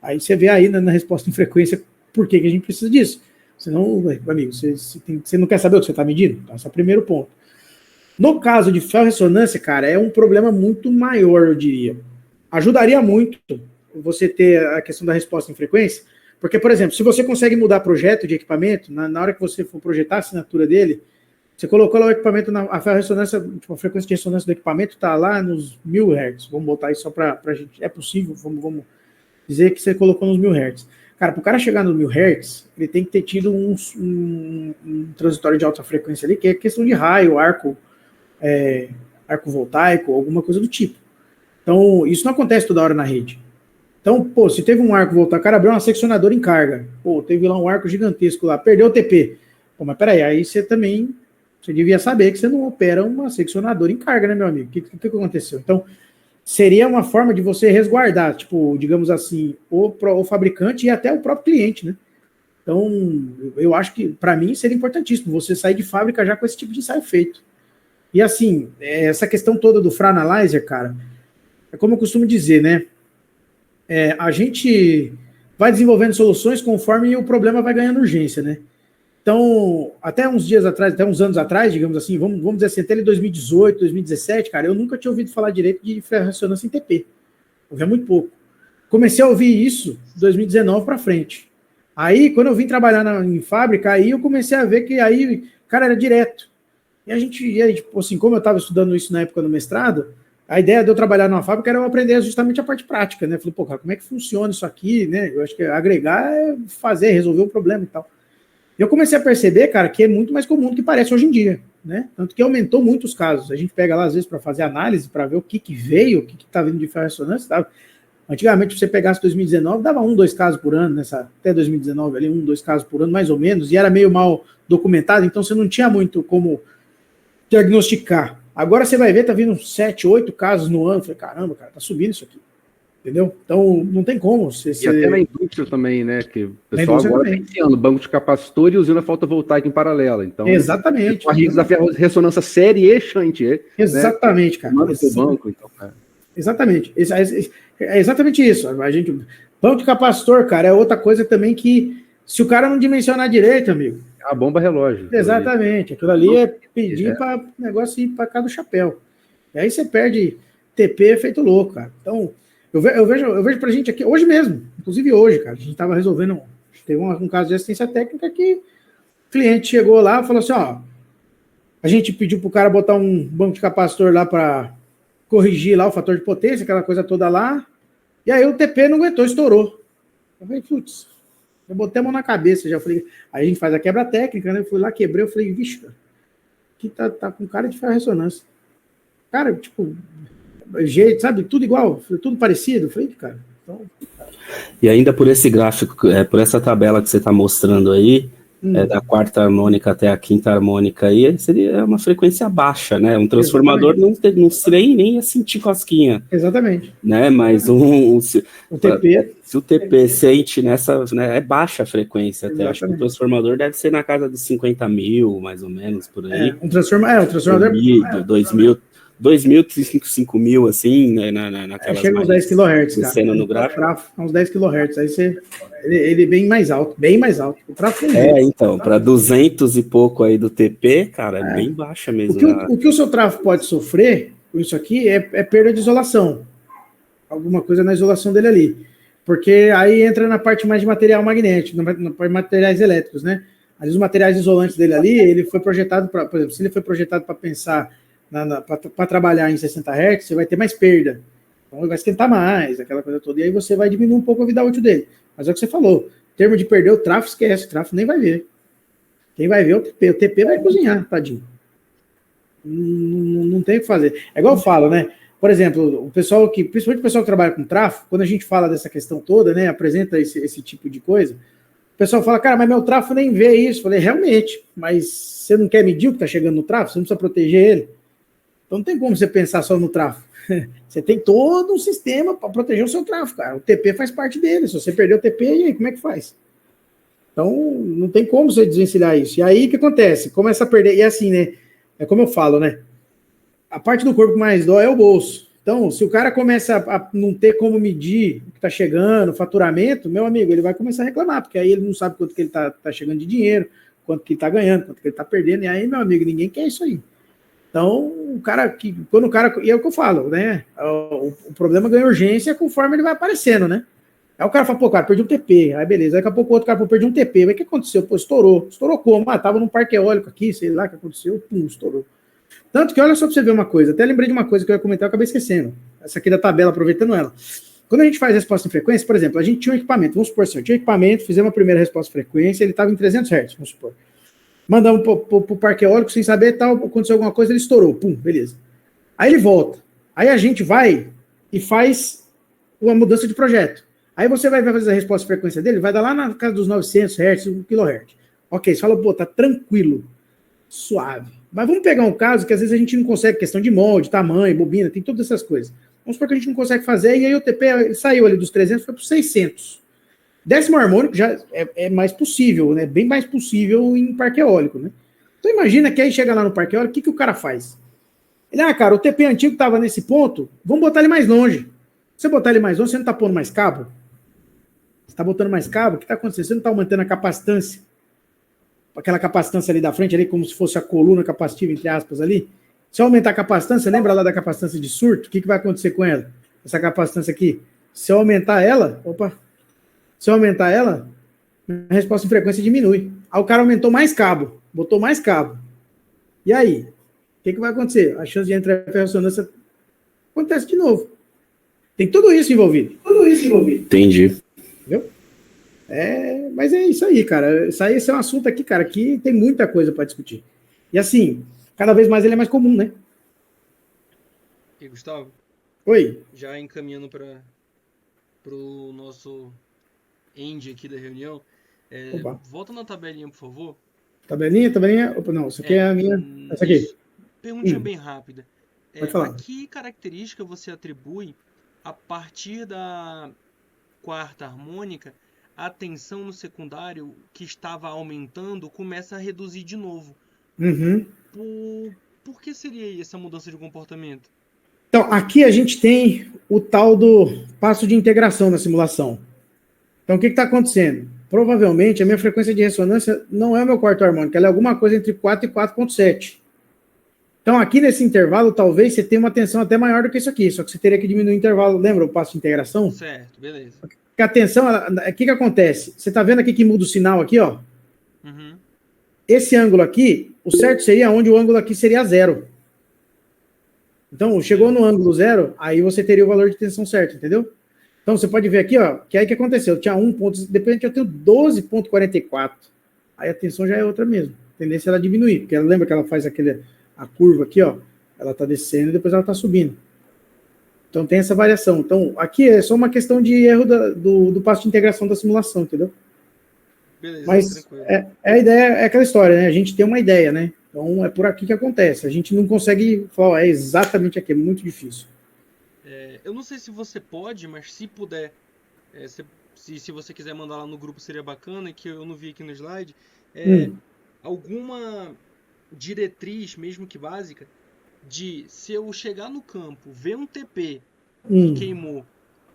Aí você vê aí na resposta em frequência por que a gente precisa disso. Senão, amigo, você não quer saber o que você está medindo? Então, esse é o primeiro ponto. No caso de ferro-ressonância, cara, é um problema muito maior, eu diria. Ajudaria muito você ter a questão da resposta em frequência, porque, por exemplo, se você consegue mudar projeto de equipamento, na hora que você for projetar a assinatura dele, você colocou lá o equipamento, a ferro-ressonância, tipo, a frequência de ressonância do equipamento está lá nos 1000 Hz. Vamos botar isso só para a gente. É possível, vamos dizer que você colocou nos 1000 Hz. Cara, para o cara chegar nos 1000 Hz, ele tem que ter tido um transitório de alta frequência ali, que é questão de raio, arco voltaico, alguma coisa do tipo. Então, isso não acontece toda hora na rede. Então, pô, se teve um arco voltaico, o cara abriu uma seccionadora em carga, pô, teve lá um arco gigantesco lá, perdeu o TP. Pô, mas peraí, aí você devia saber que você não opera uma seccionadora em carga, né, meu amigo? O que aconteceu? Então, seria uma forma de você resguardar, tipo, digamos assim, o fabricante e até o próprio cliente, né? Então, eu acho que, para mim, seria importantíssimo você sair de fábrica já com esse tipo de ensaio feito. E, assim, essa questão toda do Franalyzer, cara, é como eu costumo dizer, né? A gente vai desenvolvendo soluções conforme o problema vai ganhando urgência, né? Então, até uns dias atrás, até uns anos atrás, digamos assim, vamos dizer assim, até 2018, 2017, cara, eu nunca tinha ouvido falar direito de ferro-ressonância em TP. Ouvia muito pouco. Comecei a ouvir isso em 2019 para frente. Aí, quando eu vim trabalhar em fábrica, aí eu comecei a ver que aí, cara, era direto. E aí, tipo assim, como eu estava estudando isso na época do mestrado, a ideia de eu trabalhar numa fábrica era eu aprender justamente a parte prática, né? Falei, pô, cara, como é que funciona isso aqui, né? Eu acho que agregar é fazer, resolver o problema e tal. Eu comecei a perceber, cara, que é muito mais comum do que parece hoje em dia, né? Tanto que aumentou muito os casos. A gente pega lá, às vezes, para fazer análise, para ver o que veio, o que está vindo de ferro-ressonância, tá? Antigamente, se você pegasse 2019, dava 2 casos por ano, até 2019 ali, 2 casos por ano, mais ou menos, e era meio mal documentado, então você não tinha muito como diagnosticar. Agora você vai ver, tá vindo 7, 8 casos no ano. Eu falei, caramba, cara, tá subindo isso aqui. Entendeu? Então, não tem como.
E até na indústria também, né? Que o pessoal agora está iniciando banco de capacitor e usina fotovoltaica em paralelo. Então,
exatamente.
A risco da ressonância série e shunt.
Exatamente, né? Cara.
Banco, então, cara.
Exatamente. É exatamente isso. Banco de capacitor, cara, é outra coisa também que, se o cara não dimensionar direito, amigo.
A bomba relógio.
Exatamente. Aquilo ali é pedir para o negócio ir para cá do chapéu. E aí você perde TP feito louco, cara. Então, eu vejo pra gente aqui, hoje mesmo, inclusive hoje, cara, a gente estava resolvendo, teve um caso de assistência técnica que o cliente chegou lá e falou assim, ó, a gente pediu pro cara botar um banco de capacitor lá para corrigir lá o fator de potência, aquela coisa toda lá, e aí o TP não aguentou, estourou. Eu falei, putz, eu botei a mão na cabeça, já falei, aí a gente faz a quebra técnica, né, eu fui lá, quebrei, eu falei, vixe, cara, aqui tá com cara de ferro-ressonância. Cara, tipo, jeito, sabe, tudo igual, tudo parecido, falei, cara, então...
E ainda por esse gráfico, por essa tabela que você está mostrando aí, da quarta harmônica até a quinta harmônica aí, seria uma frequência baixa, né? Um transformador não seria nem ia sentir cosquinha.
Exatamente.
Né? Mas
o TP...
Se o TP sente nessa, né, é baixa a frequência até. Acho que o transformador deve ser na casa dos 50 mil, mais ou menos, por aí.
Um transformador...
2 mil, 5 mil, assim, né, naquelas...
chega uns 10 kHz, cara.
No gráfico.
Uns 10 kHz, aí ele bem mais alto. O trafo
então, para 200 e pouco aí do TP, cara, é bem baixa mesmo.
O que o seu trafo pode sofrer com isso aqui é perda de isolação. Alguma coisa na isolação dele ali. Porque aí entra na parte mais de material magnético, na parte de materiais elétricos, né? Aí os materiais isolantes dele ali, ele foi projetado para, por exemplo, se ele foi projetado para pensar para trabalhar em 60 Hz, você vai ter mais perda. Então ele vai esquentar mais, aquela coisa toda, e aí você vai diminuir um pouco a vida útil dele. Mas é o que você falou, em termos de perder o tráfego, esquece, o tráfego nem vai ver. Quem vai ver é o TP. O TP vai cozinhar, tadinho. Não tem o que fazer. É igual eu falo, né? Por exemplo, principalmente o pessoal que trabalha com tráfego, quando a gente fala dessa questão toda, né, apresenta esse tipo de coisa, o pessoal fala, cara, mas meu tráfego nem vê isso. Eu falei, realmente, mas você não quer medir o que está chegando no tráfego? Você não precisa proteger ele? Então não tem como você pensar só no tráfego. Você tem todo um sistema para proteger o seu tráfego, cara. O TP faz parte dele. Se você perder o TP, e aí, como é que faz? Então, não tem como você desvencilhar isso. E aí, o que acontece? Começa a perder. E assim, né? É como eu falo, né? A parte do corpo que mais dói é o bolso. Então, se o cara começa a não ter como medir o que está chegando, o faturamento, meu amigo, ele vai começar a reclamar, porque aí ele não sabe quanto que ele está chegando de dinheiro, quanto que ele está ganhando, quanto que ele está perdendo. E aí, meu amigo, ninguém quer isso aí. Então, quando o cara, e é o que eu falo, né? O problema ganha urgência conforme ele vai aparecendo, né? Aí o cara fala, pô, cara, perdi um TP. Aí beleza, aí daqui a pouco o outro cara, pô, perdi um TP. Mas o que aconteceu? Pô, estourou. Estourou como? Ah, tava num parque eólico aqui, sei lá o que aconteceu, pum, estourou. Tanto que olha só pra você ver uma coisa, até lembrei de uma coisa que eu ia comentar, eu acabei esquecendo. Essa aqui da tabela, aproveitando ela. Quando a gente faz resposta em frequência, por exemplo, a gente tinha um equipamento, vamos supor assim, eu tinha um equipamento, fizemos a primeira resposta em frequência, ele estava em 300 Hz, vamos supor. Mandamos pro parque eólico sem saber, tal, aconteceu alguma coisa, ele estourou, pum, beleza. Aí ele volta. Aí a gente vai e faz uma mudança de projeto. Aí você vai fazer a resposta de frequência dele, vai dar lá na casa dos 900 Hz, 1 kHz. Ok, você fala, pô, tá tranquilo, suave. Mas vamos pegar um caso que às vezes a gente não consegue, questão de molde, tamanho, bobina, tem todas essas coisas. Vamos supor que a gente não consegue fazer, e aí o TP saiu ali dos 300, foi para 600. Décimo harmônico já é mais possível, né? Bem mais possível em parque eólico, né? Então imagina que aí chega lá no parque eólico, o que o cara faz? Ele, cara, o TP antigo estava nesse ponto, vamos botar ele mais longe. Se você botar ele mais longe, você não está pondo mais cabo? Você está botando mais cabo? O que está acontecendo? Você não está aumentando a capacitância? Aquela capacitância ali da frente, ali como se fosse a coluna capacitiva, entre aspas, ali. Se eu aumentar a capacitância, lembra lá da capacitância de surto? O que vai acontecer com ela? Essa capacitância aqui. Se eu aumentar ela, a resposta em frequência diminui. Aí o cara aumentou mais cabo, botou mais cabo. E aí? O que vai acontecer? A chance de entrar em ressonância acontece de novo. Tem tudo isso envolvido.
Entendi.
Entendeu? Mas é isso aí, cara. Esse é um assunto aqui, cara, que tem muita coisa para discutir. E assim, cada vez mais ele é mais comum, né?
E Gustavo?
Oi.
Já encaminhando para o nosso end aqui da reunião. Volta na tabelinha, por favor.
Tabelinha? Opa, não, isso aqui é a minha. Essa aqui.
Perguntinha bem rápida.
Pode falar.
A que característica você atribui a partir da quarta harmônica? A tensão no secundário, que estava aumentando, começa a reduzir de novo.
Uhum.
Por que seria essa mudança de comportamento?
Então, aqui a gente tem o tal do passo de integração na simulação. Então, o que está acontecendo? Provavelmente, a minha frequência de ressonância não é o meu quarto harmônico, ela é alguma coisa entre 4 e 4.7. Então, aqui nesse intervalo, talvez você tenha uma tensão até maior do que isso aqui, só que você teria que diminuir o intervalo. Lembra o passo de integração?
Certo, beleza.
A tensão, o que acontece? Você está vendo aqui que muda o sinal aqui, ó?
Uhum.
Esse ângulo aqui, o certo seria onde o ângulo aqui seria zero. Então, chegou no ângulo zero, aí você teria o valor de tensão certo, entendeu? Então, você pode ver aqui, ó, que aí que aconteceu? Eu tinha 1 ponto, de repente eu tenho 12.44. Aí a tensão já é outra mesmo. A tendência é ela diminuir, porque ela lembra que ela faz a curva aqui, ó, ela tá descendo e depois ela tá subindo. Então tem essa variação. Então aqui é só uma questão de erro do passo de integração da simulação, entendeu?
Beleza,
mas a ideia é aquela história, né? A gente tem uma ideia, né? Então é por aqui que acontece. A gente não consegue falar, é exatamente aqui, é muito difícil.
Eu não sei se você pode, mas se puder, se você quiser mandar lá no grupo seria bacana, que eu não vi aqui no slide, alguma diretriz, mesmo que básica, de se eu chegar no campo, ver um TP que queimou,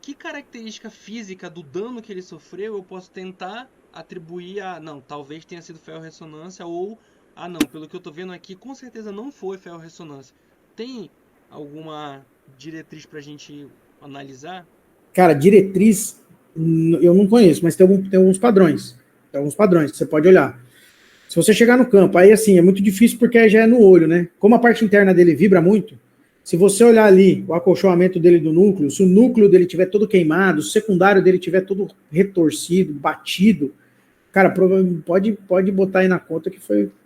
que característica física do dano que ele sofreu eu posso tentar atribuir não, talvez tenha sido ferro-ressonância ou, não, pelo que eu tô vendo aqui, com certeza não foi ferro-ressonância. Tem alguma diretriz pra gente analisar?
Cara, diretriz eu não conheço, mas tem alguns padrões. Tem alguns padrões que você pode olhar. Se você chegar no campo, aí assim, é muito difícil porque já é no olho, né? Como a parte interna dele vibra muito, se você olhar ali o acolchoamento dele do núcleo, se o núcleo dele tiver todo queimado, o secundário dele tiver todo retorcido, batido, cara, pode botar aí na conta que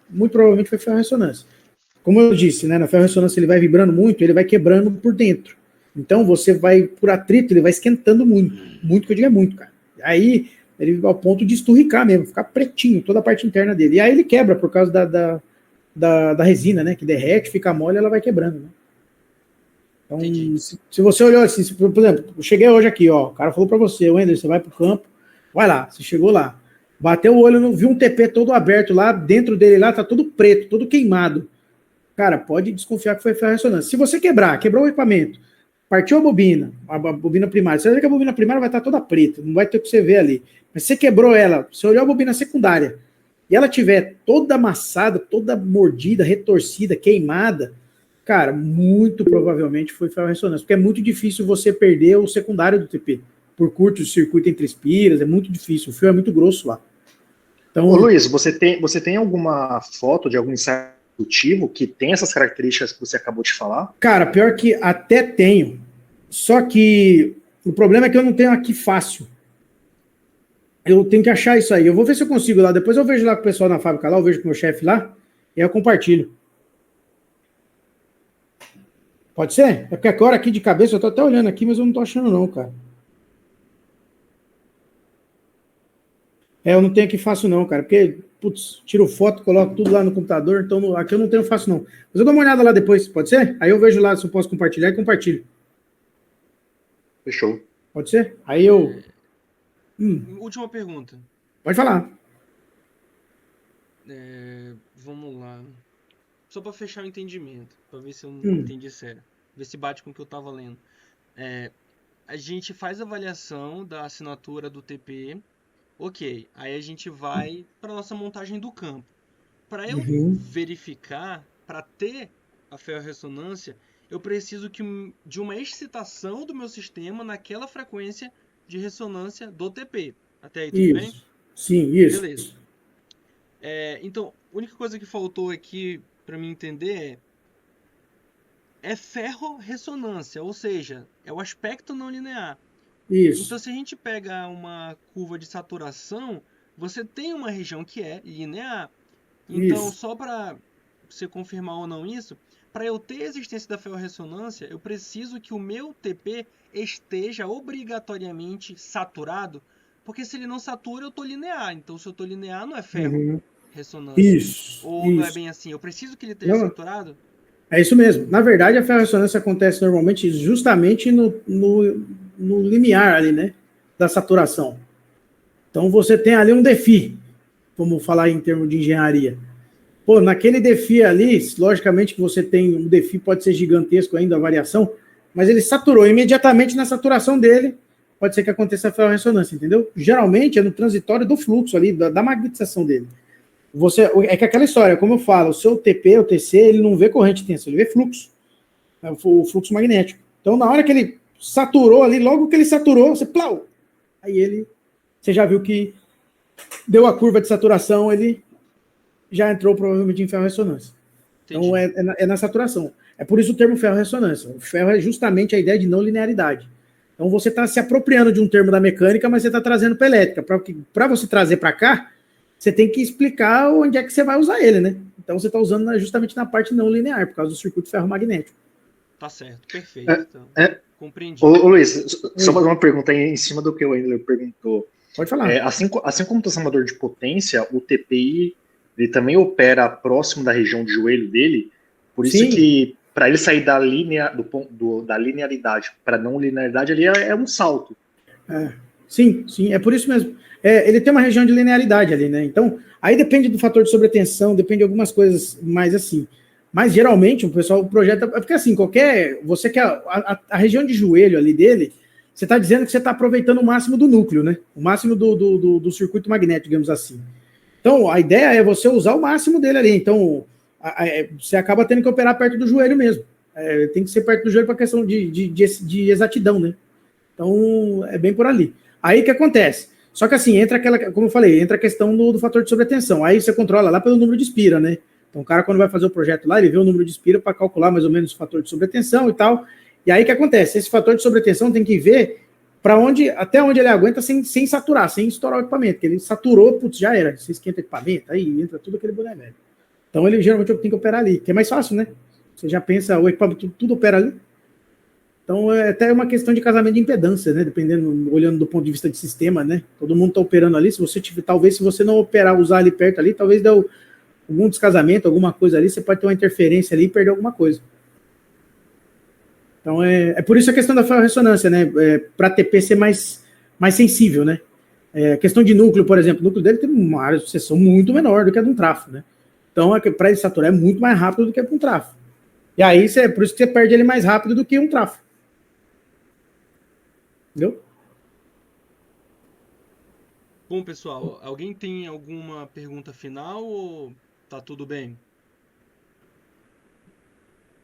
muito provavelmente foi ferro-ressonância. Como eu disse, né, na ferro-ressonância ele vai vibrando muito, ele vai quebrando por dentro. Então você vai, por atrito, ele vai esquentando muito que eu digo é muito, cara. Aí ele ao ponto de esturricar mesmo, ficar pretinho, toda a parte interna dele. E aí ele quebra por causa da resina, né? Que derrete, fica mole, ela vai quebrando, né? Então, se você olhou assim, por exemplo, eu cheguei hoje aqui, ó, o cara falou para você, Wender, você vai pro campo, vai lá, você chegou lá, bateu o olho, viu um TP todo aberto lá, dentro dele lá tá todo preto, todo queimado. Cara, pode desconfiar que foi ferro-ressonância. Se você quebrou o equipamento, partiu a bobina primária, você vai ver que a bobina primária vai estar toda preta, não vai ter o que você ver ali. Mas você quebrou ela, você olhou a bobina secundária, e ela tiver toda amassada, toda mordida, retorcida, queimada, cara, muito provavelmente foi ferro-ressonância, porque é muito difícil você perder o secundário do TP, por curto-circuito entre espiras, é muito difícil, o fio é muito grosso lá. Então,
ô Luiz, você tem alguma foto de algum ensaio que tem essas características que você acabou de falar?
Cara, pior que até tenho, só que o problema é que eu não tenho aqui fácil. Eu tenho que achar isso aí. Eu vou ver se eu consigo lá. Depois eu vejo lá com o pessoal na fábrica lá, eu vejo com o meu chefe lá, e aí eu compartilho. Pode ser? É porque agora aqui de cabeça eu tô até olhando aqui, mas eu não tô achando não, cara. Eu não tenho aqui fácil não, cara, porque, putz, tiro foto, coloco tudo lá no computador, então aqui eu não tenho fácil não. Mas eu dou uma olhada lá depois, pode ser? Aí eu vejo lá se eu posso compartilhar e compartilho.
Fechou.
Pode ser? Aí eu...
Última pergunta.
Pode falar.
Vamos lá. Só para fechar o entendimento, para ver se eu não entendi sério. Ver se bate com o que eu estava lendo. A gente faz a avaliação da assinatura do TP. Ok, aí a gente vai para nossa montagem do campo. Para eu verificar, para ter a ferro-ressonância, eu preciso de uma excitação do meu sistema naquela frequência de ressonância do TP. Até aí, tudo bem?
Sim, isso.
Beleza. Então, a única coisa que faltou aqui para mim entender é ferro-ressonância, ou seja, é o aspecto não linear.
Isso.
Então, se a gente pega uma curva de saturação, você tem uma região que é linear. Então, só para você confirmar ou não isso, para eu ter a existência da ferro-ressonância, eu preciso que o meu TP esteja obrigatoriamente saturado, porque se ele não satura, eu estou linear. Então, se eu estou linear, não é ferro-ressonância. Ou não é bem assim? Eu preciso que ele esteja saturado?
É isso mesmo. Na verdade, a ferro-ressonância acontece normalmente justamente no limiar ali, né, da saturação. Então você tem ali um DFI, vamos falar em termos de engenharia. Pô, naquele DFI ali, logicamente que você tem um DFI, pode ser gigantesco ainda a variação, mas ele saturou imediatamente na saturação dele, pode ser que aconteça a ferro-ressonância, entendeu? Geralmente é no transitório do fluxo ali, da magnetização dele. É que aquela história, como eu falo, o seu TP, o TC, ele não vê corrente tensa, ele vê fluxo, o fluxo magnético. Então, na hora que ele saturou ali, logo que ele saturou, você plau! Aí você já viu que deu a curva de saturação, ele já entrou provavelmente em ferro-ressonância. Então, é na saturação. É por isso o termo ferro-ressonância. O ferro é justamente a ideia de não linearidade. Então, você está se apropriando de um termo da mecânica, mas você está trazendo para a elétrica. Para você trazer para cá, você tem que explicar onde é que você vai usar ele, né? Então, você está usando justamente na parte não linear, por causa do circuito ferromagnético.
Tá certo, perfeito. Então, compreendi.
Ô Luiz, só fazer uma pergunta aí em cima do que o Wendler perguntou.
Pode falar.
Assim como o transformador de potência, o TPI ele também opera próximo da região de joelho dele, por isso que para ele sair da linearidade para não linearidade ali é um salto.
Sim, é por isso mesmo. Ele tem uma região de linearidade ali, né? Então, aí depende do fator de sobretensão, depende de algumas coisas mais assim. Mas geralmente o pessoal projeta. Porque assim, você quer a região de joelho ali dele, você está dizendo que você está aproveitando o máximo do núcleo, né? O máximo do circuito magnético, digamos assim. Então, a ideia é você usar o máximo dele ali. Então, você acaba tendo que operar perto do joelho mesmo. Tem que ser perto do joelho para questão de exatidão, né? Então, é bem por ali. Aí o que acontece? Só que assim, como eu falei, entra a questão do fator de sobretensão. Aí você controla lá pelo número de espira, né? Então o cara, quando vai fazer o projeto lá, ele vê o número de espira para calcular mais ou menos o fator de sobretensão e tal. E aí o que acontece? Esse fator de sobretensão tem que ver até onde ele aguenta sem saturar, sem estourar o equipamento. Porque ele saturou, putz, já era. Você esquenta o equipamento, aí entra tudo aquele boné velho. Então ele geralmente tem que operar ali, que é mais fácil, né? Você já pensa, o equipamento tudo opera ali. Então, é até uma questão de casamento de impedância, né? Dependendo, olhando do ponto de vista de sistema, né? Todo mundo está operando ali. Talvez, se você não usar ali perto ali, talvez dê algum descasamento, alguma coisa ali, você pode ter uma interferência ali e perder alguma coisa. Então, é por isso a questão da ferrorressonância, né? Para TP ser mais sensível, né? A questão de núcleo, por exemplo, o núcleo dele tem uma área de sucessão muito menor do que a de um trafo, né? Então, para ele saturar é muito mais rápido do que um trafo. E aí, por isso que você perde ele mais rápido do que um trafo. Entendeu?
Bom, pessoal, alguém tem alguma pergunta final ou tá tudo bem?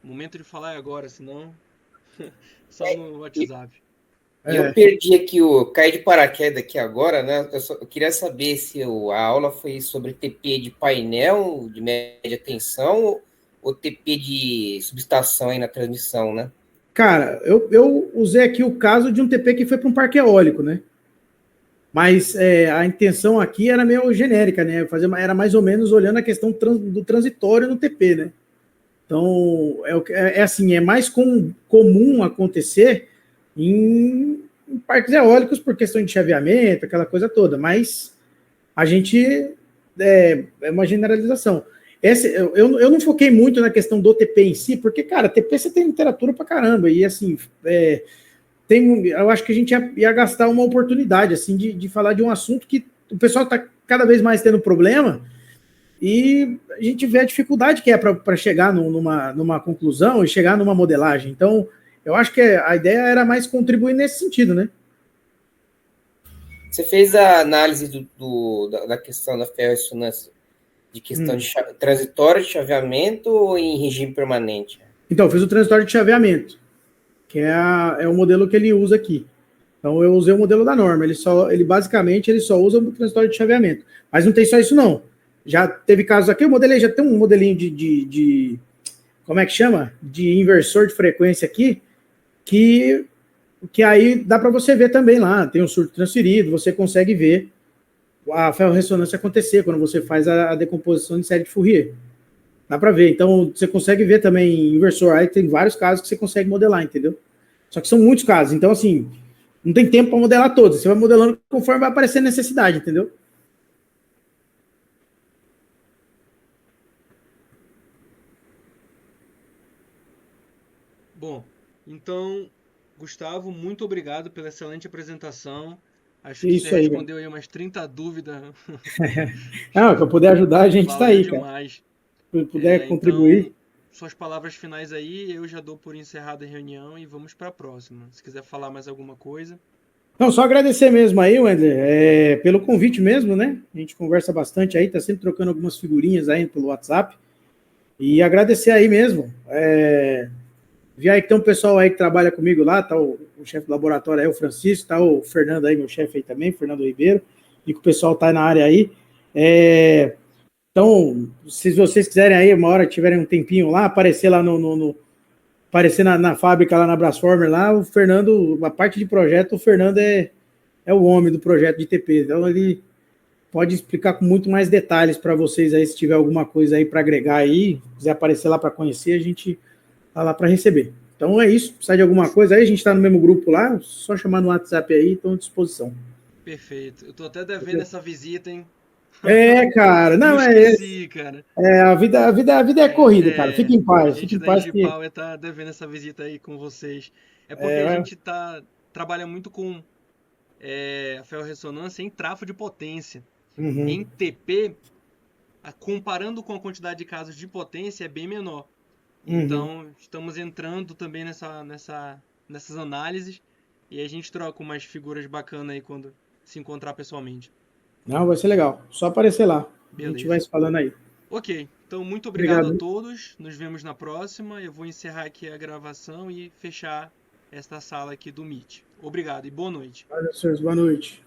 O momento de falar é agora, senão só no WhatsApp.
Eu perdi aqui caí de paraquedas aqui agora, né? Eu queria saber se a aula foi sobre TP de painel de média tensão ou TP de subestação aí na transmissão, né?
Cara, eu usei aqui o caso de um TP que foi para um parque eólico, né? Mas a intenção aqui era meio genérica, né? Era mais ou menos olhando a questão do transitório no TP, né? Então, assim, é mais comum acontecer em parques eólicos por questão de chaveamento, aquela coisa toda, mas a gente é uma generalização. Eu não foquei muito na questão do TP em si, porque, cara, TP você tem literatura pra caramba, e assim, eu acho que a gente ia gastar uma oportunidade, assim, de falar de um assunto que o pessoal está cada vez mais tendo problema, e a gente vê a dificuldade que é para chegar numa conclusão e chegar numa modelagem. Então, eu acho que a ideia era mais contribuir nesse sentido, né?
Você fez a análise da questão da ferrorressonância de questão de transitório de chaveamento ou em regime permanente?
Então, eu fiz o transitório de chaveamento, que é o modelo que ele usa aqui. Então, eu usei o modelo da norma. Ele basicamente só usa o transitório de chaveamento. Mas não tem só isso, não. Já teve casos aqui, eu modelei, já tem um modelinho de como é que chama? De inversor de frequência aqui, que aí dá para você ver também lá, tem um surto transferido, você consegue ver a ferrorressonância acontecer quando você faz a decomposição de série de Fourier. Dá para ver, então você consegue ver também inversor, aí tem vários casos que você consegue modelar, entendeu? Só que são muitos casos, então assim, não tem tempo para modelar todos, você vai modelando conforme vai aparecer necessidade, entendeu?
Bom, então, Gustavo, muito obrigado pela excelente apresentação. Acho que você respondeu aí umas 30 dúvidas.
Não, para poder ajudar, a gente está aí,
demais.
cara. Se puder contribuir.
Então, suas palavras finais aí, eu já dou por encerrada a reunião e vamos para a próxima. Se quiser falar mais alguma coisa.
Não, só agradecer mesmo aí, Wendler, pelo convite mesmo, né? A gente conversa bastante aí, tá sempre trocando algumas figurinhas aí pelo WhatsApp. E agradecer aí mesmo. Vi aí que tem um pessoal aí que trabalha comigo lá, tá o chefe do laboratório aí, o Francisco, tá o Fernando aí, meu chefe aí também, Fernando Ribeiro, e que o pessoal tá na área aí. Então, se vocês quiserem aí, uma hora tiverem um tempinho lá, aparecer lá aparecer na fábrica lá na Brasformer lá, o Fernando, a parte de projeto, o Fernando é o homem do projeto de TP, então ele pode explicar com muito mais detalhes para vocês aí, se tiver alguma coisa aí para agregar aí, quiser aparecer lá para conhecer, a gente tá lá para receber. Então é isso, precisar de alguma coisa aí, a gente está no mesmo grupo lá, só chamar no WhatsApp aí, estão à disposição.
Perfeito. Eu tô até devendo essa visita, hein?
Cara, não
esqueci, cara.
A vida é corrida, cara. Fique em paz, fique em paz.
A gente da tá devendo essa visita aí com vocês. É porque a gente trabalha muito com a ferrorressonância em trafo de potência.
Uhum.
Em TP, comparando com a quantidade de casos de potência, é bem menor. Então, estamos entrando também nessas análises e a gente troca umas figuras bacanas aí quando se encontrar pessoalmente.
Não, vai ser legal. Só aparecer lá.
Beleza.
A gente vai se falando aí.
Ok. Então, muito obrigado a todos. Nos vemos na próxima. Eu vou encerrar aqui a gravação e fechar esta sala aqui do Meet. Obrigado e boa noite.
Valeu, senhores. Boa noite.